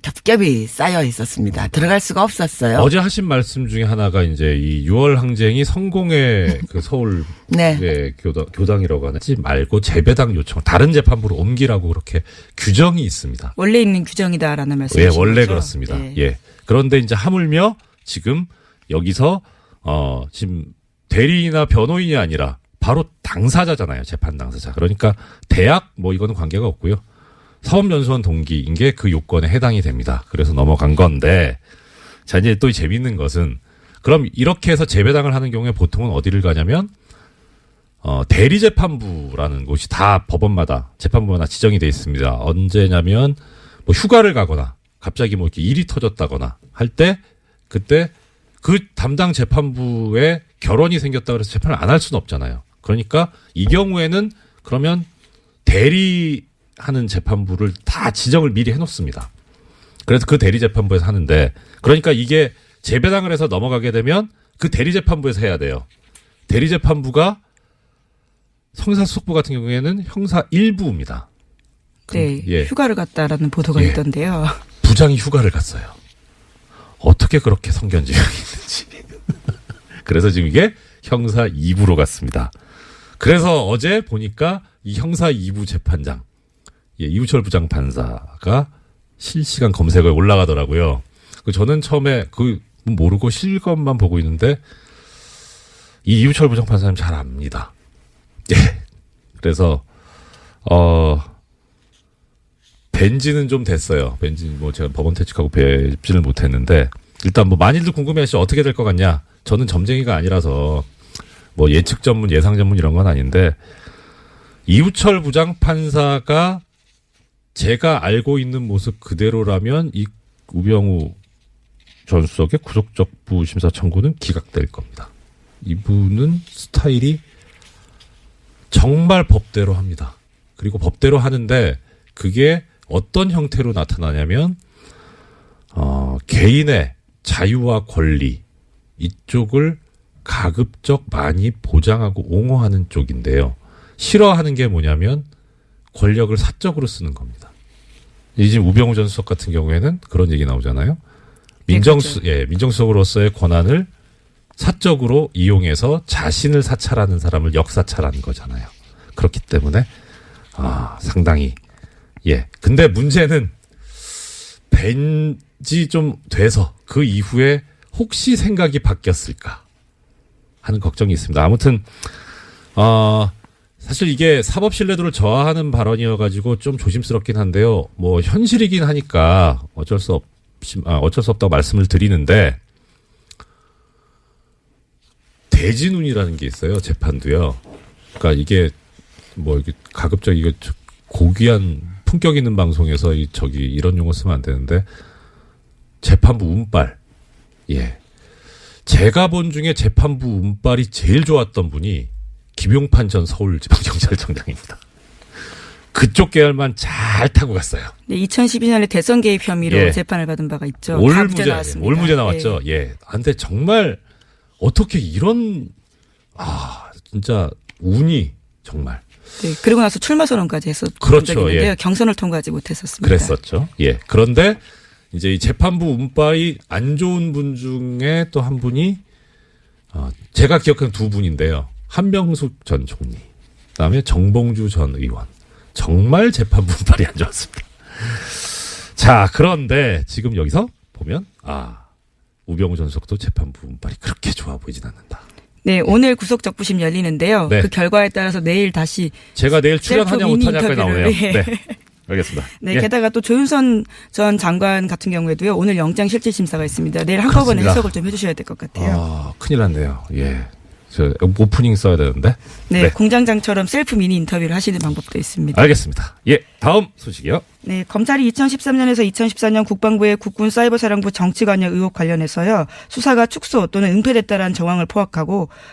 Speaker 3: 겹겹이 쌓여 있었습니다. 들어갈 수가 없었어요.
Speaker 1: 어제 하신 말씀 중에 하나가 이제 이 6월 항쟁이 성공의 그 서울 네. 교당이라고 하지 말고 재배당 요청 다른 재판부로 옮기라고 그렇게 규정이 있습니다.
Speaker 2: 원래 있는 규정이다라는 말씀이시죠?
Speaker 1: 예, 원래 그렇습니다. 네. 예. 그런데 이제 하물며 지금 여기서 지금 대리인이나 변호인이 아니라 바로 당사자잖아요. 재판 당사자. 그러니까 대학 뭐 이거는 관계가 없고요. 사법연수원 동기인 게 그 요건에 해당이 됩니다. 그래서 넘어간 건데 자 이제 또 재밌는 것은 그럼 이렇게 해서 재배당을 하는 경우에 보통은 어디를 가냐면 대리재판부라는 곳이 다 법원마다 재판부마다 지정이 돼 있습니다. 언제냐면 뭐 휴가를 가거나 갑자기 뭐 이렇게 일이 터졌다거나 할 때 그때 그 담당 재판부에 결혼이 생겼다 그래서 재판을 안 할 수는 없잖아요. 그러니까 이 경우에는 그러면 대리하는 재판부를 다 지정을 미리 해놓습니다. 그래서 그 대리재판부에서 하는데 그러니까 이게 재배당을 해서 넘어가게 되면 그 대리재판부에서 해야 돼요. 대리재판부가 형사수석부 같은 경우에는 형사 1부입니다.
Speaker 2: 네, 예. 휴가를 갔다라는 보도가 있던데요.
Speaker 1: 부장이 휴가를 갔어요. 어떻게 그렇게 성견지명이 있는지. 그래서 지금 이게 형사 2부로 갔습니다. 그래서 어제 보니까 이 형사 2부 재판장, 이우철 부장판사가 실시간 검색어에 올라가더라고요. 저는 처음에 모르고 실검만 보고 있는데 이 이우철 부장판사님 잘 압니다. 예. 그래서 뵌지는 좀 됐어요. 뵌지 뭐 제가 법원 퇴직하고 뵙지는 못했는데 일단 뭐 많이들 궁금해하시죠. 어떻게 될 것 같냐? 저는 점쟁이가 아니라서 뭐 예측 전문, 예상 전문 이런 건 아닌데 이우철 부장판사가 제가 알고 있는 모습 그대로라면 이 우병우 전 수석의 구속적부 심사 청구는 기각될 겁니다. 이분은 스타일이 정말 법대로 합니다. 그리고 법대로 하는데 그게 어떤 형태로 나타나냐면 개인의 자유와 권리 이쪽을 가급적 많이 보장하고 옹호하는 쪽인데요. 싫어하는 게 뭐냐면 권력을 사적으로 쓰는 겁니다. 지금 우병우 전 수석 같은 경우에는 그런 얘기 나오잖아요. 민정수석으로서의 권한을 사적으로 이용해서 자신을 사찰하는 사람을 역사찰하는 거잖아요. 그렇기 때문에 상당히 근데 문제는 뵌지 좀 돼서 그 이후에 혹시 생각이 바뀌었을까 하는 걱정이 있습니다. 아무튼 사실 이게 사법 신뢰도를 저하하는 발언이어가지고 좀 조심스럽긴 한데요. 뭐 현실이긴 하니까 어쩔 수 없다고 말씀을 드리는데 대진운이라는 게 있어요. 재판도요. 그러니까 이게 뭐 이게 가급적 이거 고귀한 품격 있는 방송에서 이런 용어 쓰면 안 되는데 재판부 운빨. 제가 본 중에 재판부 운빨이 제일 좋았던 분이 김용판 전 서울지방경찰청장입니다. 그쪽 계열만 잘 타고 갔어요.
Speaker 2: 네, 2012년에 대선 개입 혐의로 재판을 받은 바가 있죠. 올
Speaker 1: 무죄 나왔죠. 근데 정말 어떻게 이런 진짜 운이 정말.
Speaker 2: 네, 그리고 나서 출마 선언까지 했었던 적이 있는데요. 경선을 통과하지 못했었습니다.
Speaker 1: 그랬었죠. 그런데 이제 이 재판부 운빨이 안 좋은 분 중에 또 한 분이 제가 기억하는 두 분인데요. 한명숙 전 총리, 그다음에 정봉주 전 의원. 정말 재판부 운빨이 안 좋았습니다. 자, 그런데 지금 여기서 보면 우병우 전 수석도 재판부 운빨이 그렇게 좋아 보이진 않는다.
Speaker 2: 네, 오늘 구속적부심 열리는데요. 그 결과에 따라서 내일 다시
Speaker 1: 제가 내일 출연하냐 못하냐까지 나오네요. 네. 알겠습니다.
Speaker 2: 네, 게다가 또 조윤선 전 장관 같은 경우에도요. 오늘 영장 실질 심사가 있습니다. 내일 한꺼번에 해석을 좀 해주셔야 될 것 같아요.
Speaker 1: 큰일 났네요. 저 오프닝 써야 되는데.
Speaker 2: 네, 공장장처럼 셀프 미니 인터뷰를 하시는 방법도 있습니다.
Speaker 1: 알겠습니다. 다음 소식이요.
Speaker 2: 네, 검찰이 2013년에서 2014년 국방부의 국군 사이버사령부 정치관여 의혹 관련해서요. 수사가 축소 또는 은폐됐다라는 정황을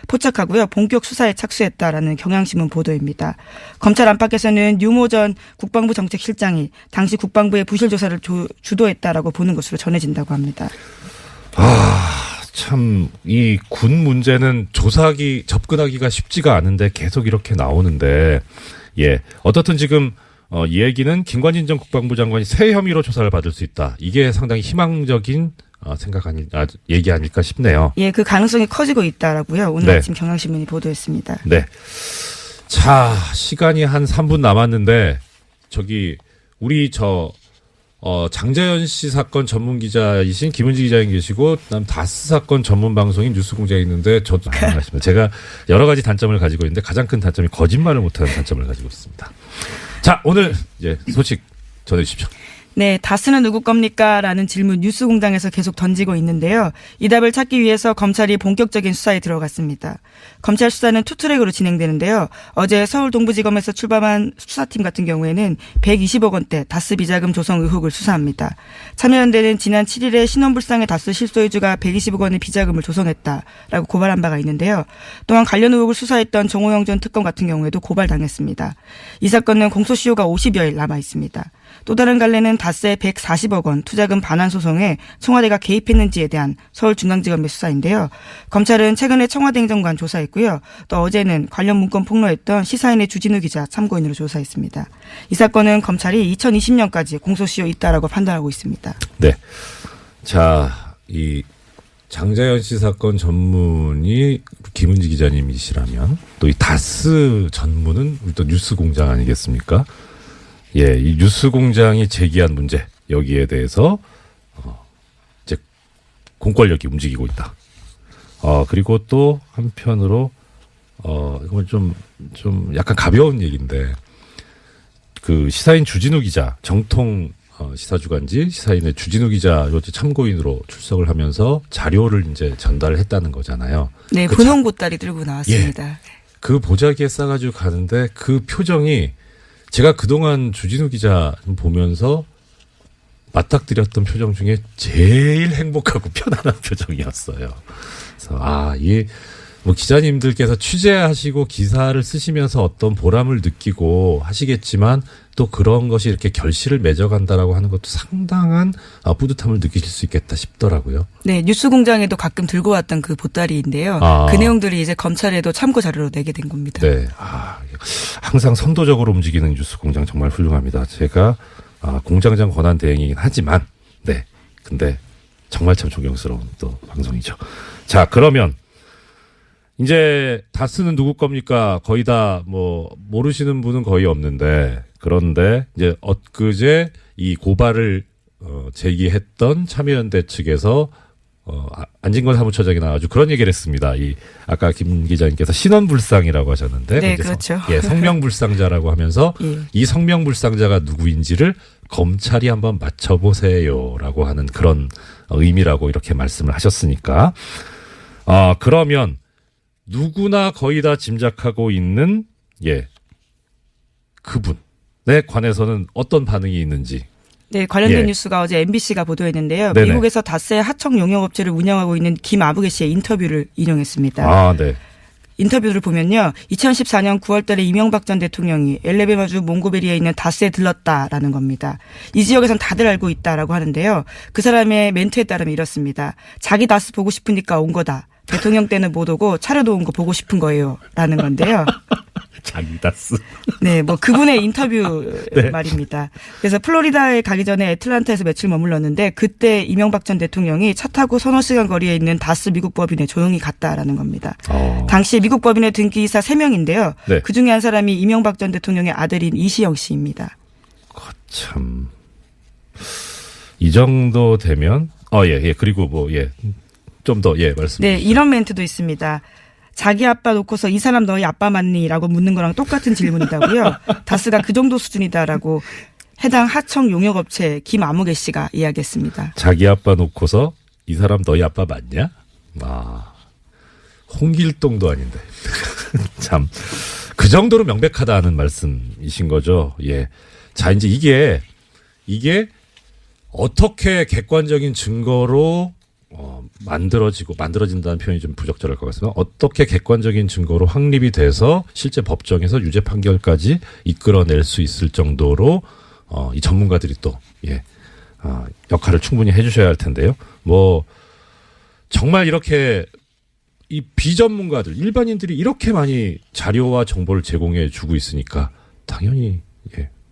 Speaker 2: 포착하고요. 본격 수사에 착수했다라는 경향신문 보도입니다. 검찰 안팎에서는 유모 전 국방부 정책실장이 당시 국방부의 부실 조사를 주도했다라고 보는 것으로 전해진다고 합니다.
Speaker 1: 참, 이 군 문제는 접근하기가 쉽지가 않은데 계속 이렇게 나오는데, 어떻든 지금, 이 얘기는 김관진 전 국방부 장관이 새 혐의로 조사를 받을 수 있다. 이게 상당히 희망적인, 얘기 아닐까 싶네요.
Speaker 2: 그 가능성이 커지고 있다라고요. 오늘 아침 경향신문이 보도했습니다.
Speaker 1: 네. 자, 시간이 한 3분 남았는데, 우리 장자연 씨 사건 전문 기자이신 김은지 기자님 계시고, 그다음 다스 사건 전문 방송인 뉴스공장에 있는데, 저도 반갑습니다. 제가 여러 가지 단점을 가지고 있는데, 가장 큰 단점이 거짓말을 못하는 단점을 가지고 있습니다. 자, 오늘 이제 소식 전해주십시오.
Speaker 2: 네, 다스는 누구 겁니까? 라는 질문 뉴스공장에서 계속 던지고 있는데요. 이 답을 찾기 위해서 검찰이 본격적인 수사에 들어갔습니다. 검찰 수사는 투트랙으로 진행되는데요. 어제 서울 동부지검에서 출범한 수사팀 같은 경우에는 120억 원대 다스 비자금 조성 의혹을 수사합니다. 참여연대는 지난 7일에 신원불상의 다스 실소유주가 120억 원의 비자금을 조성했다라고 고발한 바가 있는데요. 또한 관련 의혹을 수사했던 정호영 전 특검 같은 경우에도 고발당했습니다. 이 사건은 공소시효가 50여일 남아 있습니다. 또 다른 갈래는 다스의 140억 원 투자금 반환 소송에 청와대가 개입했는지에 대한 서울중앙지검의 수사인데요. 검찰은 최근에 청와대 행정관 조사했고요. 또 어제는 관련 문건 폭로했던 시사인의 주진우 기자 참고인으로 조사했습니다. 이 사건은 검찰이 2020년까지 공소시효 있다라고 판단하고 있습니다.
Speaker 1: 네. 자, 이 장자연 씨 사건 전문이 김은지 기자님이시라면 또 이 다스 전문은 또 뉴스공장 아니겠습니까? 예, 이 뉴스공장이 제기한 문제 여기에 대해서 이제 공권력이 움직이고 있다. 그리고 또 한편으로 이건 좀 약간 가벼운 얘기인데 그 시사인 주진우 기자 정통 시사주간지 시사인의 주진우 기자 참고인으로 출석을 하면서 자료를 이제 전달을 했다는 거잖아요.
Speaker 2: 네,
Speaker 1: 그
Speaker 2: 분홍 보따리 들고 나왔습니다.
Speaker 1: 예, 그 보자기에 싸가지고 가는데 그 표정이 제가 그동안 주진우 기자 보면서 맞닥뜨렸던 표정 중에 제일 행복하고 편안한 표정이었어요. 그래서 뭐 기자님들께서 취재하시고 기사를 쓰시면서 어떤 보람을 느끼고 하시겠지만 또 그런 것이 이렇게 결실을 맺어간다라고 하는 것도 상당한 뿌듯함을 느끼실 수 있겠다 싶더라고요.
Speaker 2: 네, 뉴스공장에도 가끔 들고 왔던 그 보따리인데요. 그 내용들이 이제 검찰에도 참고 자료로 내게 된 겁니다.
Speaker 1: 네, 항상 선도적으로 움직이는 뉴스공장 정말 훌륭합니다. 제가 공장장 권한 대행이긴 하지만, 네, 근데 정말 참 존경스러운 또 방송이죠. 자, 그러면 이제 다스는 누구 겁니까? 거의 다 뭐 모르시는 분은 거의 없는데 그런데 이제 엊그제 이 고발을 제기했던 참여연대 측에서 안진걸 사무처장이 나와가지고 그런 얘기를 했습니다. 아까 김 기자님께서 신원불상이라고 하셨는데,
Speaker 2: 네, 그렇죠.
Speaker 1: 성명불상자라고 하면서
Speaker 2: 예.
Speaker 1: 이 성명불상자가 누구인지를 검찰이 한번 맞춰보세요라고 하는 그런 의미라고 이렇게 말씀을 하셨으니까, 그러면 누구나 거의 다 짐작하고 있는 그분에 관해서는 어떤 반응이 있는지.
Speaker 2: 네, 관련된 뉴스가 어제 MBC가 보도했는데요.
Speaker 1: 네네.
Speaker 2: 미국에서 다스의 하청 용역업체를 운영하고 있는 김아부개 씨의 인터뷰를 인용했습니다.
Speaker 1: 네.
Speaker 2: 인터뷰를 보면요. 2014년 9월 달에 이명박 전 대통령이 엘레베마주 몽고베리에 있는 다스에 들렀다라는 겁니다. 이 지역에선 다들 알고 있다라고 하는데요. 그 사람의 멘트에 따르면 이렇습니다. 자기 다스 보고 싶으니까 온 거다. 대통령 때는 못 오고 차려도 온 거 보고 싶은 거예요. 라는 건데요.
Speaker 1: 자기 다스.
Speaker 2: 네, 뭐 그분의 인터뷰 네. 말입니다. 그래서 플로리다에 가기 전에 애틀란타에서 며칠 머물렀는데 그때 이명박 전 대통령이 차 타고 서너 시간 거리에 있는 다스 미국 법인에 조용히 갔다라는 겁니다. 당시 미국 법인의 등기이사 3명인데요. 네. 그중에 한 사람이 이명박 전 대통령의 아들인 이시영 씨입니다.
Speaker 1: 참. 이 정도 되면 그리고 좀 더 말씀해
Speaker 2: 네,
Speaker 1: 주시죠.
Speaker 2: 이런 멘트도 있습니다. 자기 아빠 놓고서 이 사람 너희 아빠 맞니? 라고 묻는 거랑 똑같은 질문이다고요. 다스가 그 정도 수준이다라고 해당 하청 용역업체 김아무개 씨가 이야기했습니다.
Speaker 1: 자기 아빠 놓고서 이 사람 너희 아빠 맞냐? 홍길동도 아닌데. 참. 그 정도로 명백하다는 말씀이신 거죠. 예. 자, 이제 이게 어떻게 객관적인 증거로 만들어진다는 표현이 좀 부적절할 것 같습니다. 어떻게 객관적인 증거로 확립이 돼서 실제 법정에서 유죄 판결까지 이끌어낼 수 있을 정도로 이 전문가들이 또 역할을 충분히 해주셔야 할 텐데요. 뭐 정말 이렇게 이 비전문가들 일반인들이 이렇게 많이 자료와 정보를 제공해 주고 있으니까 당연히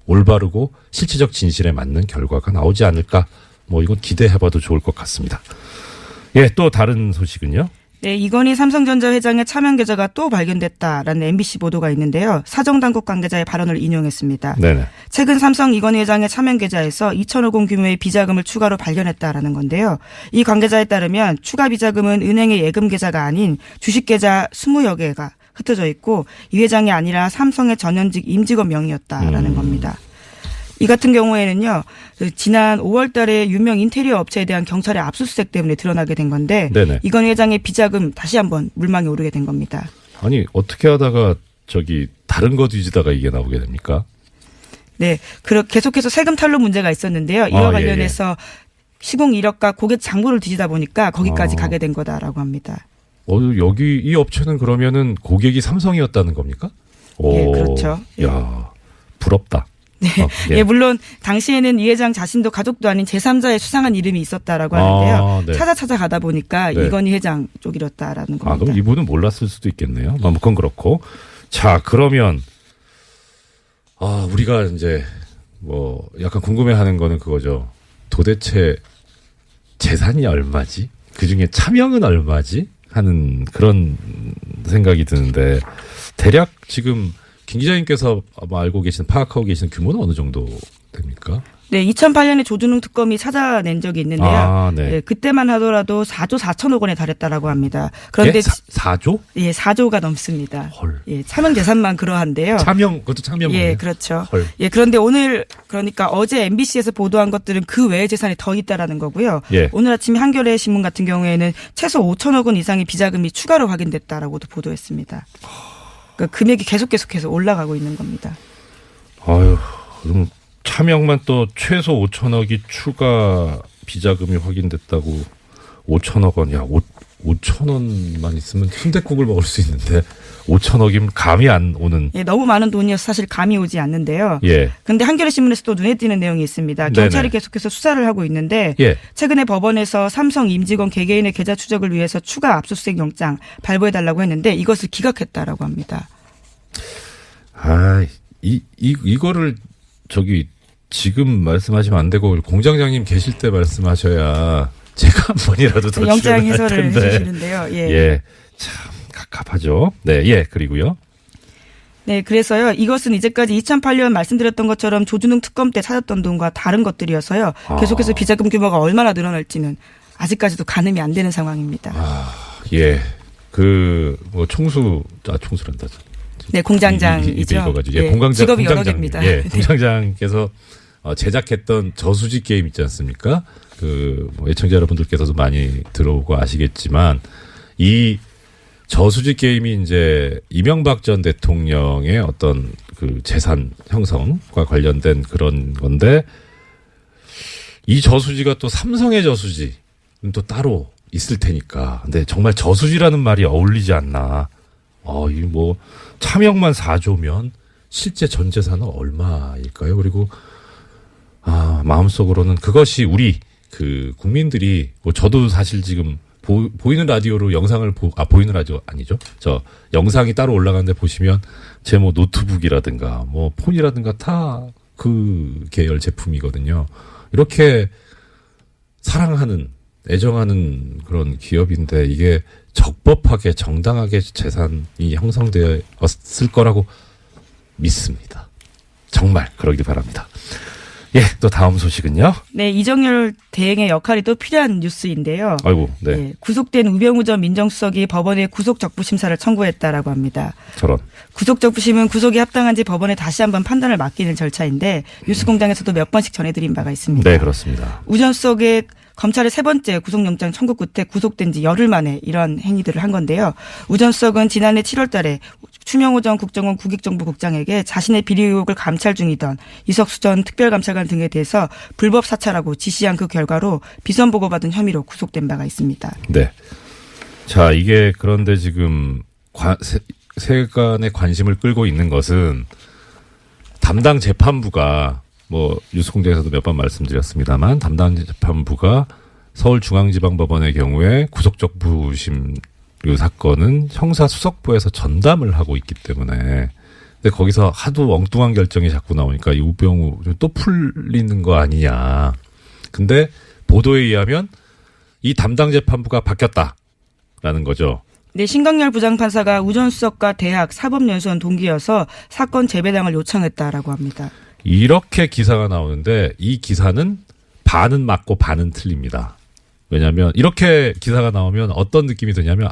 Speaker 1: 올바르고 실체적 진실에 맞는 결과가 나오지 않을까. 뭐 이건 기대해봐도 좋을 것 같습니다. 또 다른 소식은요?
Speaker 2: 네, 이건희 삼성전자 회장의 차명 계좌가 또 발견됐다라는 MBC 보도가 있는데요. 사정당국 관계자의 발언을 인용했습니다. 네네. 최근 삼성 이건희 회장의 차명 계좌에서 2천억 원 규모의 비자금을 추가로 발견했다라는 건데요. 이 관계자에 따르면 추가 비자금은 은행의 예금 계좌가 아닌 주식 계좌 20여 개가 흩어져 있고 이 회장이 아니라 삼성의 전현직 임직원 명의였다라는 겁니다. 이 같은 경우에는요, 지난 5월 달에 유명 인테리어 업체에 대한 경찰의 압수수색 때문에 드러나게 된 건데, 네네. 이건희 회장의 비자금 다시 한번 물망에 오르게 된 겁니다.
Speaker 1: 아니, 어떻게 하다가 다른 거 뒤지다가 이게 나오게 됩니까?
Speaker 2: 네. 계속해서 세금 탈루 문제가 있었는데요. 이와 관련해서 시공 이력과 고객 장부를 뒤지다 보니까 거기까지 가게 된 거다라고 합니다.
Speaker 1: 여기 이 업체는 그러면은 고객이 삼성이었다는 겁니까?
Speaker 2: 네, 그렇죠.
Speaker 1: 야, 부럽다.
Speaker 2: 네. 예, 물론 당시에는 이 회장 자신도 가족도 아닌 제3자의 수상한 이름이 있었다라고 하는데요. 네. 찾아가다 보니까 네. 이건희 회장 쪽이었다라는 겁니다.
Speaker 1: 그럼 이분은 몰랐을 수도 있겠네요. 그건 그렇고. 자, 그러면 우리가 이제 약간 궁금해하는 거는 그거죠. 도대체 재산이 얼마지? 그중에 차명은 얼마지? 하는 그런 생각이 드는데 대략 지금 김 기자님께서 아마 알고 파악하고 계시는 규모는 어느 정도 됩니까?
Speaker 2: 네, 2008년에 조준웅 특검이 찾아낸 적이 있는데요. 네. 네, 그때만 하더라도 4조 4천억 원에 달했다라고 합니다. 그런데
Speaker 1: 4조?
Speaker 2: 예, 4조가 넘습니다.
Speaker 1: 헐.
Speaker 2: 예, 차명 재산만 그러한데요.
Speaker 1: 그것도 차명.
Speaker 2: 예, 그렇죠. 헐. 예, 그런데 그러니까 어제 MBC에서 보도한 것들은 그 외의 재산이 더 있다라는 거고요. 예. 오늘 아침 한겨레 신문 같은 경우에는 최소 5천억 원 이상의 비자금이 추가로 확인됐다라고도 보도했습니다. 그러니까 금액이 계속해서 올라가고 있는 겁니다.
Speaker 1: 아유, 그럼 차명만 또 최소 5천억이 추가 비자금이 확인됐다고 5천억 원, 5천 원만 있으면 순댓국을 먹을 수 있는데 5천억이면 감이 안 오는.
Speaker 2: 예, 너무 많은 돈이어서 사실 감이 오지 않는데요.
Speaker 1: 예.
Speaker 2: 그런데 한겨레 신문에서 또 눈에 띄는 내용이 있습니다. 경찰이 계속해서 수사를 하고 있는데 최근에 법원에서 삼성 임직원 개개인의 계좌 추적을 위해서 추가 압수수색 영장 발부해달라고 했는데 이것을 기각했다라고 합니다.
Speaker 1: 이거를 지금 말씀하시면 안 되고 공장장님 계실 때 말씀하셔야 제가 한 번이라도 더
Speaker 2: 영장 해설을 해주시는데요.
Speaker 1: 예. 참 갑갑하죠. 네, 그리고요.
Speaker 2: 네, 그래서요. 이것은 이제까지 2008년 말씀드렸던 것처럼 조준웅 특검 때 찾았던 돈과 다른 것들이어서요. 계속해서 비자금 규모가 얼마나 늘어날지는 아직까지도 가늠이 안 되는 상황입니다.
Speaker 1: 예. 총수란다.
Speaker 2: 네, 공장장이죠.
Speaker 1: 공장장.
Speaker 2: 직업이 여러 개입니다.
Speaker 1: 예, 공장장께서 제작했던 저수지 게임 있지 않습니까? 애청자 여러분들께서도 많이 들어오고 아시겠지만 이 저수지 게임이 이제 이명박 전 대통령의 어떤 재산 형성과 관련된 그런 건데 이 저수지가 또 삼성의 저수지는 또 따로 있을 테니까. 근데 정말 저수지라는 말이 어울리지 않나. 차명만 4조면 실제 전 재산은 얼마일까요? 그리고 마음속으로는 그것이 우리 국민들이 저도 사실 지금 보이는 라디오로 영상을 보이는 라디오 아니죠? 영상이 따로 올라가는데 보시면 제 노트북이라든가 폰이라든가 다 그 계열 제품이거든요. 이렇게 사랑하는 애정하는 그런 기업인데 이게 적법하게 정당하게 재산이 형성되었을 거라고 믿습니다. 정말 그러길 바랍니다. 예, 또 다음 소식은요.
Speaker 2: 네, 이정열 대행의 역할이 또 필요한 뉴스인데요.
Speaker 1: 아이고, 네.
Speaker 2: 네, 구속된 우병우 전 민정수석이 법원에 구속적부심사를 청구했다라고 합니다.
Speaker 1: 저런.
Speaker 2: 구속적부심은 구속이 합당한지 법원에 다시 한번 판단을 맡기는 절차인데 뉴스공장에서도 몇 번씩 전해드린 바가 있습니다.
Speaker 1: 네, 그렇습니다.
Speaker 2: 우 전 수석의 검찰의 세 번째 구속영장 청구 끝에 구속된 지 열흘 만에 이런 행위들을 한 건데요. 우 전 수석은 지난해 7월 달에 추명호 전 국정원 국익정보 국장에게 자신의 비리 의혹을 감찰 중이던 이석수 전 특별감찰관 등에 대해서 불법 사찰하고 지시한 그 결과로 비선 보고받은 혐의로 구속된 바가 있습니다.
Speaker 1: 네. 자, 이게 그런데 지금 세간의 관심을 끌고 있는 것은 담당 재판부가 뉴스공장에서도 몇 번 말씀드렸습니다만 담당 재판부가 서울중앙지방법원의 경우에 구속적부심 사건은 형사수석부에서 전담을 하고 있기 때문에 근데 거기서 하도 엉뚱한 결정이 자꾸 나오니까 이 우병우 또 풀리는 거 아니냐. 근데 보도에 의하면 이 담당 재판부가 바뀌었다. 라는 거죠.
Speaker 2: 네, 신광열 부장판사가 우전수석과 대학 사법연수원 동기여서 사건 재배당을 요청했다라고 합니다.
Speaker 1: 이렇게 기사가 나오는데 이 기사는 반은 맞고 반은 틀립니다. 왜냐하면 이렇게 기사가 나오면 어떤 느낌이 드냐면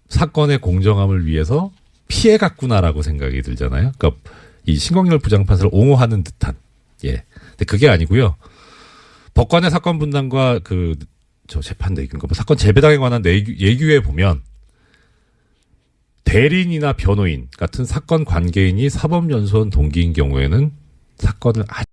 Speaker 1: 사건의 공정함을 위해서 피해갔구나라고 생각이 들잖아요. 그러니까 이 신광열 부장판사를 옹호하는 듯한. 예. 근데 그게 아니고요. 법관의 사건 분담과 재판 내규, 사건 재배당에 관한 예규에 보면 대리인이나 변호인 같은 사건 관계인이 사법연수원 동기인 경우에는 사건을